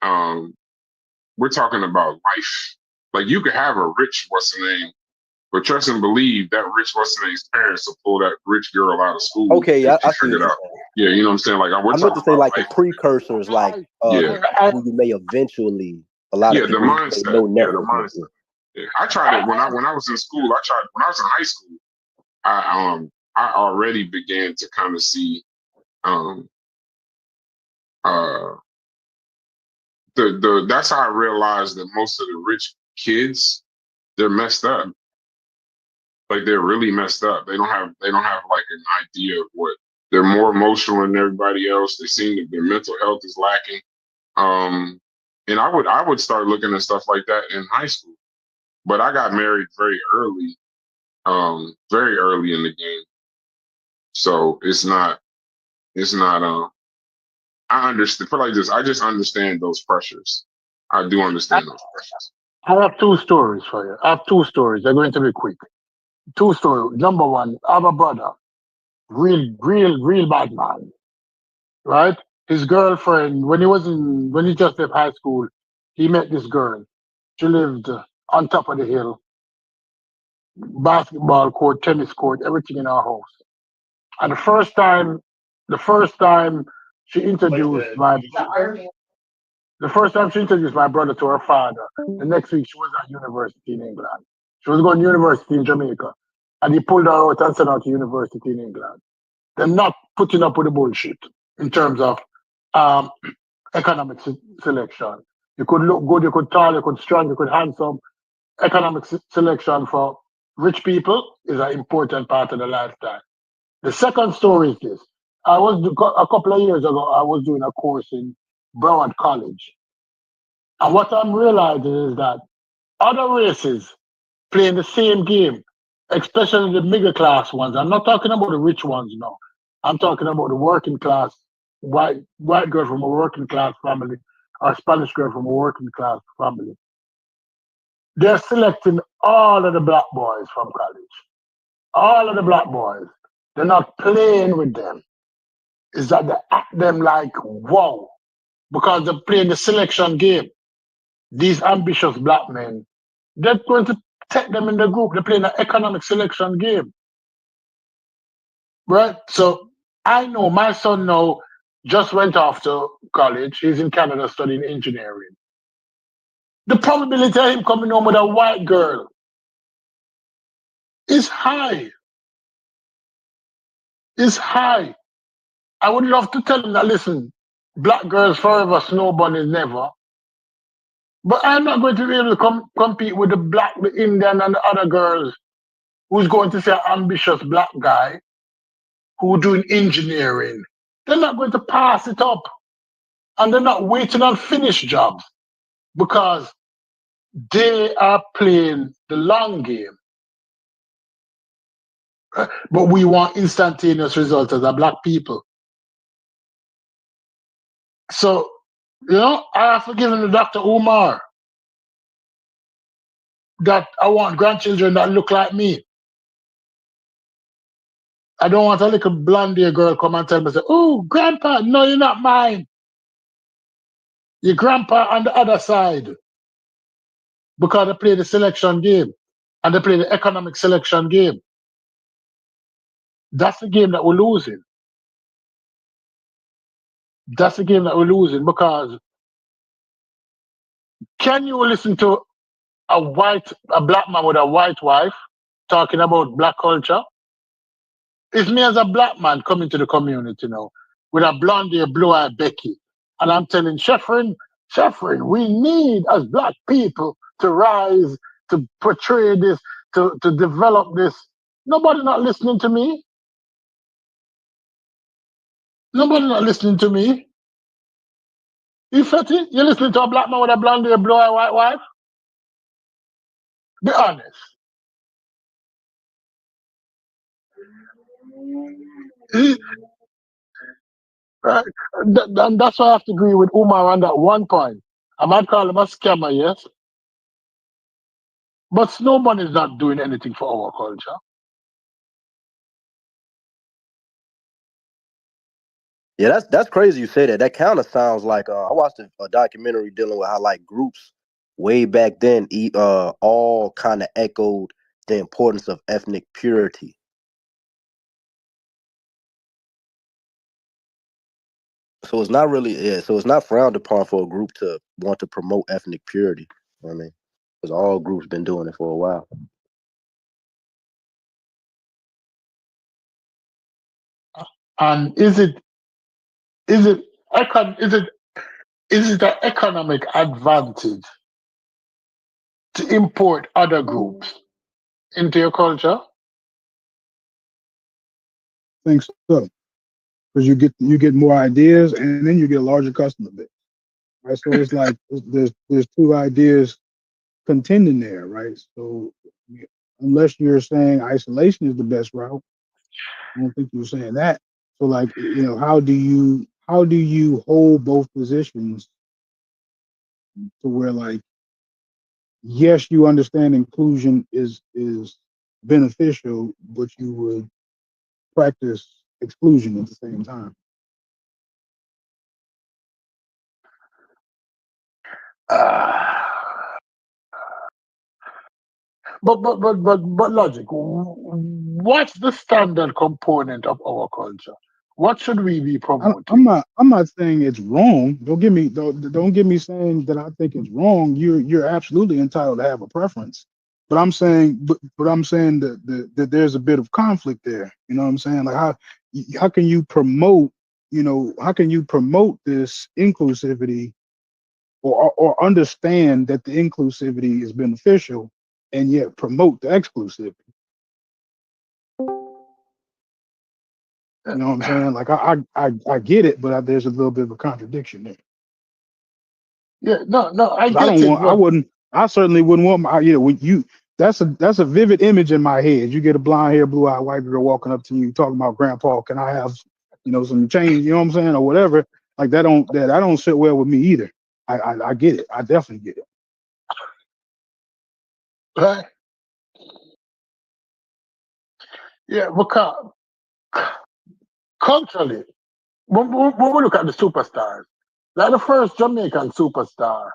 um, we're talking about life. Like, you could have a rich what's the name, but trust and believe that rich what's the name's parents will pull that rich girl out of school Okay, if I she see what figured you're out saying. Yeah, you know what I'm saying? Like we're I meant talking to say about like the life. precursors, like Yeah, who you may eventually, a lot of yeah, the people you may mindset. know Yeah, the networking mindset. with. Yeah, I tried it when I was in school. I tried when I was in high school. I already began to kind of see um uh the that's how I realized that most of the rich kids, they're messed up. Like they're really messed up. They don't have like an idea of what they're more emotional than everybody else. They seem that their mental health is lacking. Um and I would start looking at stuff like that in high school. But I got married very early in the game. So it's not I understand put it like this, I just understand those pressures. I do understand those pressures. I have two stories for you. I have two stories. They're going to be quick. Two stories. Number one, I have a brother, real bad man, right? His girlfriend, when he just left high school, he met this girl. She lived on top of the hill, basketball court, tennis court, everything in our house. And the first time she introduced my the first time she introduced my brother to her father, the next week she was at university in England. She was going to university in Jamaica. And he pulled her out and sent her to university in England. They're not putting up with the bullshit in terms of um, economic selection. You could look good, you could tall, you could strong, you could handsome. Economic selection for rich people is an important part of the lifestyle. The second story is this. A couple of years ago, I was doing a course in Broward College. And what I'm realizing is that other races playing the same game, especially the middle class ones. I'm not talking about the rich ones now. I'm talking about the working class, white girl from a working class family, or Spanish girl from a working class family. They're selecting all of the black boys from college. All of the black boys. They're not playing with them. Is that they act them like wow, because they're playing the selection game. These ambitious black men, they're going to take them in the group. They're playing an economic selection game, right? So I know my son now just went off to college. He's in Canada studying engineering. The probability of him coming home with a white girl is high. Is high. I would love to tell him that, listen, black girls forever, snow bunnies never. But I'm not going to be able to compete with the Indian, and the other girls who's going to say an ambitious black guy who doing engineering. They're not going to pass it up. And they're not waiting on finished jobs because they are playing the long game. But we want instantaneous results as a black people. So, I have forgiven the Dr. Umar that I want grandchildren that look like me. I don't want a little blonde hair girl come and tell me, say, oh, grandpa, no, you're not mine. Your grandpa on the other side. Because they play the selection game and they play the economic selection game. That's the game that we're losing. That's the game that we're losing because can you listen to a black man with a white wife talking about black culture? It's me as a black man coming to the community now with a blonde hair, blue eyed Becky. And I'm telling Sheffrin, we need as black people to rise, to portray this, to develop this. Nobody not listening to me. Nobody not listening to me. You fetty? You listening to a black man with a blonde hair, blue eyed white wife? Be honest. Right? And that's why I have to agree with Umar on that one point. I might call him a scammer, yes, but Snowman is not doing anything for our culture. Yeah, that's crazy you say that. That kind of sounds like I watched a documentary dealing with how like groups way back then all kind of echoed the importance of ethnic purity. So it's not really, yeah. So it's not frowned upon for a group to want to promote ethnic purity. You know what I mean, because all groups been doing it for a while. And is it an economic advantage to import other groups into your culture? I think so, because you get more ideas, and then you get a larger customer base. Right, so it's like there's two ideas contending there, right? So unless you're saying isolation is the best route, I don't think you're saying that. So like, how do you hold both positions to where, like, yes, you understand inclusion is beneficial, but you would practice exclusion at the same time. Uh, but logic. What's the standard component of our culture? What should we be I'm promoting? not saying it's wrong. Don't get me saying that I think it's wrong. You're absolutely entitled to have a preference. But I'm saying that there's a bit of conflict there. You know what I'm saying? Like, how can you promote, how can you promote this inclusivity, or understand that the inclusivity is beneficial, and yet promote the exclusivity? You know what I'm saying? Like, I get it, but there's a little bit of a contradiction there. Yeah, no, I 'Cause I get don't it, want, but I certainly wouldn't want my, when you, that's a vivid image in my head. You get a blonde hair, blue eyed white girl walking up to you talking about, grandpa, can I have, some change, you know what I'm saying? Or whatever. Like, that don't sit well with me either. I get it. I definitely get it. right? Yeah, because culturally, when we look at the superstars, like the first Jamaican superstar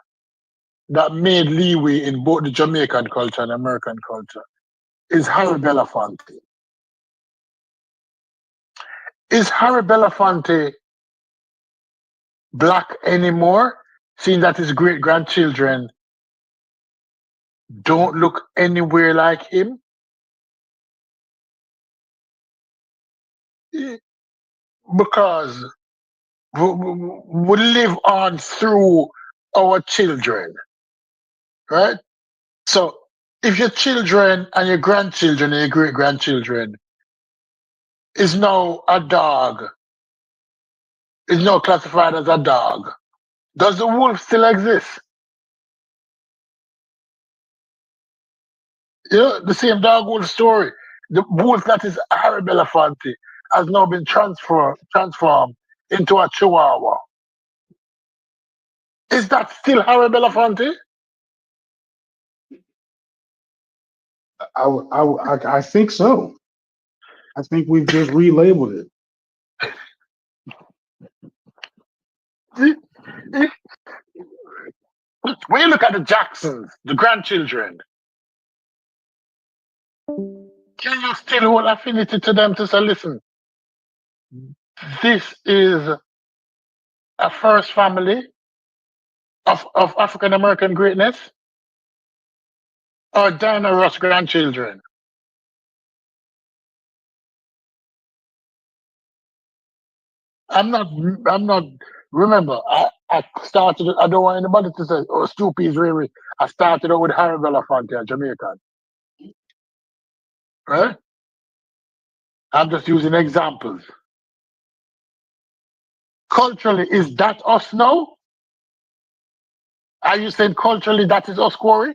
that made leeway in both the Jamaican culture and American culture is Harry Belafonte. Is Harry Belafonte black anymore, seeing that his great grandchildren don't look anywhere like him? Because we live on through our children, right? So if your children and your grandchildren and your great grandchildren is now a dog, is now classified as a dog, does the wolf still exist? The same dog wolf story. The wolf that is Harry Belafonte has now been transformed into a chihuahua. Is that still Harry Belafonte? I think so. I think we've just relabeled it. When you look at the Jacksons, the grandchildren, can you still hold affinity to them to say, listen, this is a first family of African American greatness? Or Diana Ross grandchildren? I'm not remember, I started, I don't want anybody to say, oh, Stoopy is Riri. I started out with Harry Belafonte, a Jamaican. Right? I'm just using examples. Culturally, is that us now? Are you saying culturally that is us, Corey?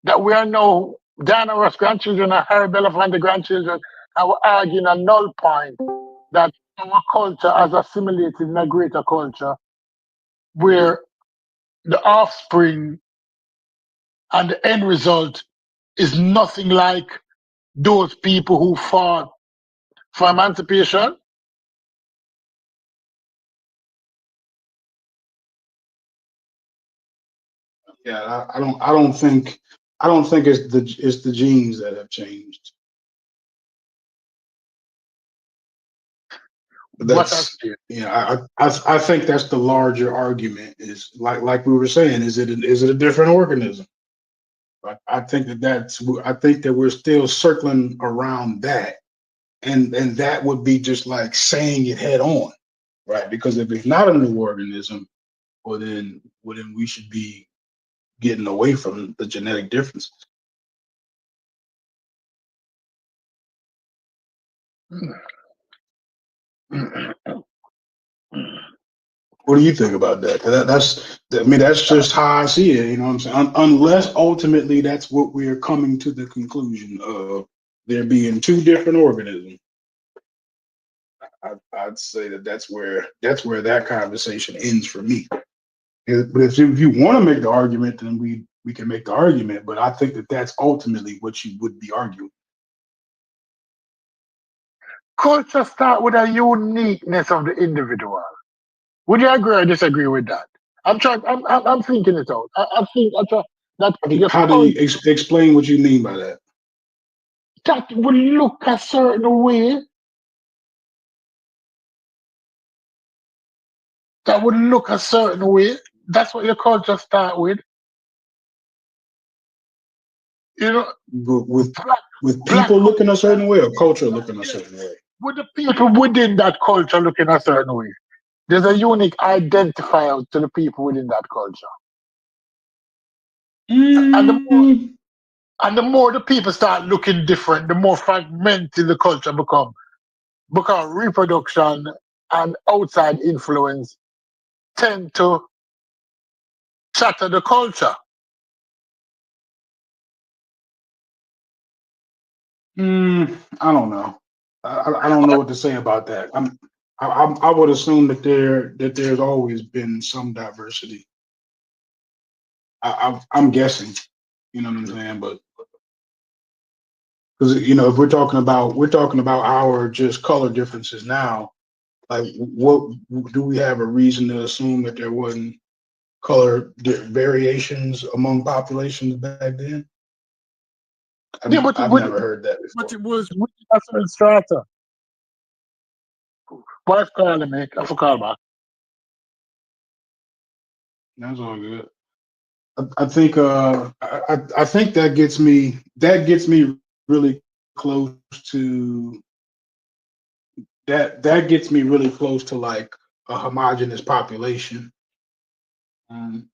That we are now Diana Ross grandchildren and Harry Belafonte grandchildren, and we're arguing a null point that our culture has assimilated in a greater culture where the offspring and the end result is nothing like those people who fought for emancipation? Yeah, I don't think it's the genes that have changed. That's I think that's the larger argument. Is like we were saying, is it a different organism? I think I think that we're still circling around that, and that would be just like saying it head on, right? Because if it's not a new organism, well then we should be getting away from the genetic differences. What do you think about that? 'Cause I mean, that's just how I see it. You know what I'm saying? Unless ultimately that's what we're coming to the conclusion of there being two different organisms. I'd say that's where that conversation ends for me. But if you want to make the argument, then we can make the argument. But I think that that's ultimately what you would be arguing. Culture start with a uniqueness of the individual. Would you agree or disagree with that? I'm trying. I'm thinking it out. I think that your How do you explain what you mean by that? that will look a certain way. That would look a certain way. That's what your culture start with. You know, But with black, with black people looking a certain way or culture looking a certain way. with the people within that culture looking a certain way. There's a unique identifier to the people within that culture. And Mm, the more the people start looking different, the more fragmented the culture become. Because reproduction and outside influence tend to shatter the culture. I don't know. I don't know what to say about that. I would assume that there's always been some diversity. I'm guessing, you know what I'm saying, but because if we're talking about our just color differences now, like what do we have a reason to assume that there wasn't variations among populations back then? Yeah, but I've never heard that before. it was within a certain strata. Wife calling me. I forgot back. That's all good. I think I think that gets me really close to that gets me really close to like a homogenous population. Um,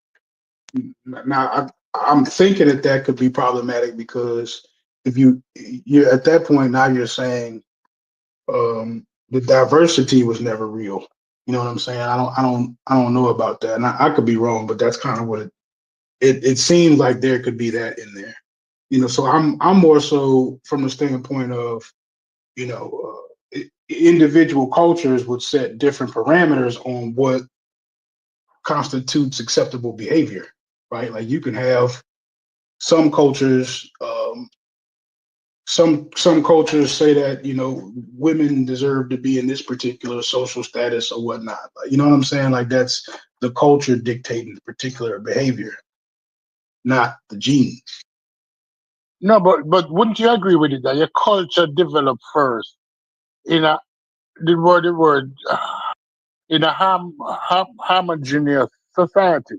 Now I'm thinking that could be problematic because if you're at that point now you're saying the diversity was never real. You know what I'm saying? I don't know about that, and I could be wrong, but that's kind of what it seems like there could be that in there. So I'm more so from the standpoint of individual cultures would set different parameters on what constitutes acceptable behavior, right? Like you can have some cultures, some cultures say that women deserve to be in this particular social status or whatnot. Like, you know what I'm saying? Like that's the culture dictating the particular behavior, not the genes. No, but wouldn't you agree with it that your culture developed first in a the word in a homogeneous society?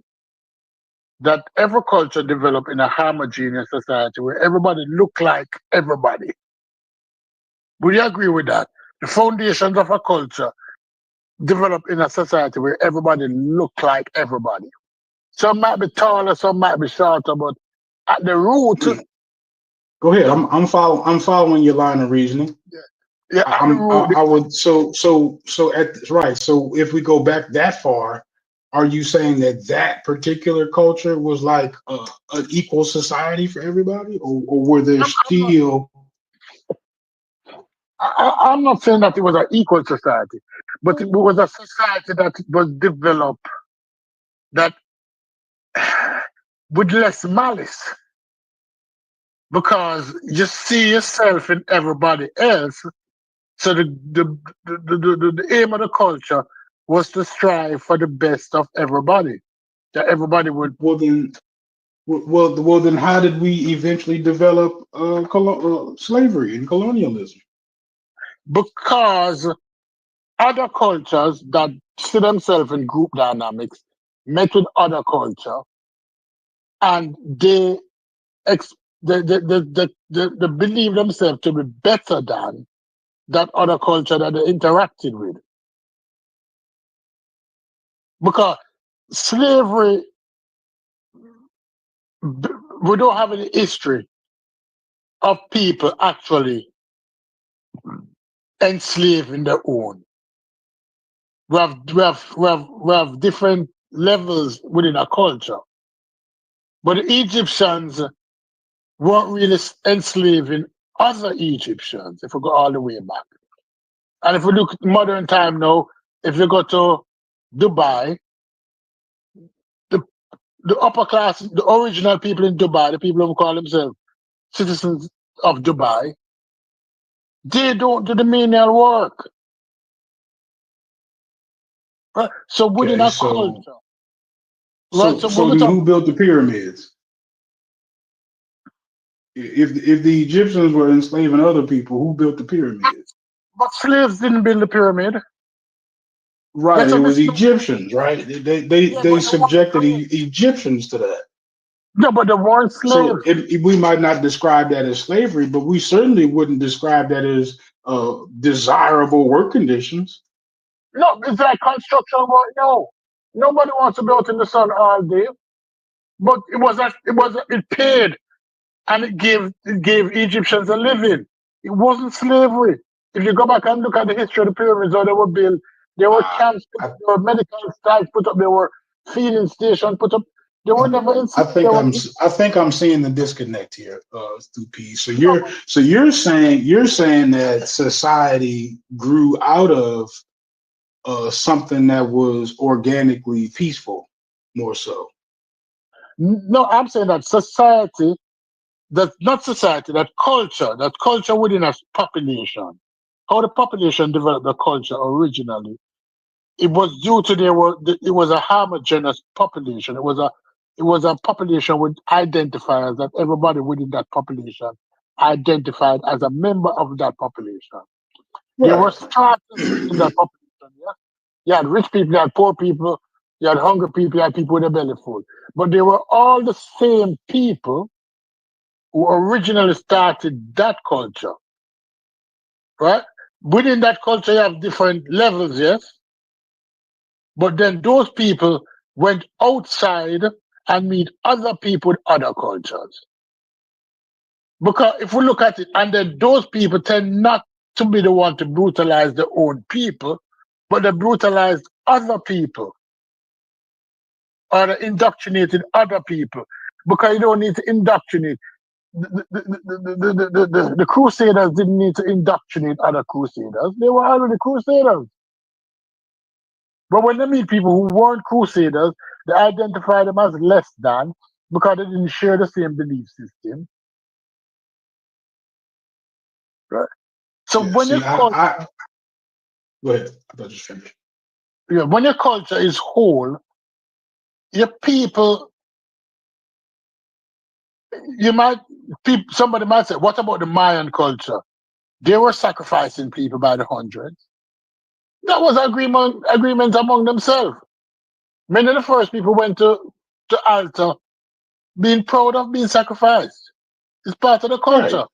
That every culture developed in a homogeneous society where everybody look like everybody. Would you agree with that? The foundations of a culture develop in a society where everybody look like everybody. Some might be taller, some might be shorter, but at the root, Go ahead. I'm following your line of reasoning. yeah, at the root, I would so at right. So if we go back that far, are you saying that particular culture was like an equal society for everybody, or were there still? I'm not saying that it was an equal society, but it was a society that was developed that with less malice because you see yourself in everybody else. So the aim of the culture was to strive for the best of everybody. That everybody would. Well, then, how did we eventually develop slavery and colonialism? Because other cultures that see themselves in group dynamics met with other culture, and ex- they believe themselves to be better than that other culture that they interacted with. Because slavery, we don't have any history of people actually enslaving their own. We have different levels within a culture. But the Egyptians weren't really enslaving other Egyptians, if we go all the way back. And if we look at modern time now, if you go to Dubai, the, the upper class, the original people in Dubai, the people who call themselves citizens of Dubai, they don't do the menial work. Right? So within Okay, a culture, so right? so So when so we then talk, who built the pyramids? If the Egyptians were enslaving other people, who built the pyramids? but slaves didn't build the pyramid. Right, Let's it have was this. Egyptians, right? Yeah, They but they weren't subjected slaves. Egyptians to that. No, but they weren't So slaves. we might not describe that as slavery, but we certainly wouldn't describe that as desirable work conditions. No, it's like construction work. No, nobody wants to be out in the sun all day. But it paid, and it gave Egyptians a living. It wasn't slavery. If you go back and look at the history of the pyramids, how they were built, there were I, camps put I, up, there were medical sites put up, there were feeding stations put up. They were never I enslaved. They think were I think I'm seeing the disconnect here, Stu P. So you're saying that society grew out of something that was organically peaceful, more so. no. I'm saying that society, that not society, that culture within a population, how the population developed the culture originally. It was due to it was a homogeneous population. It was a population with identifiers that everybody within that population identified as a member of that population. There were Right. stratas within that population. Yeah? You had rich people, you had poor people, you had hungry people, you had people with a belly full. But they were all the same people who originally started that culture, right? Within that culture, you have different levels, yes? But then those people went outside and meet other people with other cultures. Because if we look at it, and then those people tend not to be the one to brutalize their own people, but they brutalized other people or they indoctrinated other people. Because you don't need to indoctrinate. The Crusaders didn't need to indoctrinate other Crusaders. They were already Crusaders. But when they meet people who weren't crusaders, they identify them as less than because they didn't share the same belief system. Right? So Yeah. See, I go ahead. I thought you finished. when your culture is whole, your people, you might somebody might say, what about the Mayan culture? They were sacrificing people by the hundreds. That was agreement among themselves. Many of the first people went to altar being proud of being sacrificed. It's part of the Right. culture.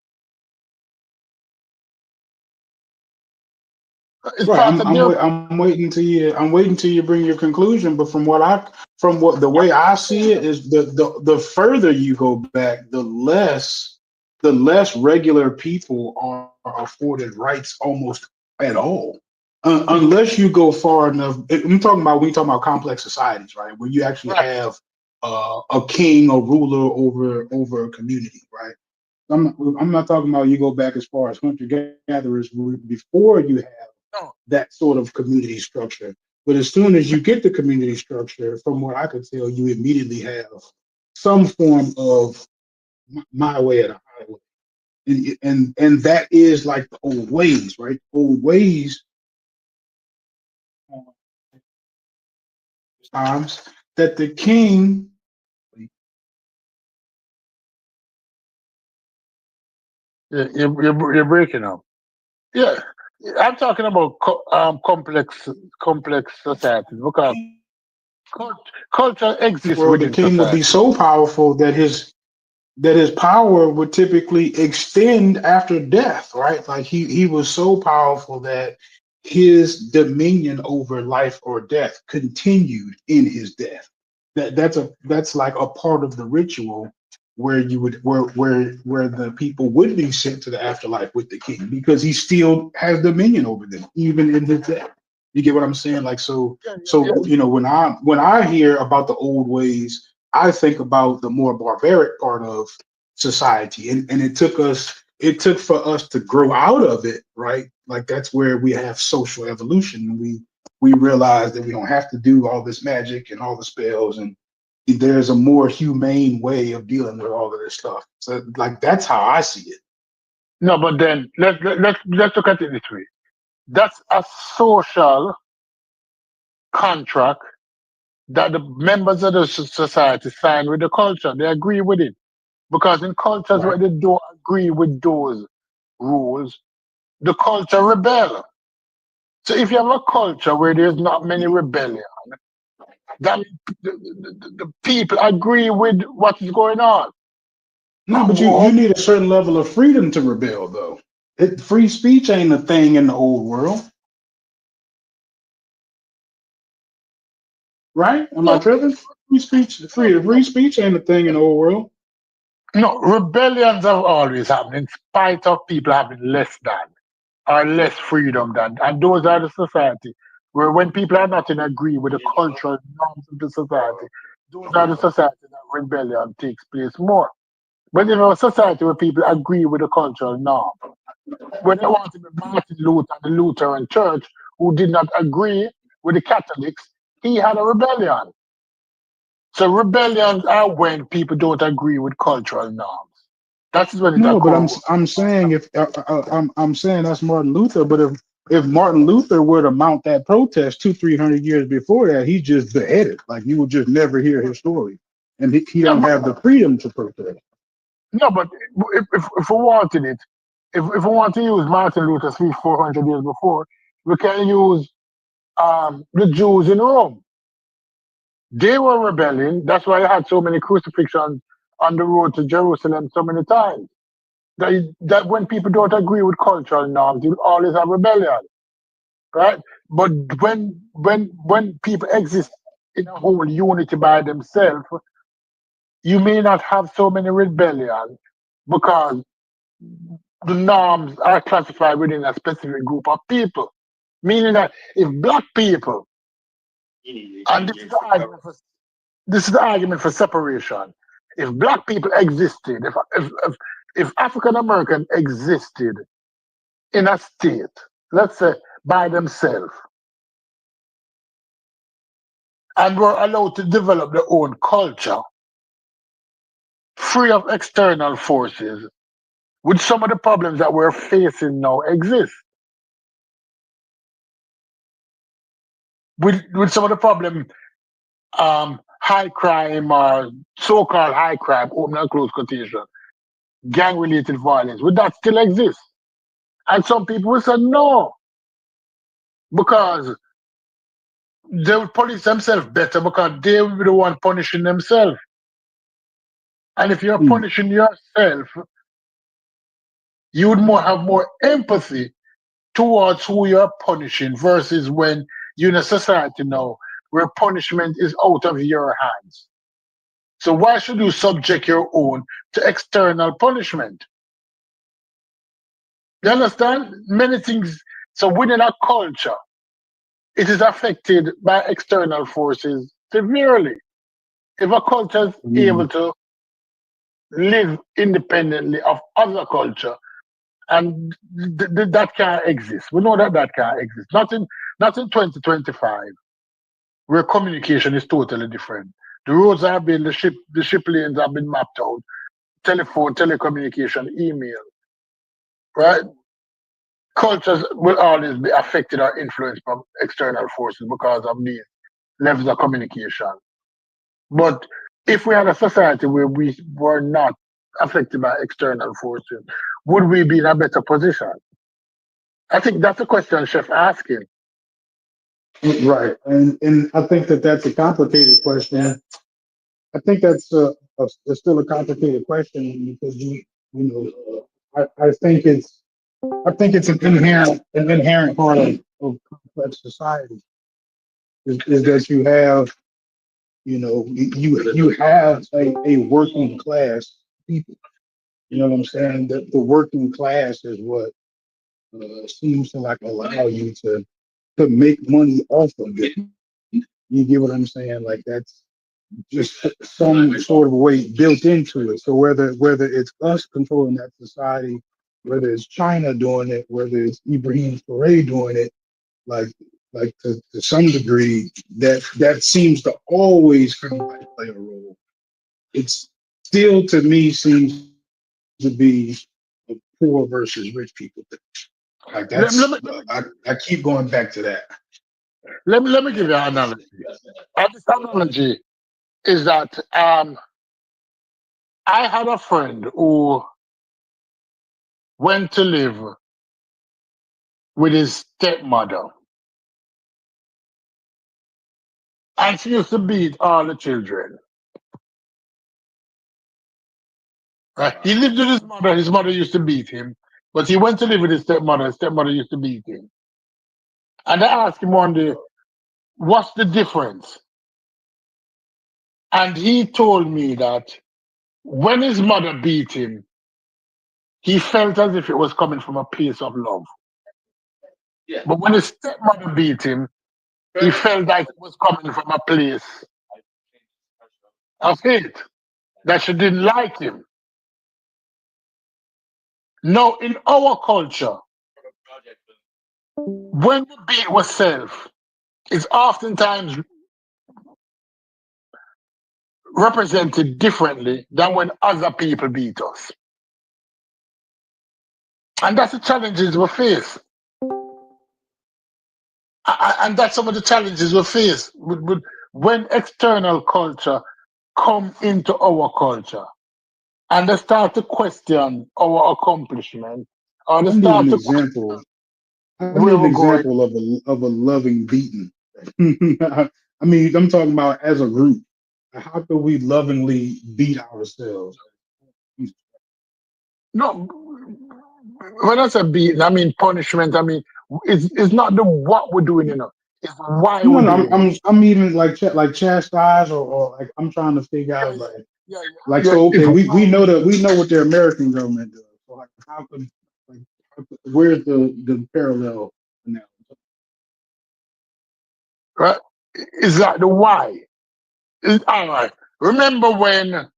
It's Right. part of their. I'm waiting till you bring your conclusion. But from what the way I see it is the further you go back, the less regular people are afforded rights almost at all. Unless you go far enough. I'm talking about when you talk about complex societies, right? Where you actually Right. have a king, a ruler over a community, right? I'm not talking about you go back as far as hunter gatherers before you have No. that sort of community structure. But as soon as you get the community structure, from what I could tell, you immediately have some form of my way or the highway. And that is like the old ways, right? Old ways times that the king. You're breaking up. Yeah. I'm talking about complex societies because culture exists Well, the within king would be society. so powerful that his power would typically extend after death, right? Like he was so powerful that his dominion over life or death continued in his death. That's like a part of the ritual where you would where the people would be sent to the afterlife with the king because he still has dominion over them even in his death. You get what I'm saying? Like Yeah, yeah, so when I hear about the old ways, I think about the more barbaric part of society, and it took for us to grow out of it, right? Like that's where we have social evolution, and we realize that we don't have to do all this magic and all the spells, and there's a more humane way of dealing with all of this stuff. So like that's how I see it. no, but then let's look at it this way. That's a social contract that the members of the society sign with the culture. They agree with it. Because in cultures where Right. they don't agree with those rules, the culture rebel. So if you have a culture where there's not many rebellion, that means the people agree with what is going on. No, but you need a certain level of freedom to rebel, though. Free speech ain't a thing in the old world, right? Am I No, tripping? Free speech ain't a thing in the old world. no, rebellions have always happened in spite of people having less than or less freedom than. And those are the society where when people are not in agree with the cultural norms of the society, those are the society that rebellion takes place more. But in a society where people agree with the cultural norm, when they want to be Martin Luther, the Lutheran Church, who did not agree with the Catholics, he had a rebellion. So rebellions are when people don't agree with cultural norms. That is when it No, but occurs. I'm saying if I'm saying that's Martin Luther, but if Martin Luther were to mount that protest 300 years before that, he's just beheaded. Like you would just never hear his story, and he Yeah, don't have the freedom to protest. no, but if we wanted it, if we want to use Martin Luther speech 400 years before, we can use the Jews in Rome. They were rebelling. That's why they had so many crucifixions on the road to Jerusalem so many times. That when people don't agree with cultural norms, you always have rebellion, right? But when people exist in a whole unity by themselves, you may not have so many rebellion because the norms are classified within a specific group of people. Meaning that if black people, and this is the argument for separation. If black people existed, if African American existed in a state, let's say by themselves, and were allowed to develop their own culture, free of external forces, would some of the problems that we're facing now exist? With some of the problem, high crime or so-called high crime, open and close quotation, gang-related violence, would that still exist? And some people will say no, because they will police themselves better because they will be the one punishing themselves. And if you're Mm. punishing yourself, you would have more empathy towards who you're punishing versus when you're in a society now where punishment is out of your hands. So why should you subject your own to external punishment? You understand? Many things. So within a culture, it is affected by external forces severely. If a culture is able Mm. to live independently of other culture, and that can't exist. We know that that can't exist. Not in 2025, where communication is totally different. The roads have been, the ship lanes have been mapped out, telephone, telecommunication, email, right? Cultures will always be affected or influenced by external forces because of these levels of communication. But if we had a society where we were not affected by external forces, would we be in a better position? I think that's a question Chef asking. Right, and I think that that's a complicated question. I think that's it's still a complicated question because I think it's an inherent part of complex society is that you have you have a working class people. You know what I'm saying? That the working class is what seems to like allow you to make money off of it. You get what I'm saying? Like that's just some sort of way built into it. So whether it's us controlling that society, whether it's China doing it, whether it's Ibrahim Traore doing it, like to some degree, that seems to always kind of like play a role. It's still to me seems to be a poor versus rich people thing. Like Let, let, that's me, let, me, I keep going back to that. let me give you an analogy. And this analogy is that I had a friend who went to live with his stepmother, and she used to beat all the children. Right? He lived with his mother. His mother used to beat him, but he went to live with his stepmother. His stepmother used to beat him. And I asked him one day, "What's the difference?" And he told me that when his mother beat him, he felt as if it was coming from a place of love. But when his stepmother beat him, he felt like it was coming from a place of hate, that she didn't like him. Now, in our culture, when the beat was self, it's oftentimes represented differently than when other people beat us. And that's the challenges we face. And that's some of the challenges we face when external culture come into our culture and they start to question our accomplishment or they I need start an to question example. I need where an we're going. example of a loving beating. I mean, I'm talking about as a group. How can we lovingly beat ourselves? No, when I say beating, I mean punishment. I mean, it's not the what we're doing, it's why No, we're no, doing it. I'm even like chastise or like I'm trying to figure Yeah, out yeah, like yeah, like yeah. so It's okay we know that we know what the American government does. So like like where's the parallel now? right. It's like the why. All right. Remember when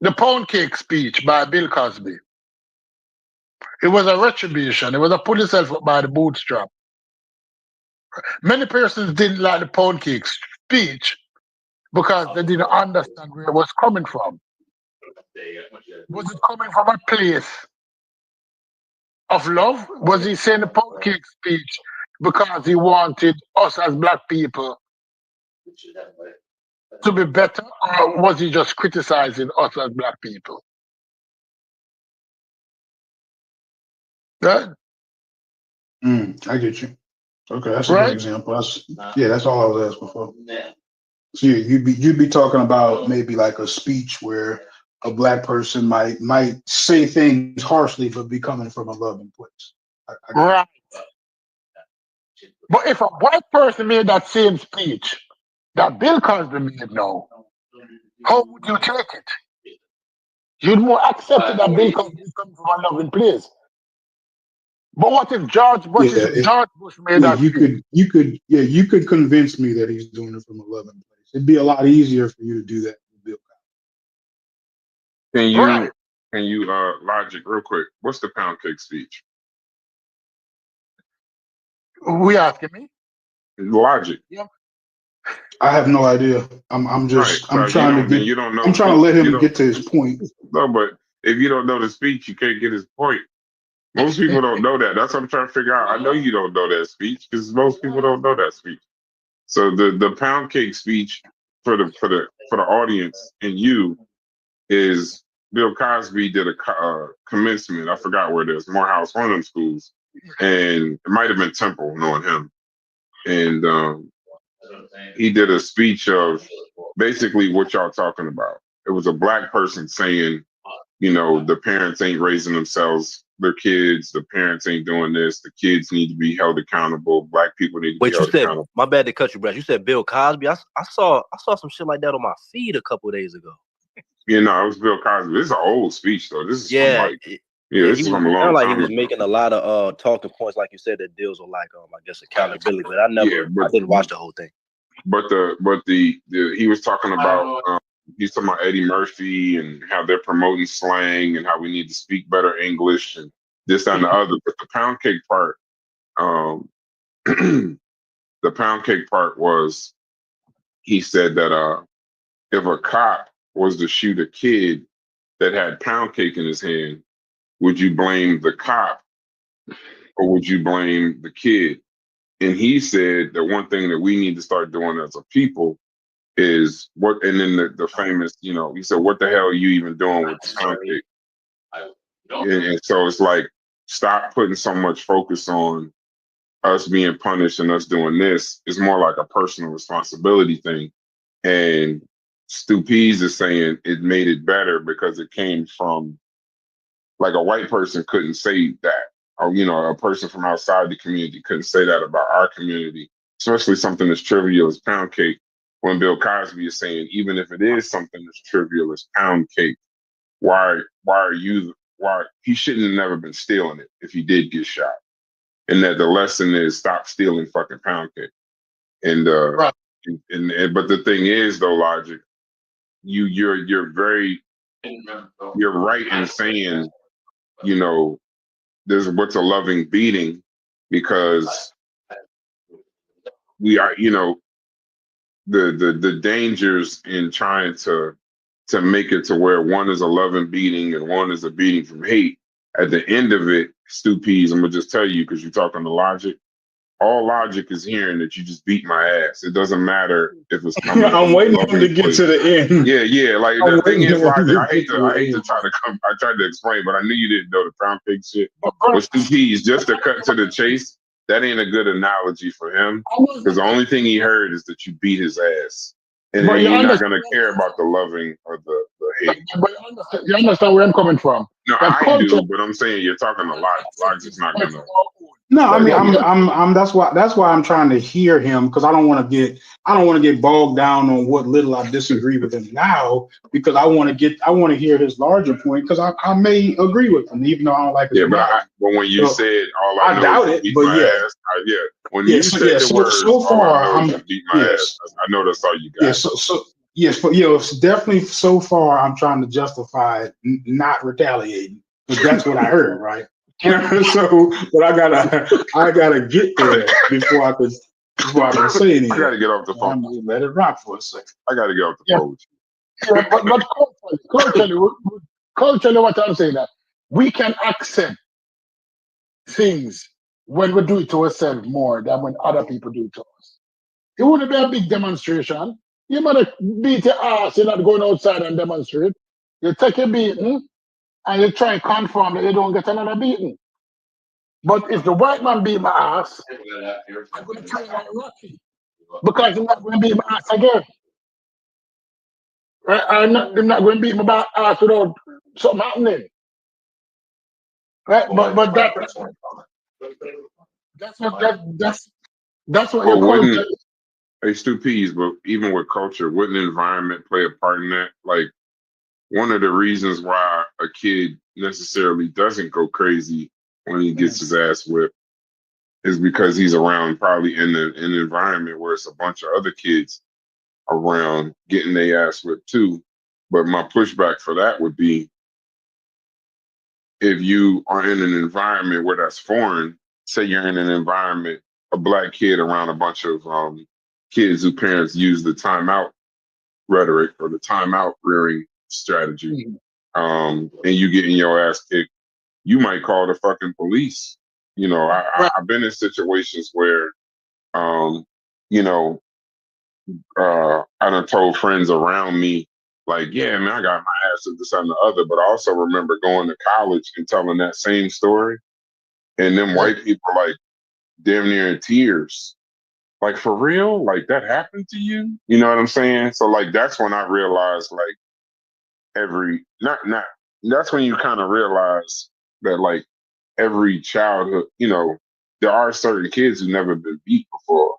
the pound cake speech by Bill Cosby? It was a retribution. It was a pull yourself up by the bootstrap. Many persons didn't like the pound cake speech because they didn't understand where it was coming from. Was it coming from a place of love? Was he saying the pound cake speech because he wanted us as black people to be better, or was he just criticizing us as black people? Right? I get you. Okay, that's a good Right? example. That's all I was asking for. So yeah, you'd be talking about maybe like a speech where a black person might say things harshly but be coming from a loving place. I got Right. But if a white person made that same speech that Bill Cosby made now, how would you take it? You'd more accept it that Bill Cosby is coming from a loving place. But what you. if George Bush made Yeah, that speech? you could convince me that he's doing it from a loving place. It'd be a lot easier for you to do that with Bill Can Right. you logic real quick? What's the pound cake speech? We asking me? Logic, Yeah. I have no idea. right? So you Trying to don't then get you don't know I'm the trying to speech. let You him don't get to his point. no, but if you don't know the speech, you can't get his point. Most people don't know that. That's what I'm trying to figure out. I know you don't know that speech because most people don't know that speech. So the pound cake speech for the audience and you is Bill Cosby did a commencement. I forgot where it is, Morehouse, one of them schools, and it might have been Temple, knowing him, and he did a speech of basically what y'all talking about. It was a black person saying, you know, the parents ain't raising themselves, their kids, the parents ain't doing this, the kids need to be held accountable, black people need to be Wait, you held said, accountable. my bad to cut you, Brad. You said Bill Cosby. I saw some shit like that on my feed a couple of days ago. You know, it was Bill Cosby. This is an old speech though. This is from Yeah, like, yeah, this he is was from a long sounded like he time was ago. making a lot of talking points, like you said, that deals with like I guess accountability. But I Yeah, didn't watch the whole thing. but the he was talking about he's talking about Eddie Murphy and how they're promoting slang and how we need to speak better English and this that, and the other. But the pound cake part, um, the pound cake part was he said that if a cop was to shoot a kid that had pound cake in his hand, would you blame the cop or would you blame the kid? And he said that one thing that we need to start doing as a people is what, and then the famous, you know, he said, what the hell are you even doing with the pound cake? And so it's like, stop putting so much focus on us being punished and us doing this. It's more like a personal responsibility thing. And Stu Pease is saying it made it better because it came from, like, a white person couldn't say that, or you know, a person from outside the community couldn't say that about our community, especially something as trivial as pound cake. When Bill Cosby is saying, even if it is something as trivial as pound cake, why he shouldn't have never been stealing it if he did get shot, and that the lesson is stop stealing fucking pound cake. And Right. and but the thing is though, Logic, you're very you're right in saying, you know, there's what's a loving beating because we are, you know, the dangers in trying to make it to where one is a loving beating and one is a beating from hate. At the end of it, Stu Peas, I'm gonna just tell you because you're talking to Logic. All Logic is hearing that you just beat my ass. It doesn't matter if it's coming I'm from a waiting for him to loving get place. to the end. Yeah, yeah. Like I'm the thing waiting is, for him Logic. to I hate get to, to I the hate to end. try to come. I tried to explain, but I knew you didn't know the pound cake shit. But With Stu Peas, just to cut to the chase, that ain't a good analogy for him because the only thing he heard is that you beat his ass, and but then you you're not understand, gonna care about the loving or the hate. but you understand where I'm coming from. No, That I culture do, but I'm saying you're talking a lot. Logic's not much gonna more old. No, I like mean, What you. you I'm. That's why I'm trying to hear him because I don't want to get bogged down on what little I disagree with him now because I want to hear his larger point because I may agree with him even though I don't like his Yeah, analogy. but when you So said all I I know is doubt to it, beat but my yeah, ass, yeah. When yeah, you so said yeah, the so words, so all I far know is I'm to beat my ass. yes, I know that's all you yes, got. so yes, but definitely so far I'm trying to justify not retaliating because that's what I heard, right? So, but I gotta get there before I can say I got to anything. get off the phone. I'm gonna let it rock for a second. I got to get off the yeah, phone with yeah, but culturally, what I'm saying that we can accept things when we do it to ourselves more than when other people do it to us. It wouldn't be a big demonstration. You might beat your ass, you're not going outside and demonstrate. You take a beating and you try and confirm that you don't get another beating. But if the white man beat my ass, I'm going to train like Rocky because he's not going to beat my ass again. Right? I'm not going to beat my ass without something happening. Right? But that's what you. your But culture wouldn't is. hey Stu Peas, but even with culture, wouldn't environment play a part in that? Like one of the reasons why a kid necessarily doesn't go crazy when he gets his ass whipped is because he's around probably in an environment where it's a bunch of other kids around getting their ass whipped too. But my pushback for that would be if you are in an environment where that's foreign, say you're in an environment, a black kid around a bunch of kids whose parents use the timeout rhetoric or the timeout rearing strategy, and you getting your ass kicked, you might call the fucking police. You know, Right. I've been in situations where, um, you know, I done told friends around me, like, yeah, man, I got my ass at this and the other. But I also remember going to college and telling that same story and them white people like damn near in tears. Like for real? Like that happened to you? You know what I'm saying? So like that's when I realized like every not that's when you kind of realize that like every childhood, there are certain kids who never been beat before,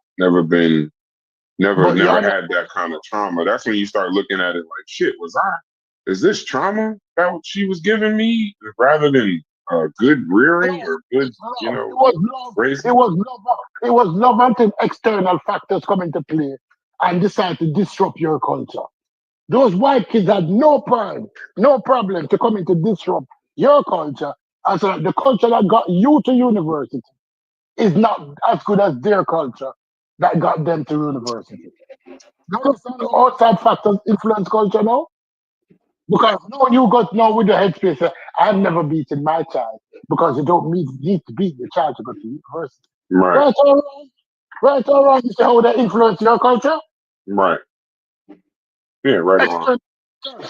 But never yeah, had that kind of trauma. That's when you start looking at it like, shit, is this trauma that what she was giving me rather than good rearing no, or good, it's love. It was love. It raising? was love. It was love until external factors come into play and decide to disrupt your culture. Those white kids had no pride, no problem to come in to disrupt your culture. And so the culture that got you to university is not as good as their culture that got them to university. You understand how outside factors influence culture now? Because now you got now with the headspace, I've never beaten my child because you don't need to beat your child to go to university. Right, Right or wrong? Right or wrong? You see how they influence your culture? right. Yeah, right or wrong. External,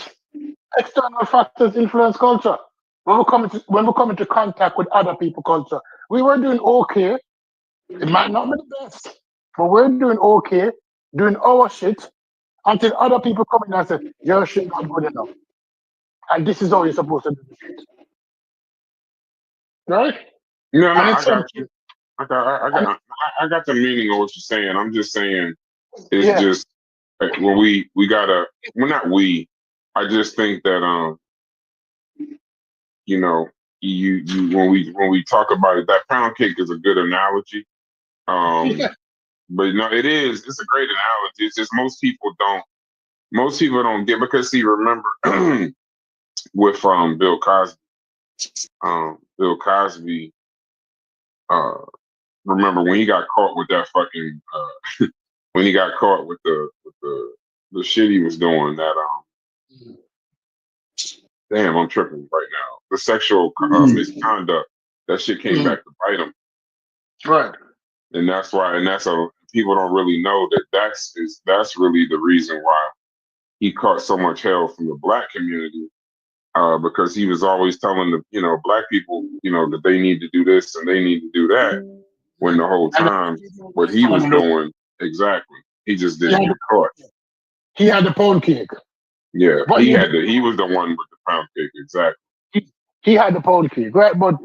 external factors influence culture. When we come into contact with other people's culture, we were doing okay. It might not be the best, but we're doing okay, doing our shit until other people come in and say, your shit not good enough. And this is how you're supposed to do the shit. Right? No, no, And in I some got you. I got the meaning of what you're saying. I'm just saying it's yeah. just well, we gotta. Well, not we. I just think that you know, you when we talk about it, that pound cake is a good analogy. Um, but no, it is. It's a great analogy. It's just most people don't get because see, remember with Bill Cosby, uh, remember when he got caught with that fucking when he got caught with the shit he was doing that damn, I'm tripping right now. The sexual misconduct, that shit came back to bite him, Right. and that's why, and that's a people don't really know that that's really the reason why he caught so much hell from the black community, because he was always telling the black people that they need to do this and they need to do that, when the whole And time what he was doing exactly, he just he didn't had, get caught. he had the pound cake. Yeah, But he was the one with the pound cake exactly. he had the pound cake, right? But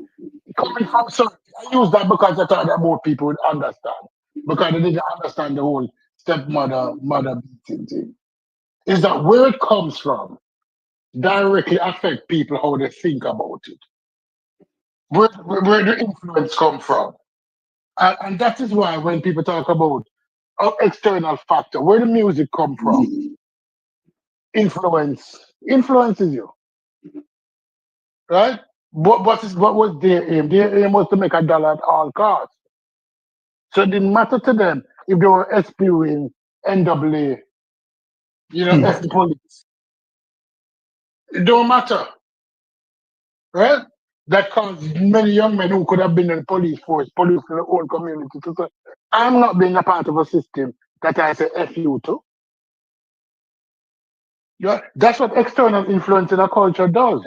coming from so I use that because I thought that more people would understand. Because they didn't understand the whole stepmother mother beating thing. Is that where it comes from directly affect people how they think about it. Where the influence come from. And that is why when people talk about external factor, where the music come from, influences you, right? What was their aim? Their aim was to make a dollar at all costs. So it didn't matter to them if they were SPing NWA, F the police. It don't matter, right? That caused many young men who could have been in the police force, police in the whole community to say, I'm not being a part of a system that I say F you to. Yeah, that's what external influence in a culture does.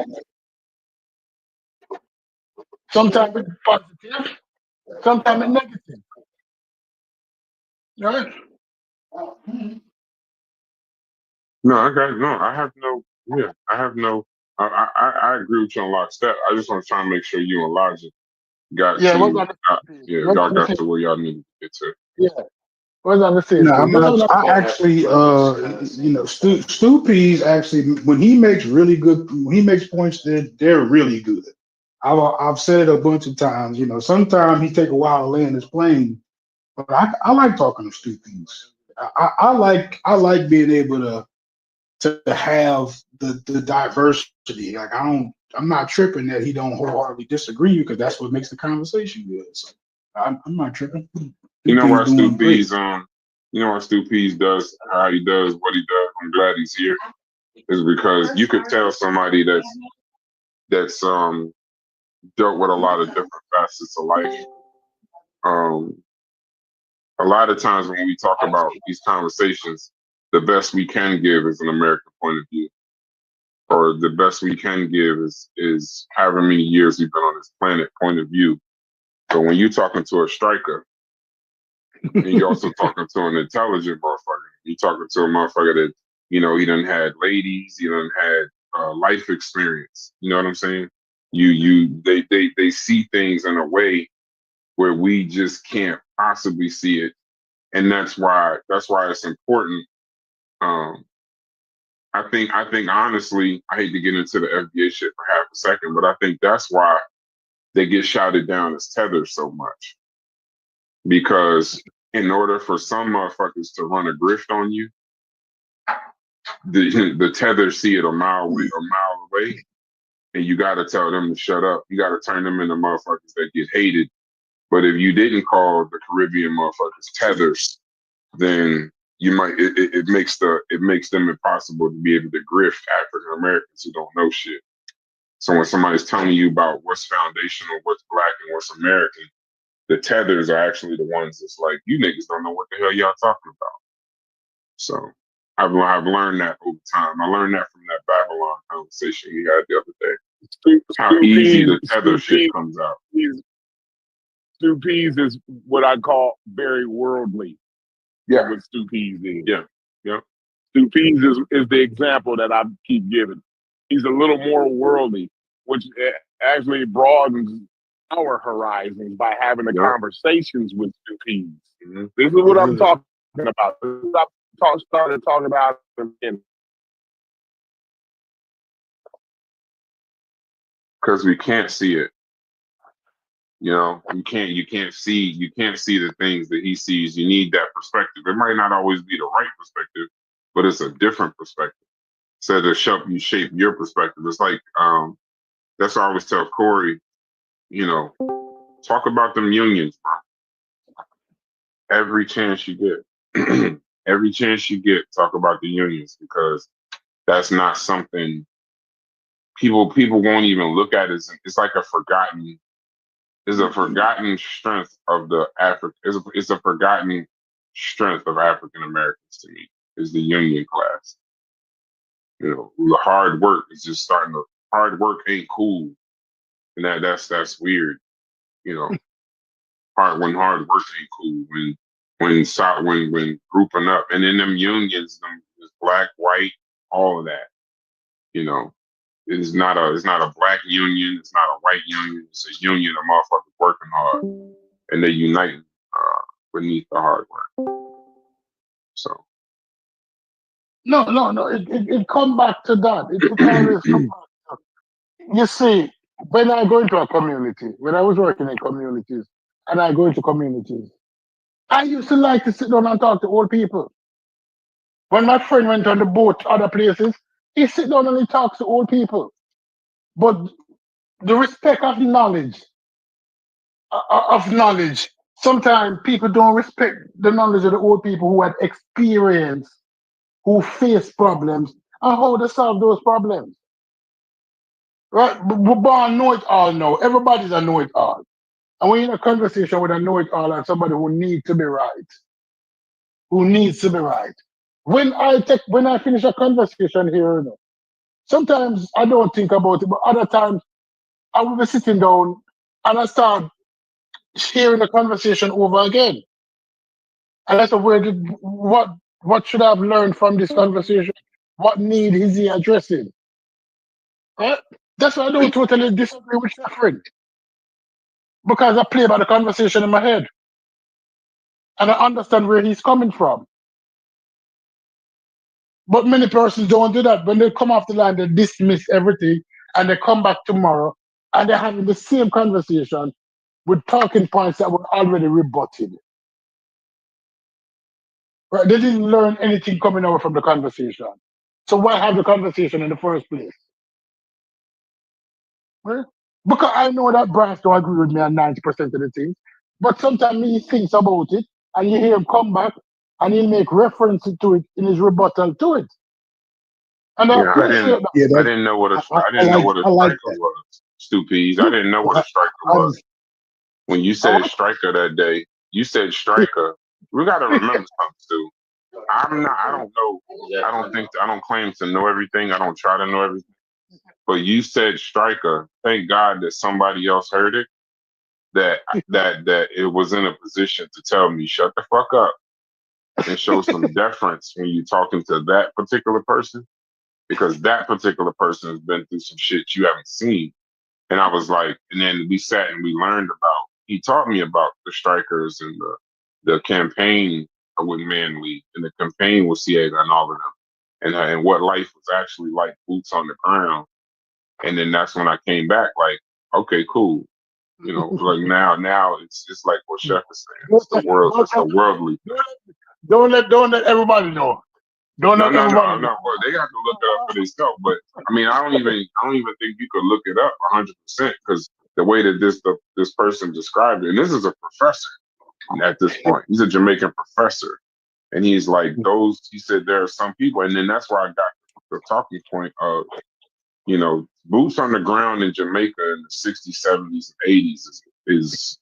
Sometimes it's positive, sometimes it's negative. Right? No, I got no. I have no. Yeah, I have no. I agree with you on lockstep. I just want to try and make sure you and Logic got Yeah, what's to. on the same page? Yeah, What's y'all on the got same to where y'all need to get to. Yeah, what's on the same No, I'm page? That's not. what I actually, Stu Pease actually, when he makes when he makes points, they're really good. I've said it a bunch of times. Sometimes he take a while to land his plane, but I like talking to Stu Pease. I like being able to have the diversity. Like I'm not tripping that he don't wholeheartedly disagree because that's what makes the conversation good. So I'm not tripping. You Stu know Pease why Stu doing great. Pease you know why Stu Pease does how he does what he does. I'm glad he's here. Is because you could tell somebody that's dealt with a lot of different facets of life. Um, a lot of times when we talk about these conversations, the best we can give is an American point of view, or the best we can give is however many years we've been on this planet point of view. But when you're talking to a striker, and you're also talking to an intelligent motherfucker, you're talking to a motherfucker that, he done had ladies, he done had life experience. You know what I'm saying? They see things in a way where we just can't possibly see it, and that's why it's important. Um, I think honestly, I hate to get into the FBA shit for half a second, but I think that's why they get shouted down as tethers so much. Because in order for some motherfuckers to run a grift on you, the tethers see it a mile away, and you got to tell them to shut up. You got to turn them into motherfuckers that get hated. But if you didn't call the Caribbean motherfuckers tethers, then you might it makes them impossible to be able to grift African Americans who don't know shit. So when somebody's telling you about what's foundational, what's black, and what's American, the tethers are actually the ones that's like, you niggas don't know what the hell y'all talking about. So I've learned that over time. I learned that from that Babylon conversation we had the other day. How easy the tether shit comes out. Stu Pease is what I call very worldly. Yeah. What Stu Pease is. Yeah. Stu Pease is the example that I keep giving. He's a little more worldly, which actually broadens our horizons by having the conversations with Stu Pease. Mm-hmm. This is what I'm talking about. This is what I started talking about again. Because we can't see it. You can't see the things that he sees. You need that perspective. It might not always be the right perspective, but it's a different perspective. So to help you shape your perspective. It's like that's why I always tell Corey, talk about them unions, bro. Every chance you get. Every chance you get, talk about the unions, because that's not something people won't even look at. It's like a forgotten strength of the it's a forgotten strength of African Americans to me, is the union class. The hard work is just hard work ain't cool. And that's weird. When hard work ain't cool, when grouping up, and in them unions, there's black, white, all of that. It's not a black union, it's not a white union, it's a union of motherfuckers working hard, and they unite beneath the hard work. So No. It come back to that. It always come back to, you see, when I go into a community, when I was working in communities, and I go into communities, I used to like to sit down and talk to old people. When my friend went on the boat to other places, he sit down and he talks to old people. But the respect of knowledge, sometimes people don't respect the knowledge of the old people who had experience, who face problems, and how to solve those problems. Right? We're born know it all now. Everybody's a know it all. And when you're in a conversation with a know it all and somebody who needs to be right, when I finish a conversation here, sometimes I don't think about it, but other times I will be sitting down and I start hearing the conversation over again. And I said, what should I have learned from this conversation? What need is he addressing? Right? That's why I don't totally disagree with your friend. Because I play by the conversation in my head. And I understand where he's coming from. But many persons don't do that. When they come off the line, they dismiss everything and they come back tomorrow and they're having the same conversation with talking points that were already rebutted. Right? They didn't learn anything coming out from the conversation. So why have the conversation in the first place? Right? Because I know that Bryce don't agree with me on 90% of the things, but sometimes he thinks about it and you hear him come back and he'll make reference to it in his rebuttal to it. And I appreciate that. I didn't know what a striker was. Stupides. I didn't know what a striker was. When you said striker that day, you said striker. We got to remember something, Stu. I don't know. I don't claim to know everything. I don't try to know everything. But you said striker. Thank God that somebody else heard it. that it was in a position to tell me shut the fuck up and show some deference when you're talking to that particular person, because that particular person has been through some shit you haven't seen. And I was like, and then we sat and we learned about. He taught me about the strikers and the campaign with Manly and the campaign with Ciega and all of them, and what life was actually like, boots on the ground. And then that's when I came back, like, okay, cool. You know, like now it's like what Chef is saying. It's the world. It's the worldly. Don't let everybody know. Don't No, let no, everybody no, no. know. Well, they have to look it up for themselves. But I mean, I don't even think you could look it up 100% because the way that this person described it, and this is a professor at this point. He's a Jamaican professor, and he's like those. He said there are some people, and then that's where I got the talking point of, you know, boots on the ground in Jamaica in the 60s, 70s, and 80s is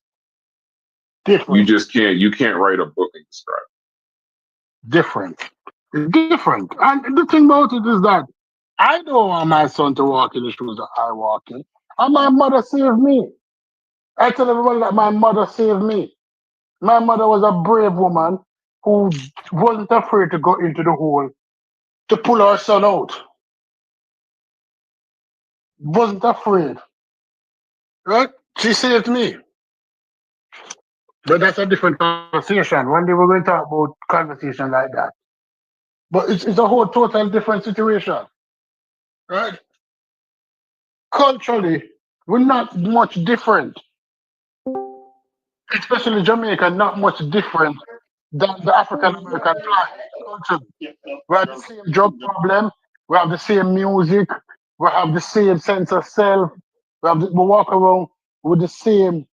Different. You can't write a book and describe it. Different. It's different. And the thing about it is that I don't want my son to walk in the shoes that I walk in. And my mother saved me. I tell everybody that my mother saved me. My mother was a brave woman who wasn't afraid to go into the hole to pull her son out. Wasn't afraid. Right? She saved me. But that's a different conversation. One day we're going to talk about conversation like that. But it's a whole total different situation. Right? Culturally, we're not much different. Especially Jamaica, not much different than the African American culture. We have the same drug problem, we have the same music, we have the same sense of self, we walk around with the same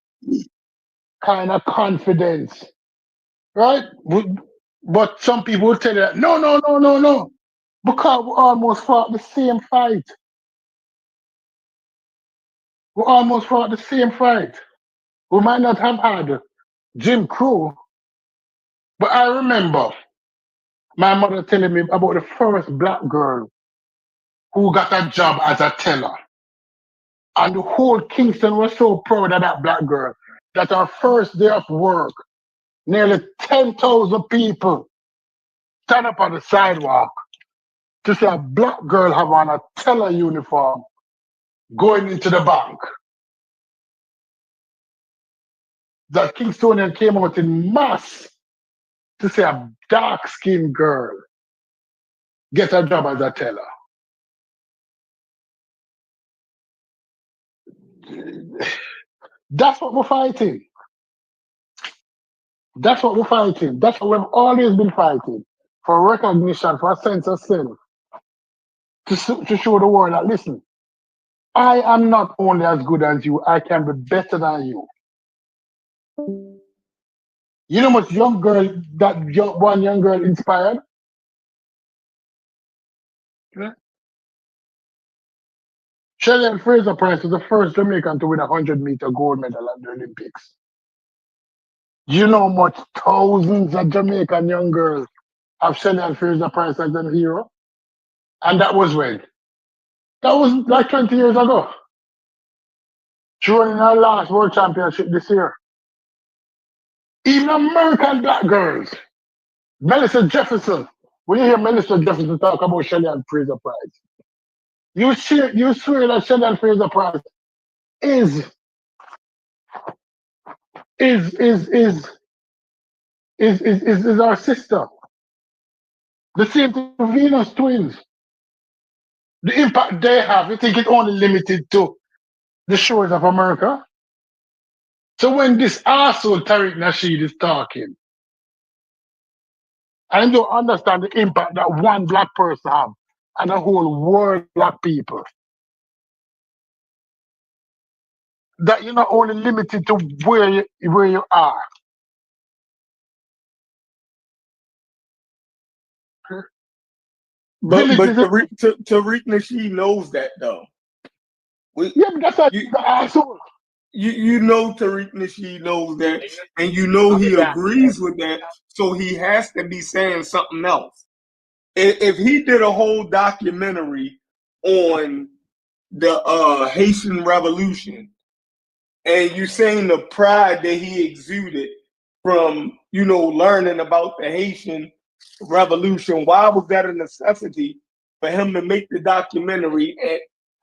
kind of confidence. Right? But some people will tell you that no, no, no, no, no. Because we almost fought the same fight. We almost fought the same fight. We might not have had Jim Crow, but I remember my mother telling me about the first black girl who got a job as a teller. And the whole Kingston was so proud of that black girl that her first day of work, nearly 10,000 people stand up on the sidewalk to see a black girl have on a teller uniform going into the bank. That Kingstonian came out in mass to see a dark-skinned girl get a job as a teller. That's what we're fighting. That's what we're fighting. That's what we've always been fighting. For recognition, for a sense of self. To show the world that, listen, I am not only as good as you, I can be better than you. You know what young girl, one young girl inspired? Yeah. Shelley Fraser Price was the first Jamaican to win a 100-meter gold medal at the Olympics. You know how much thousands of Jamaican young girls have Shelley Fraser Price as a hero? And that was when? That was like 20 years ago. She won in her last world championship this year. Even American black girls. Melissa Jefferson. When you hear Melissa Jefferson talk about Shelley Fraser Price, you swear that Shelley Fraser Price is our sister. The same thing with Venus twins. The impact they have, you think it's only limited to the shores of America? So when this asshole Tariq Nasheed is talking, I don't understand the impact that one black person have and the whole world of black people. That you're not only limited to where you are. But Villages Tariq Nasheed knows that though. Yeah, but that's the asshole. You know Tariq Nasheed knows that, and you know he agrees with that, so he has to be saying something else. If he did a whole documentary on the Haitian Revolution and you seen the pride that he exuded from, learning about the Haitian Revolution. Why was that a necessity for him to make the documentary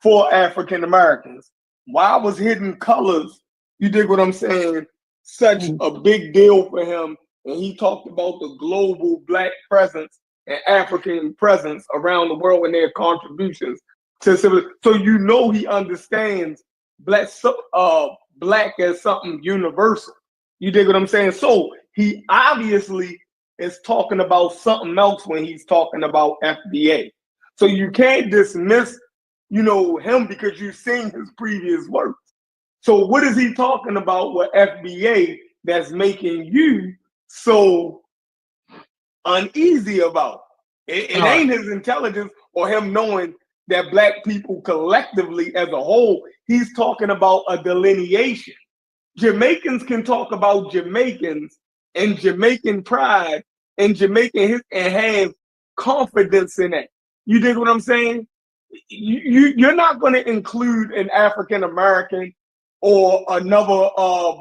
for African Americans? Why was Hidden Colors, you dig what I'm saying, such a big deal for him? And he talked about the global Black presence and African presence around the world and their contributions to civilization. So he understands Black as something universal. You dig what I'm saying? So he obviously is talking about something else when he's talking about FBA. So you can't dismiss, him because you've seen his previous work. So what is he talking about with FBA that's making you so uneasy about? It ain't his intelligence or him knowing that Black people collectively as a whole. He's talking about a delineation. Jamaicans can talk about Jamaicans and Jamaican pride and Jamaican and have confidence in it. You dig what I'm saying? You're not going to include an African American or another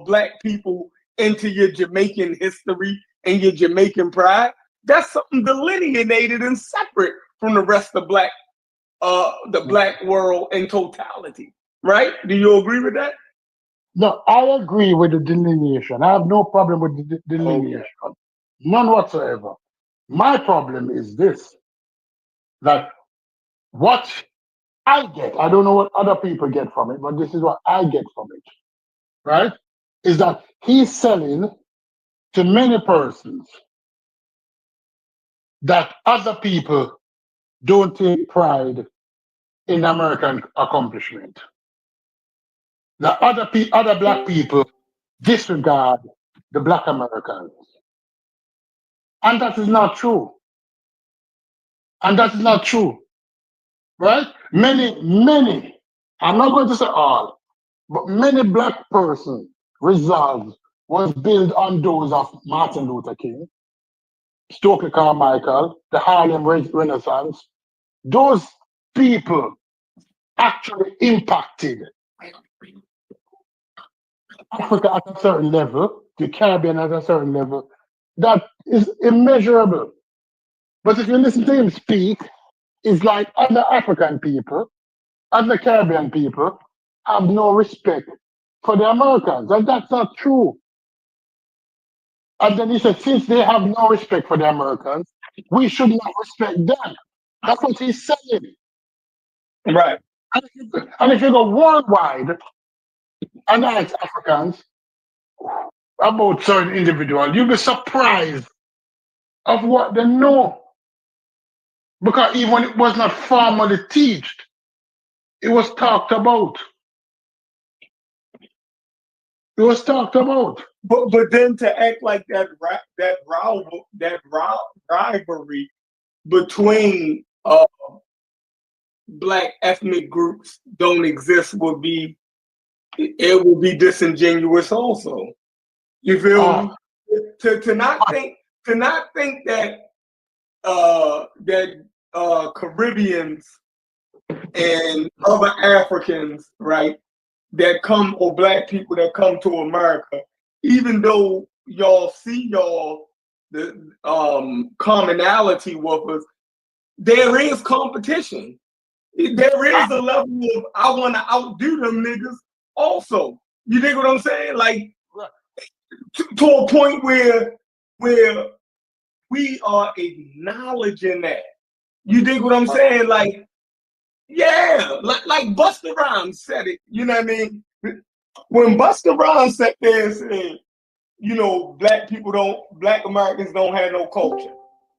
Black people into your Jamaican history and your Jamaican pride. That's something delineated and separate from the rest of the Black world in totality, right? Do you agree with that? No, I agree with the delineation. I have no problem with the delineation. Okay. None whatsoever. My problem is this, that what I get, I don't know what other people get from it, but this is what I get from it, right? Is that he's selling to many persons that other people don't take pride in American accomplishment. That other Black people disregard the Black Americans. And that is not true. And that is not true. Right? Many, I'm not going to say all, but many Black persons' resolve was built on those of Martin Luther King, Stokely Carmichael, the Harlem Renaissance. Those people actually impacted Africa at a certain level, the Caribbean at a certain level, that is immeasurable. But if you listen to him speak, it's like other African people, other Caribbean people have no respect for the Americans. And that's not true. And then he said, since they have no respect for the Americans, we should not respect them. That's what he's saying. Right. And if you go worldwide and ask Africans about certain individuals, you'll be surprised of what they know. Because even when it was not formally taught, it was talked about. It was talked about. But then to act like that rivalry between Black ethnic groups don't exist would be disingenuous also. You feel me? To not think that Caribbeans and other Africans, right, that come, or Black people that come to America, even though y'all see the commonality with us, there is competition. There is a level of I want to outdo them niggas also. You dig what I'm saying? Like to a point where we are acknowledging that. You dig what I'm saying? Like, yeah, like Busta Rhymes said it. You know what I mean? When Busta Rhymes sat there and said, Black Americans don't have no culture.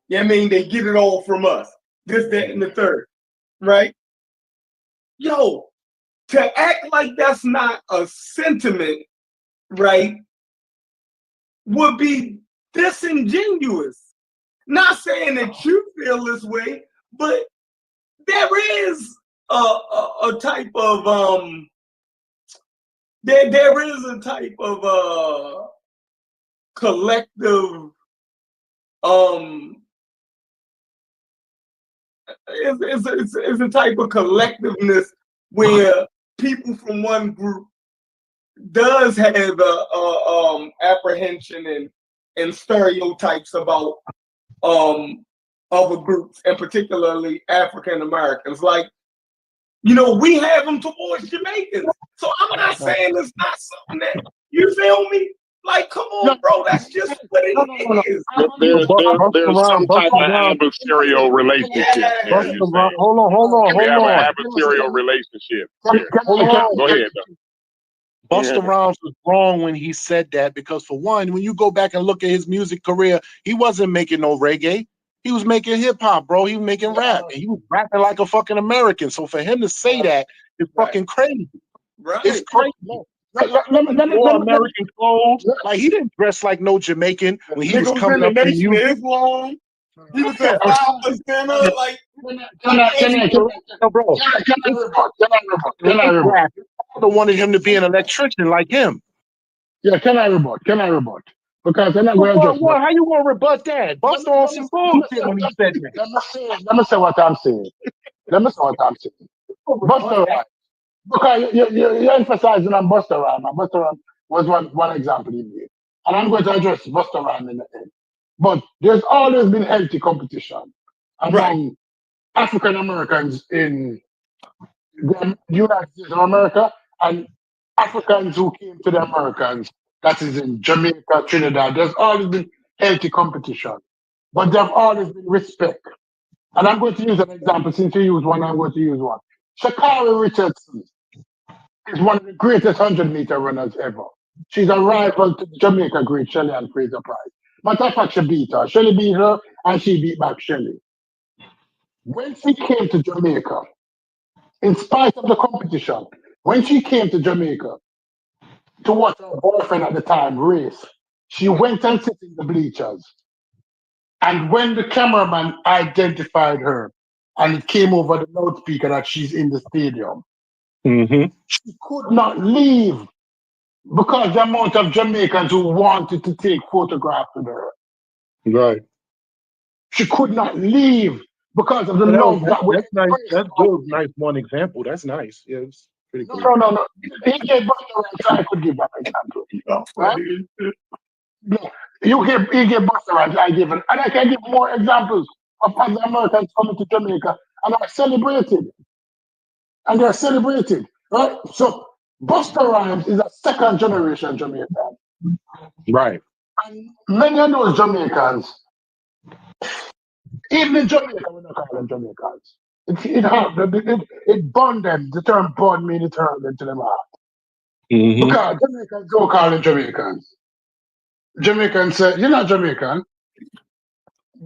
You know what I mean? They get it all from us. This, that, and the third. Right? Yo, to act like that's not a sentiment, right, would be disingenuous. Not saying that you feel this way, but there is a type of there is a type of collective it's a type of collectiveness where people from one group does have apprehension and stereotypes about other groups, and particularly African Americans. Like, we have them towards Jamaicans. So I'm not saying it's not something that, you feel me? Like, come on, bro, that's just what it is. There's some type of adversarial relationship there, you're saying. Hold on. We have an adversarial relationship here. Go ahead, though. Busta Rhymes was wrong when he said that, because for one, when you go back and look at his music career, he wasn't making no reggae. He was making hip hop, bro. He was making rap, and he was rapping like a fucking American. So for him to say that is fucking crazy. Right. It's crazy. More American clothes. Like, he didn't dress like no Jamaican when he was coming up in music. He was at Father's dinner, like. Can I rebut? I wanted him to be an electrician like him. Yeah, can I rebut? Because they're not going to just. How you going to rebut that? Busta on some bullshit when he said that. Let me say what I'm saying. Busta Rhymes. Because you're emphasizing on Busta Rhymes. And Busta Rhymes was one example you made. And I'm going to address Busta Rhymes in the end. But there's always been healthy competition among African Americans in the United States of America and Africans who came to the Americans, that is in Jamaica, Trinidad. There's always been healthy competition, but there's always been respect. And I'm going to use an example. Since you use one, I'm going to use one. Sha'Carri Richardson is one of the greatest 100-meter runners ever. She's a rival to Jamaica great Shelley and Fraser Price. Matter of fact, she beat her. Shelley beat her, and she beat back Shelley. When she came to Jamaica, in spite of the competition, when she came to Jamaica to watch her boyfriend at the time race, she went and sit in the bleachers. And when the cameraman identified her and it came over the loudspeaker that she's in the stadium, she could not leave because the amount of Jamaicans who wanted to take photographs with her. Right. She could not leave because of the love that's nice. That's good. Nice one example. That's nice. Yeah, it's pretty cool. No. He gave Busta Rhymes, so I could give that example. Right? No. He gave Busta Rhymes, I give it. And I can give more examples of other Americans coming to Jamaica and are celebrated. Right? So Busta Rhymes is a second generation Jamaican. Right. And many of those Jamaicans, even in Jamaica, we don't call them Jamaicans. It bond them. The term bond means it hurt them to them heart. Because Jamaicans don't call them Jamaicans. Jamaicans say, you're not Jamaican.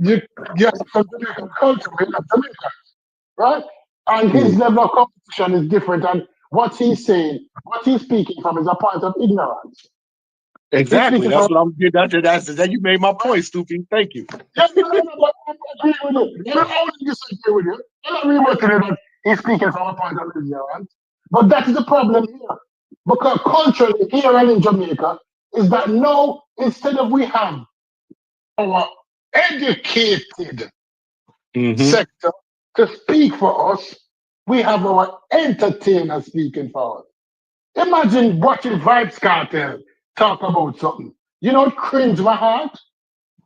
You have some Jamaican culture, but you're not Jamaican. Right? And his level of competition is different. And what he's saying, what he's speaking from is a point of ignorance. Exactly. That's what I'm getting after. That you made my point, Stoopy. Thank you. But I agree with you. I only disagree with you. I'm not remarking that he's speaking from a point of ignorance. But that is the problem here. Because culturally, here and in Jamaica, is that now, instead of we have our educated sector to speak for us, we have our entertainers speaking for us. Imagine watching Vibes Cartel talk about something. You know, it cringe my heart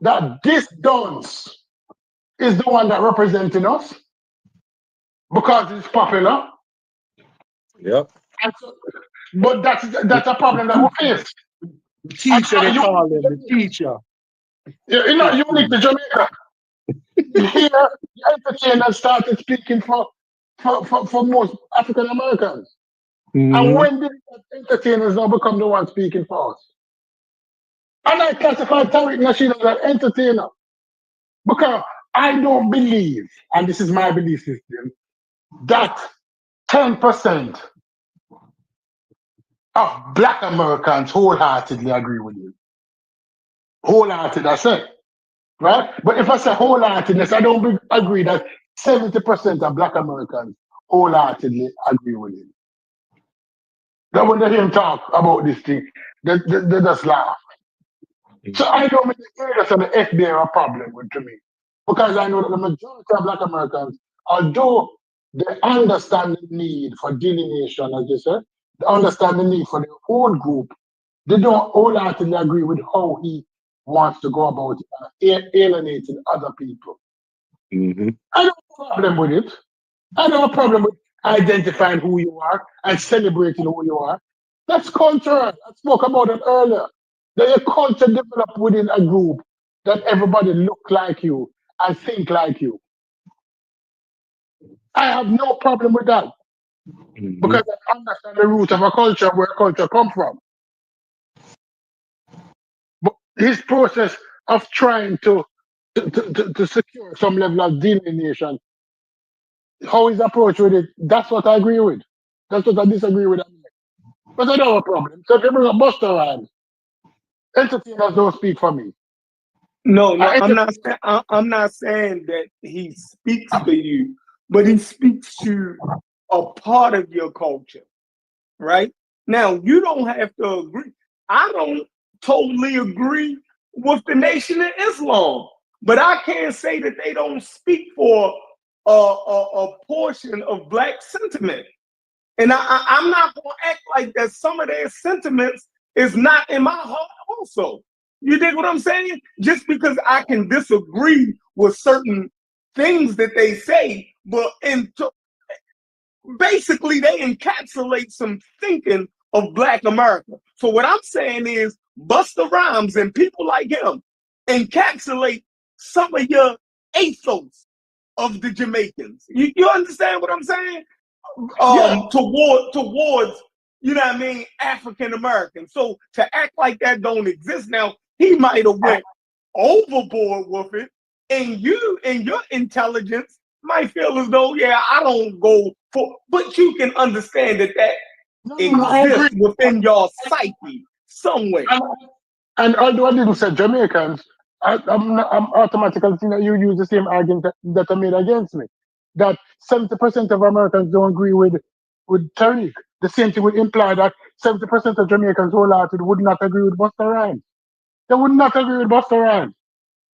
that this dance is the one that representing us because it's popular. Yep. So, but that's a problem that we face. The teacher, they call him the teacher. You're not unique to Jamaica. Here, the entertainers started speaking for most African Americans. And when did entertainers now become the ones speaking for us? And I classify Tariq Nasheed as an entertainer. Because I don't believe, and this is my belief system, that 10% of Black Americans wholeheartedly agree with you. Wholehearted, I say. Right? But if I say wholeheartedness, I don't agree that 70% of Black Americans wholeheartedly agree with him. Then when they hear him talk about this thing, they just laugh. So I don't make the areas of the FBI a problem with to me. Because I know that the majority of Black Americans, although they understand the need for delineation, as you said, understand the need for their own group, they don't wholeheartedly agree with how he wants to go about alienating other people. Mm-hmm. I don't have a problem with it. I don't have a problem with identifying who you are and celebrating who you are. That's culture. I spoke about it earlier. There's a culture developed within a group that everybody look like you and think like you. I have no problem with that Mm-hmm. because I understand the root of a culture, where a culture come from. But his process of trying to secure some level of delineation, how his approach with it, that's what I agree with. That's what I disagree with. But I don't have a problem. So if you bring a Buster Rhymes, entertainers don't speak for me. No, I I'm not saying that he speaks for you, but he speaks to a part of your culture, right? Now, you don't have to agree. I don't totally agree with the Nation of Islam, but I can't say that they don't speak for a portion of black sentiment. And I'm not going to act like that some of their sentiments is not in my heart also. You dig what I'm saying? Just because I can disagree with certain things that they say, but basically they encapsulate some thinking of Black America. So what I'm saying is Busta Rhymes and people like him encapsulate some of your ethos of the Jamaicans. You understand what I'm saying? yeah, Towards you know what I mean, African American. So to act like that don't exist now, he might have went overboard with it, and you and your intelligence might feel as though, yeah, I don't go for, but you can understand that that no, I agree. exists within your psyche somewhere. And although I didn't say Jamaicans, I'm automatically thinking that you use the same argument that I made against me. That 70% of Americans don't agree with Tariq. The same thing would imply that 70% of Jamaicans wholehearted would not agree with Busta Rhymes. They would not agree with Busta Rhymes.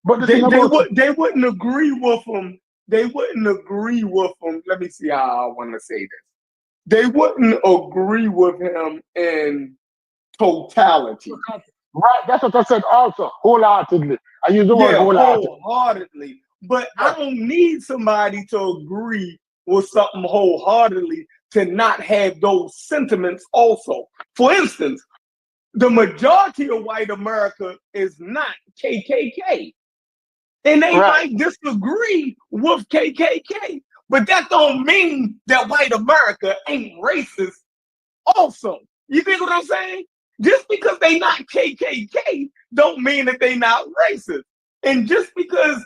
But the thing about it, They wouldn't agree with him. They wouldn't agree with him. Let me see how I want to say this. They wouldn't agree with him in totality. right, that's what I said also, wholeheartedly. I use the word Yeah, wholeheartedly. wholeheartedly. But I Right. don't need somebody to agree with something wholeheartedly to not have those sentiments also. For instance, the majority of white America is not KKK. And they Right. might disagree with KKK, but that don't mean that white America ain't racist also. You think what I'm saying? Just because they not KKK don't mean that they not racist. And just because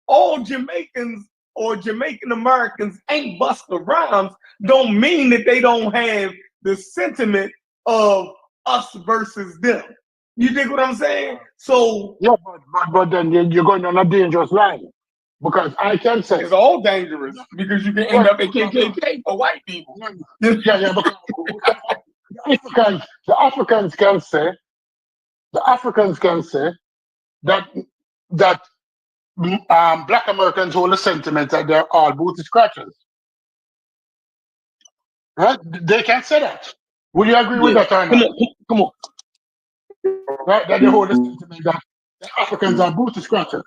all Jamaicans or Jamaican Americans ain't Busta Rhymes don't mean that they don't have the sentiment of us versus them. You think what I'm saying? So Yeah, but then you're going on a dangerous line. Because I can say, it's all dangerous because you can yeah, end up at KKK for white people. yeah, because the Africans can say, the Africans can say that that black Americans hold the sentiment that they're all booty scratchers. Right? They can say that. Would you agree with Yeah. that or Come not? on, come on. Right? That they hold the sentiment that the Africans are booty scratchers.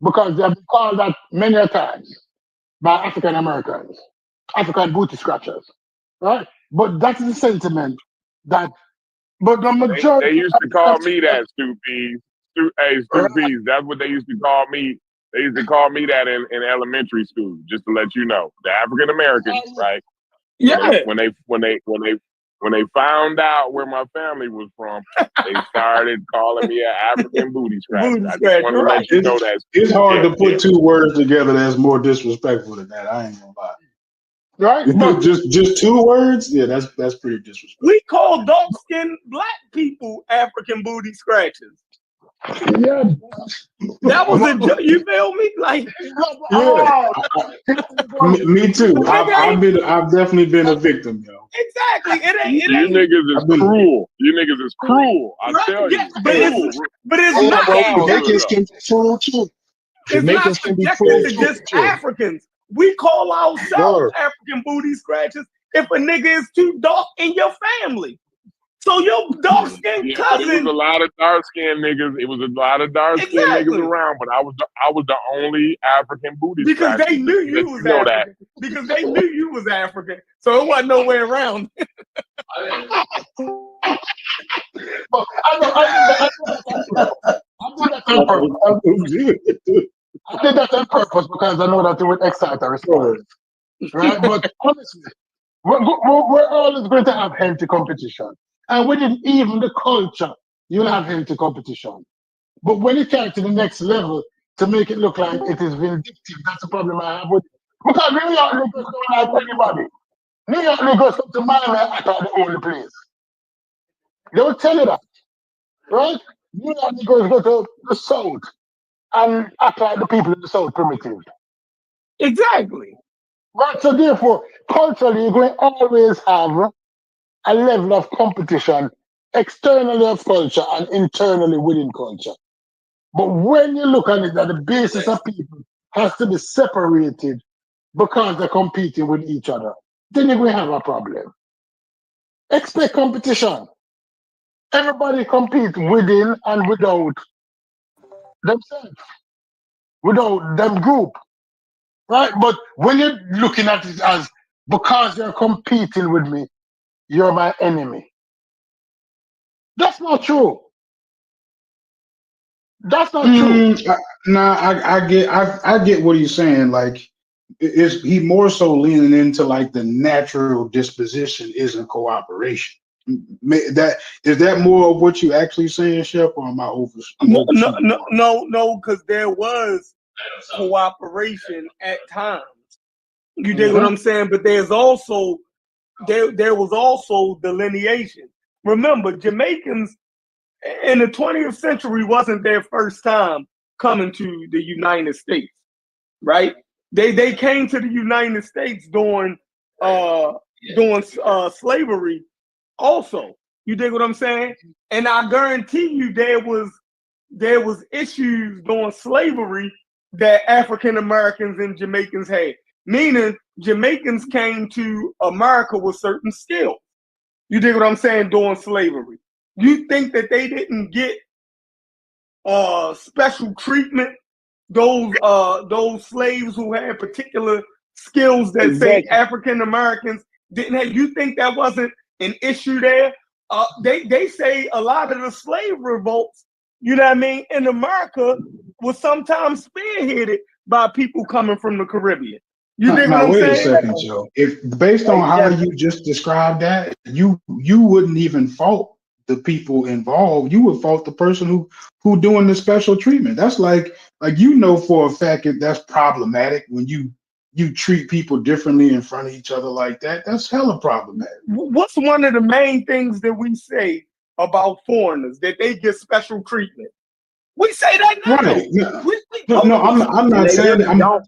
Because they've been called that many a times by African Americans. African booty scratchers. Right? But that is the sentiment that but the They majority used of to the call me African, that, Stu Peas. Hey, Stu right, Peas. That's what they used to call me. They used to call me that in elementary school, just to let you know. The African Americans, right? When they Yeah. when they when they when they when they found out where my family was from, they started calling me an African booty scratcher. Booty I just scratcher, wanted to let right. you know that. It's hard Yeah, to put yeah. two words together that's more disrespectful than that. I ain't gonna lie. right? But Just two words? Yeah, that's pretty disrespectful. We call dark-skinned black people African booty scratchers. yeah, That was a but, you feel me? Like Yeah, oh, me too. it ain't I've definitely been a victim, yo. exactly. It You ain't niggas is I've been cruel. You niggas is cruel. I right. tell Yeah, you, hey, but it's oh not wow, Jamaicans subjected. can be cruel too. It's not Jamaicans can be subjected cruel to too. just Africans. We call ourselves sure. African booty scratchers, if a nigga is too dark in your family. So your dark skinned Yeah, but it was cousin. a lot of dark skinned niggas. It was a lot of dark skinned niggas Exactly. around, but I was the only African booty Because scratcher. they knew Just to let you was you know that. African. Because they knew you was African. So it wasn't no way around. But I did that on purpose. I did that on purpose because I know that it would excite a response. Right? But honestly, we're always going to have healthy competition. And within even the culture, you'll have healthy competition. But when it comes to the next level, to make it look like it is vindictive, that's the problem I have with it. Because New York niggas don't like everybody. New York niggas come to Miami at the only place. They will tell you that, right? New York niggas go to the South and act like the people in the South primitive. Exactly. Right? So therefore, culturally, you're going to always have a level of competition externally of culture and internally within culture. But when you look at it, that the basis of people has to be separated because they're competing with each other, then you're going to have a problem. Expect competition. Everybody compete within and without themselves, without them group, right? But when you're looking at it as because you're competing with me, you're my enemy. That's not true. That's not true. I get what he's saying. Like, is he more so leaning into like the natural disposition isn't cooperation? That is that more of what you actually saying, Chef, or am I I'm No, no, overshooting the no, mark? no, because there was cooperation at times. You dig what Mhm. I'm saying? But there was also delineation. Remember, Jamaicans in the 20th century wasn't their first time coming to the United States, right? They came to the United States during slavery also. You dig what I'm saying? And I guarantee you there was issues during slavery that African Americans and Jamaicans had. Meaning Jamaicans came to America with certain skills. You dig what I'm saying? During slavery. You think that they didn't get special treatment? Those slaves who had particular skills that say Exactly. African Americans didn't have. You think that wasn't an issue there? They say a lot of the slave revolts, you know what I mean, in America was sometimes spearheaded by people coming from the Caribbean. You dig what Now I'm wait a saying? second, Joe. If based on how you just described that, you wouldn't even fault the people involved. You would fault the person who doing the special treatment. That's like for a fact that that's problematic when you treat people differently in front of each other like that. That's hella problematic. What's one of the main things that we say about foreigners that they get special treatment? We say that now. Right. No, We no, totally I'm And not they saying really that. I'm don't.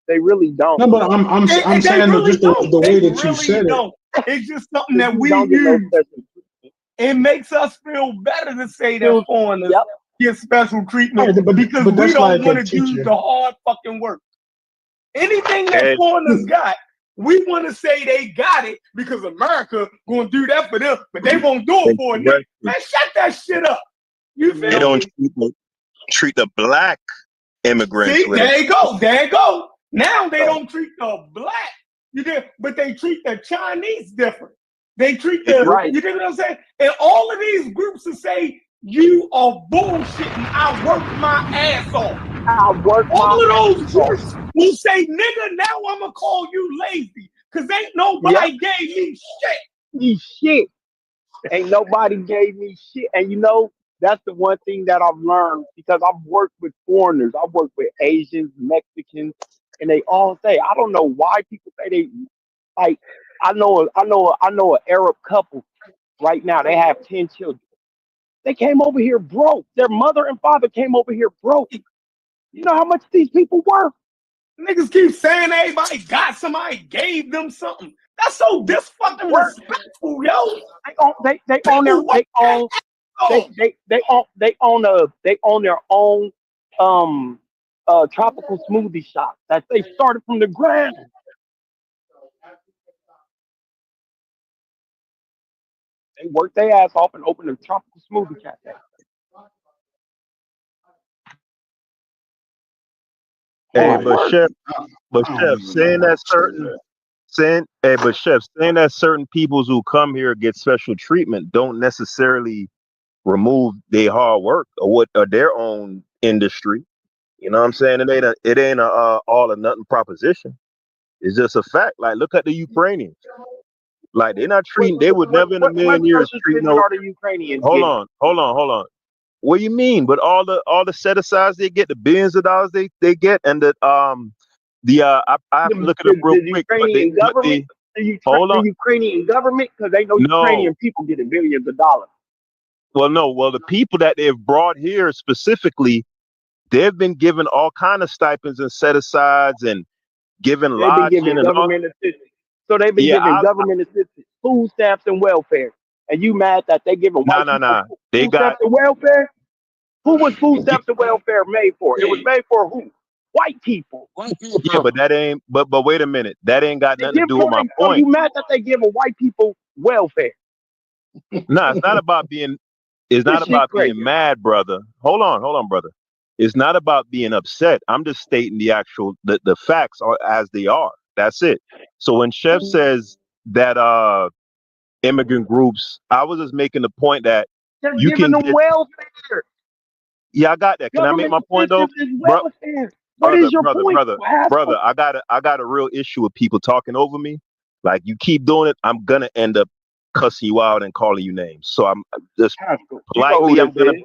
They really don't. no, but I'm and they saying that really just don't. the They way that you really said it. don't. It's just something They that really we don't get no use. special treatment. It makes us feel better to say that Still, foreigners yep. get special treatment Right, because but we that's don't like want a to do teacher. the hard fucking work. Anything that And foreigners got, we want to say they got it because America going to do that for them, but they won't do it and for a nigga. correction, Man, shut that shit up. You they feel don't me? treat the black immigrants See, with it. there you go. There you go. Now they don't treat the black, but they treat the Chinese different. They treat They do. Right. you know what I'm saying? And all of these groups will say, you are bullshitting. I worked my ass off. I work my All of ass those off. groups will say, nigga, now I'm going to call you lazy because ain't Yep. nobody gave me shit. You shit. Ain't nobody gave me shit. And that's the one thing that I've learned because I've worked with foreigners. I've worked with Asians, Mexicans, and they all say, I don't know why people say they like I know an Arab couple right now. They have 10 children. They came over here broke. Their mother and father came over here broke. You know how much these people worth? Niggas keep saying everybody got somebody gave them something. That's so disfucking Work. respectful, yo. They own their People work they their own ass off. they own their own um tropical smoothie shop that they started from the ground. They work their ass off and open a tropical smoothie cafe. Hey, Hard Man, but work. chef, but I don't chef, even know how to say that. saying that certain peoples who come here get special treatment don't necessarily remove their hard work or what or their own industry. You know what I'm saying? It ain't a all or nothing proposition. It's just a fact. Like look at the Ukrainians. Like they're not What, treating. They would never in a what million years social treat treatment no. are the Ukrainians Hold getting? on, hold on, hold on. What do you mean? But all the set asides they get, the billions of dollars they get, and I have to look it up real The quick. But Ukrainian government, hold the on. Ukrainian government, because they know No, Ukrainian people getting billions of dollars. well, no, well the people that they've brought here specifically, they've been given all kind of stipends and set asides and given They've been lodging giving and all. government assistance. So they've been Yeah, giving government assistance, food stamps and welfare. And you mad that they giving nah, white nah, people nah. They food got stamps and welfare? Who was food stamps and welfare made for? It was made for who? White people. White yeah, people. but that ain't. But wait a minute, that ain't got They nothing to give do with my so point. you mad that they giving white people welfare? No, it's not about being. It's not This shit about crazy. being mad, brother. Hold on, brother. It's not about being upset. I'm just stating the actual the facts are as they are. That's it. So when Chef says that immigrant groups, I was just making the point that Just you giving can them get. welfare. Yeah, I got that. Can I make Government my point though, assistance is bro? welfare. What Brother, is your brother, point, brother, brother. Haskell? I got a real issue with people talking over me. Like you keep doing it, I'm gonna end up cussing you out and calling you names. So I'm just Haskell. You know who politely. this I'm gonna. is.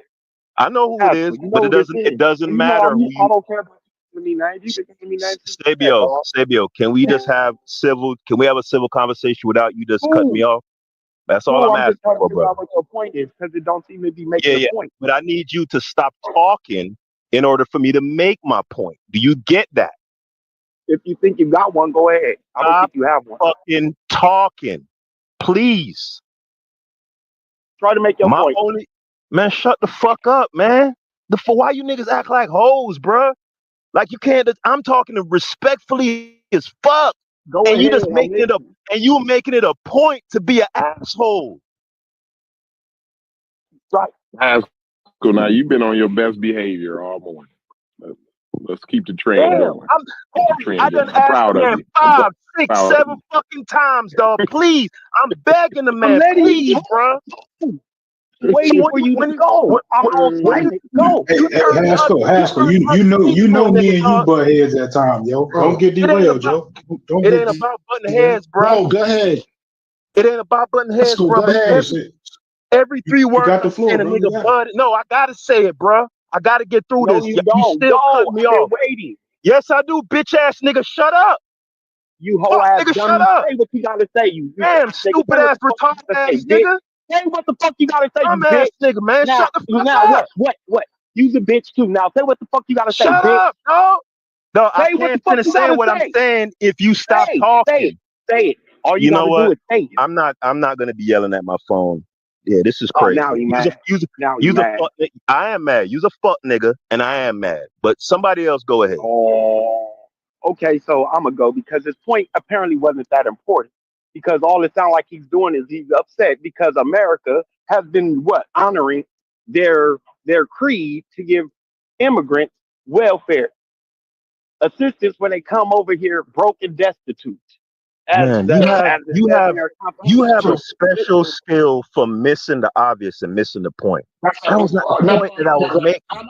I know who it Haskell. is, You but know who this it is. doesn't And you know matter who I you. don't care about any names. You can give me names. Sabio, Sabio, can we just have civil? Can we have a civil conversation without you just cutting me Cool. off? That's all Cool. I'm I'm just asking trying to for, figure brother. out what your point is because it don't seem to be making Yeah, a yeah. point. But I need you to stop talking in order for me to make my point. Do you get that? If you think you got one, go ahead. I don't Stop think you have one. fucking talking, please. Try to make your My point. only man, shut the fuck up, man. For why you niggas act like hoes, bruh? Like you can't. I'm talking to respectfully as fuck, and Go you ahead. just I'm making it a listening. and you making it a point to be an asshole. Right. Haskell, now you've been on your best behavior all morning. Let's, let's keep the trend Damn, going. I'm. Keep the Hey, I trend done going. I'm asked the proud of man you. I'm 5, 6, proud of 7 you. fucking times, dog. Please, I'm begging the I'm man, letting please, you bruh. go. Waiting When for you you to when go. when I'm on when site. you Go. Hey, you hey, turn you Haskell, turn you unpeaceful, know me nigga, and you dog. butt heads at time, yo. Don't Bro, get It ain't derailed, about yo. Don't it get ain't about butting derailed. heads, bruh. bro, go ahead. It ain't about butting heads, Haskell, bruh. go But ahead. every You, 3 you words got the I'm floor, saying, a bro. You nigga got it. bud. No, I gotta say it, bruh. I gotta get through No, this. you You don't. still cut Go. me I've been off. waiting. Yes, I do, bitch ass nigga. Shut up. You whole Fuck ass nigga, shut dummy. up. Say what you gotta say, you Damn, nigga. stupid Say what ass the fuck retarded you gotta say, ass bitch. nigga. Say what the fuck you gotta say, Dumb you ass bitch. nigga, man. Now, Shut the fuck now up. what? You's a bitch too. Now say what the fuck you gotta say, Shut bitch. up, dog. No, I Say what the can't fuck finish you saying gotta what I'm say. saying if you stop Say it. talking. Say it. All you You know gotta do what? is say it. I'm not gonna be yelling at my phone. Yeah, this is Oh, now crazy. you mad. Now you Use a mad. fuck. I am mad. Use a fuck nigga, and I am mad. But somebody else go ahead. Oh, okay. So I'm gonna go because his point apparently wasn't that important. Because all it sounds like he's doing is he's upset because America has been what honoring their creed to give immigrants welfare assistance when they come over here broke and destitute, as Man, the as it says in their you have a constitution. special skill for missing the obvious and missing the point. That's That was not the not point that I was making. I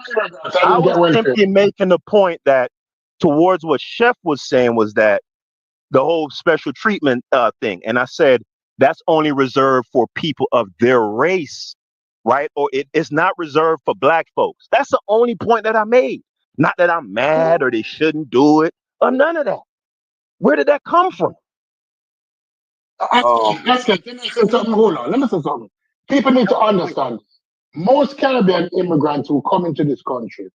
I didn't was get welfare. simply making the point that towards what Chef was saying was that the whole special treatment thing. And I said that's only reserved for people of their race, right? Or it's not reserved for black folks. That's the only point that I made. Not that I'm mad or they shouldn't do it or none of that. Where did that come from? Um, Let me say something. Hold on. Let me say something. People need to understand. Most Caribbean immigrants who come into this country,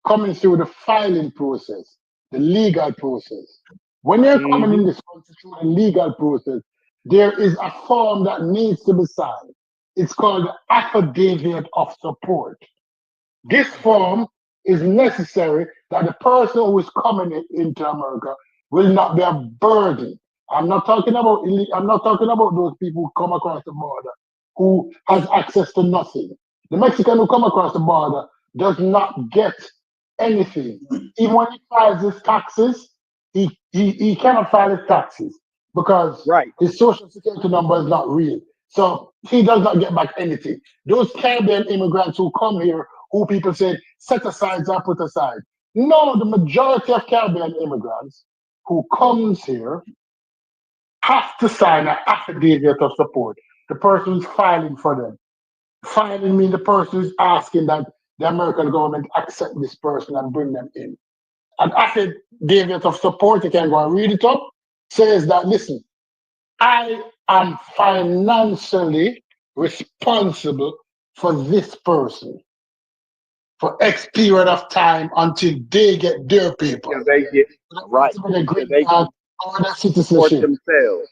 coming through the filing process, the legal process. When they're coming in mhm. this country through the legal process, there is a form that needs to be signed. It's called the affidavit of support. This form is necessary that the person who is coming into America will not be a burden. I'm not talking about those people who come across the border who has access to nothing. The Mexican who come across the border does not get anything. Even when he files his taxes, he cannot file his taxes because Right. his social security number is not real. So he does not get back anything. Those Caribbean immigrants who come here, who people say set aside or put aside. No, the majority of Caribbean immigrants who comes here have to sign an affidavit of support. The person is filing for them. Filing means the person is asking that the American government accept this person and bring them in. An affidavit of support, you can go and read it up, says that, listen, I am financially responsible for this person for X period of time until they get their paper. Until they get right. Their Until green they card can or their support citizenship. themselves.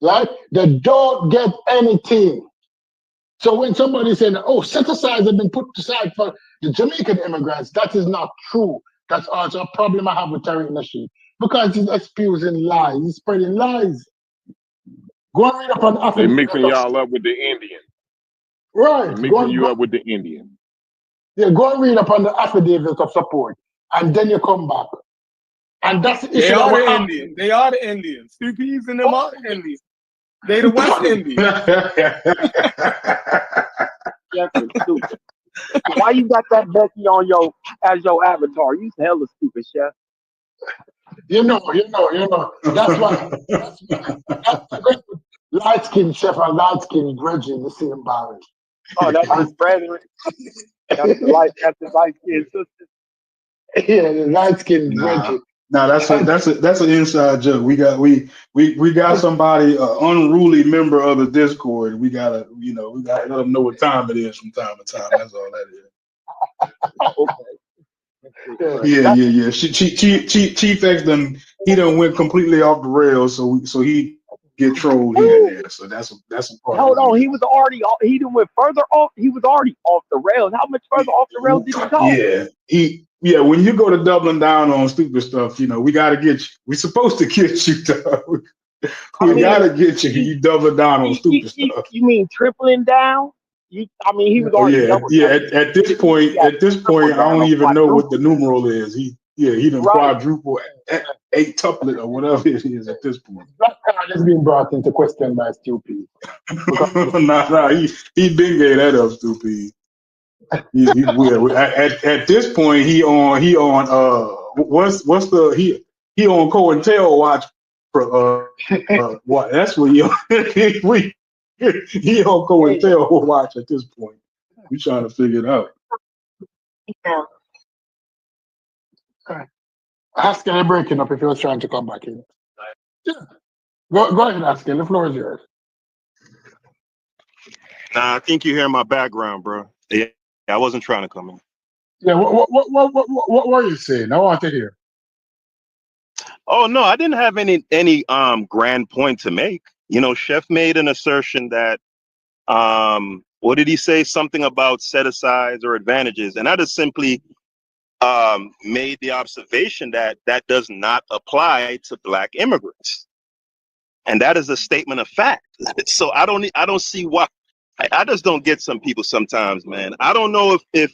Right? They don't get anything. So when somebody saying, oh, set aside have been put aside for the Jamaican immigrants, that is not true. That's also a problem I have with Tariq Nasheed. Because he's exposing lies, he's spreading lies. Go and read up on They affidavit mixing of y'all up with the Indian. right. They mixing you up with the Indian. Yeah, go and read up on the affidavit of support, and then you come back. And that's the They issue are that we're the having. Indians. They are the Indians. Stupid's and them are the Indians. They the West Indians. Jeff is stupid. Why you got that Becky on your as your avatar? You hella stupid, Chef. You know. That's why. Light skin chef and light skin Reggie the same barrel. Oh, that's his brethren. That's the light skinned sister. Yeah, the light skin Nah, Reggie. that's an inside joke. We got somebody, unruly member of the Discord. We gotta let them know what time it is from time to time. That's all that is. Okay. Yeah. Chief X done went completely off the rails, so he get trolled here and there. So that's a part of Hold what we on, do. he was already he didn't went further off. He was already off the rails. How much further off the rails did he go? When you go to doubling down on stupid stuff, we gotta get you. We supposed to get you, dog. We gotta get you. You doubling down on stupid stuff. You mean tripling down? He was Oh already yeah, double yeah. down. At this point, Yeah, triple I down don't or even know what the quadruple. numeral is. He done Right. quadruple, eight-tuplet or whatever it is at this point. Black card is being brought into question by stupid. Nah, he been gave that up, stupid. He will. At this point, he on what's the he on COINTEL watch for what? That's what he on. He on COINTEL watch at this point. We trying to figure it out. Haskell, you're breaking up if you was trying to come back in. Yeah. Go ahead, Haskell. The floor is yours. Nah, I think you hear my background, bro. Yeah, I wasn't trying to come in. Yeah, what were you saying? I want to hear. Oh no, I didn't have any grand point to make. Chef made an assertion that what did he say? Something about set asides or advantages, and I just simply made the observation that does not apply to Black immigrants, and that is a statement of fact. So I don't see why. I just don't get some people sometimes, man. I don't know if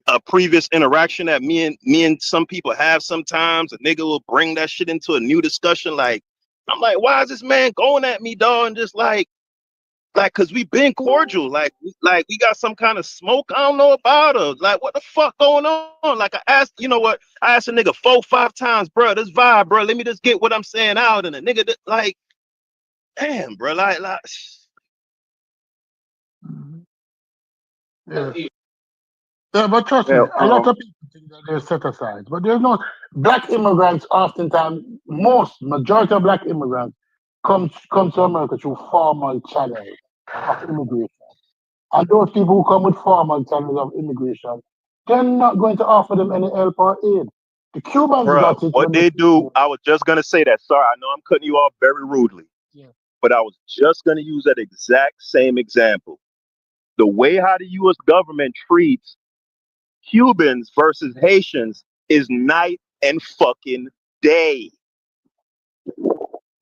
a previous interaction that me and some people have sometimes, a nigga will bring that shit into a new discussion. Like, I'm like, why is this man going at me, dog? And just like, cause we been cordial. Like we got some kind of smoke I don't know about, or like, what the fuck going on? Like I asked a nigga 4-5 times, bro, this vibe, bro, let me just get what I'm saying out. And the nigga like, damn, bro, like. Yeah. Yeah, but trust me, Well, a lot of people think that they're set aside, but there's not. Black immigrants, oftentimes, majority of Black immigrants come to America through formal channels of immigration. And those people who come with formal channels of immigration, they're not going to offer them any help or aid. The Cubans Bruh, got it what when they they came do, here. I was just gonna say that. Sorry, I know I'm cutting you off very rudely, Yeah. but I was just gonna use that exact same example. The way how the U.S. government treats Cubans versus Haitians is night and fucking day.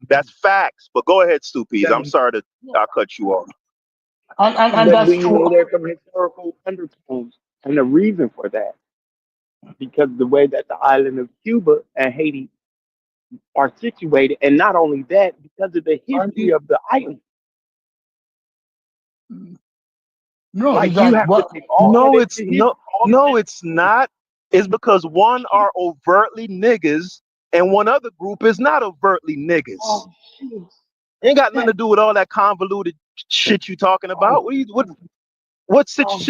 That's facts. But go ahead, Stupies. I'm sorry to I cut you off. And But do that's you know true. there's some historical undertones and the reason for that? Because the way that the island of Cuba and Haiti are situated, and not only that, because of the history of the island. No, is Like you that have to what? take all that No, into it's history. no, no, it's not. It's because one are overtly niggas and one other group is not overtly niggas. Oh shit! Ain't got nothing That to do with all that convoluted shit you talking oh, about. What oh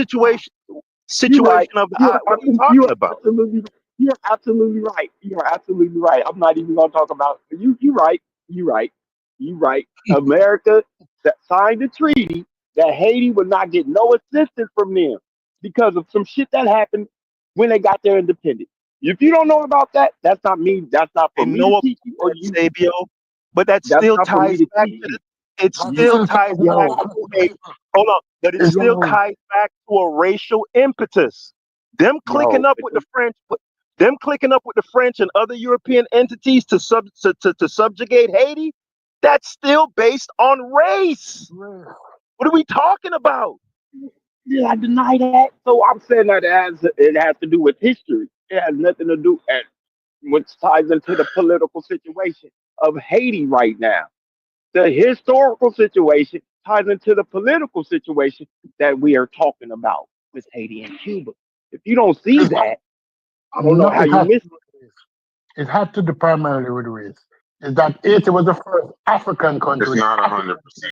you're right. situation of the eye? What are you You talking are about? absolutely you're absolutely right. You are absolutely right. I'm not even gonna talk about you. You're right. You're right. You're right. America that signed the treaty that Haiti would not get no assistance from them because of some shit that happened when they got their independence. If you don't know about that, that's not me. That's not I for me to know about teach you or that, you. Sabio, but that That's still not for me ties to back teach to you. it That You still still ties ties back yo back to a hold on, but it is still ties back to a racial impetus. Them clicking yo. up with the French, them clicking up with the French and other European entities to subjugate Haiti, that's still based on race. What are we talking about? Did I deny that? So I'm saying that it has to do with history. It has nothing to do and which ties into the political situation of Haiti right now. The historical situation ties into the political situation that we are talking about with Haiti and Cuba. If you don't see is that, I don't know no, how you miss it. it had to do primarily with race. Is that Haiti was the first African It's country with not African 100%.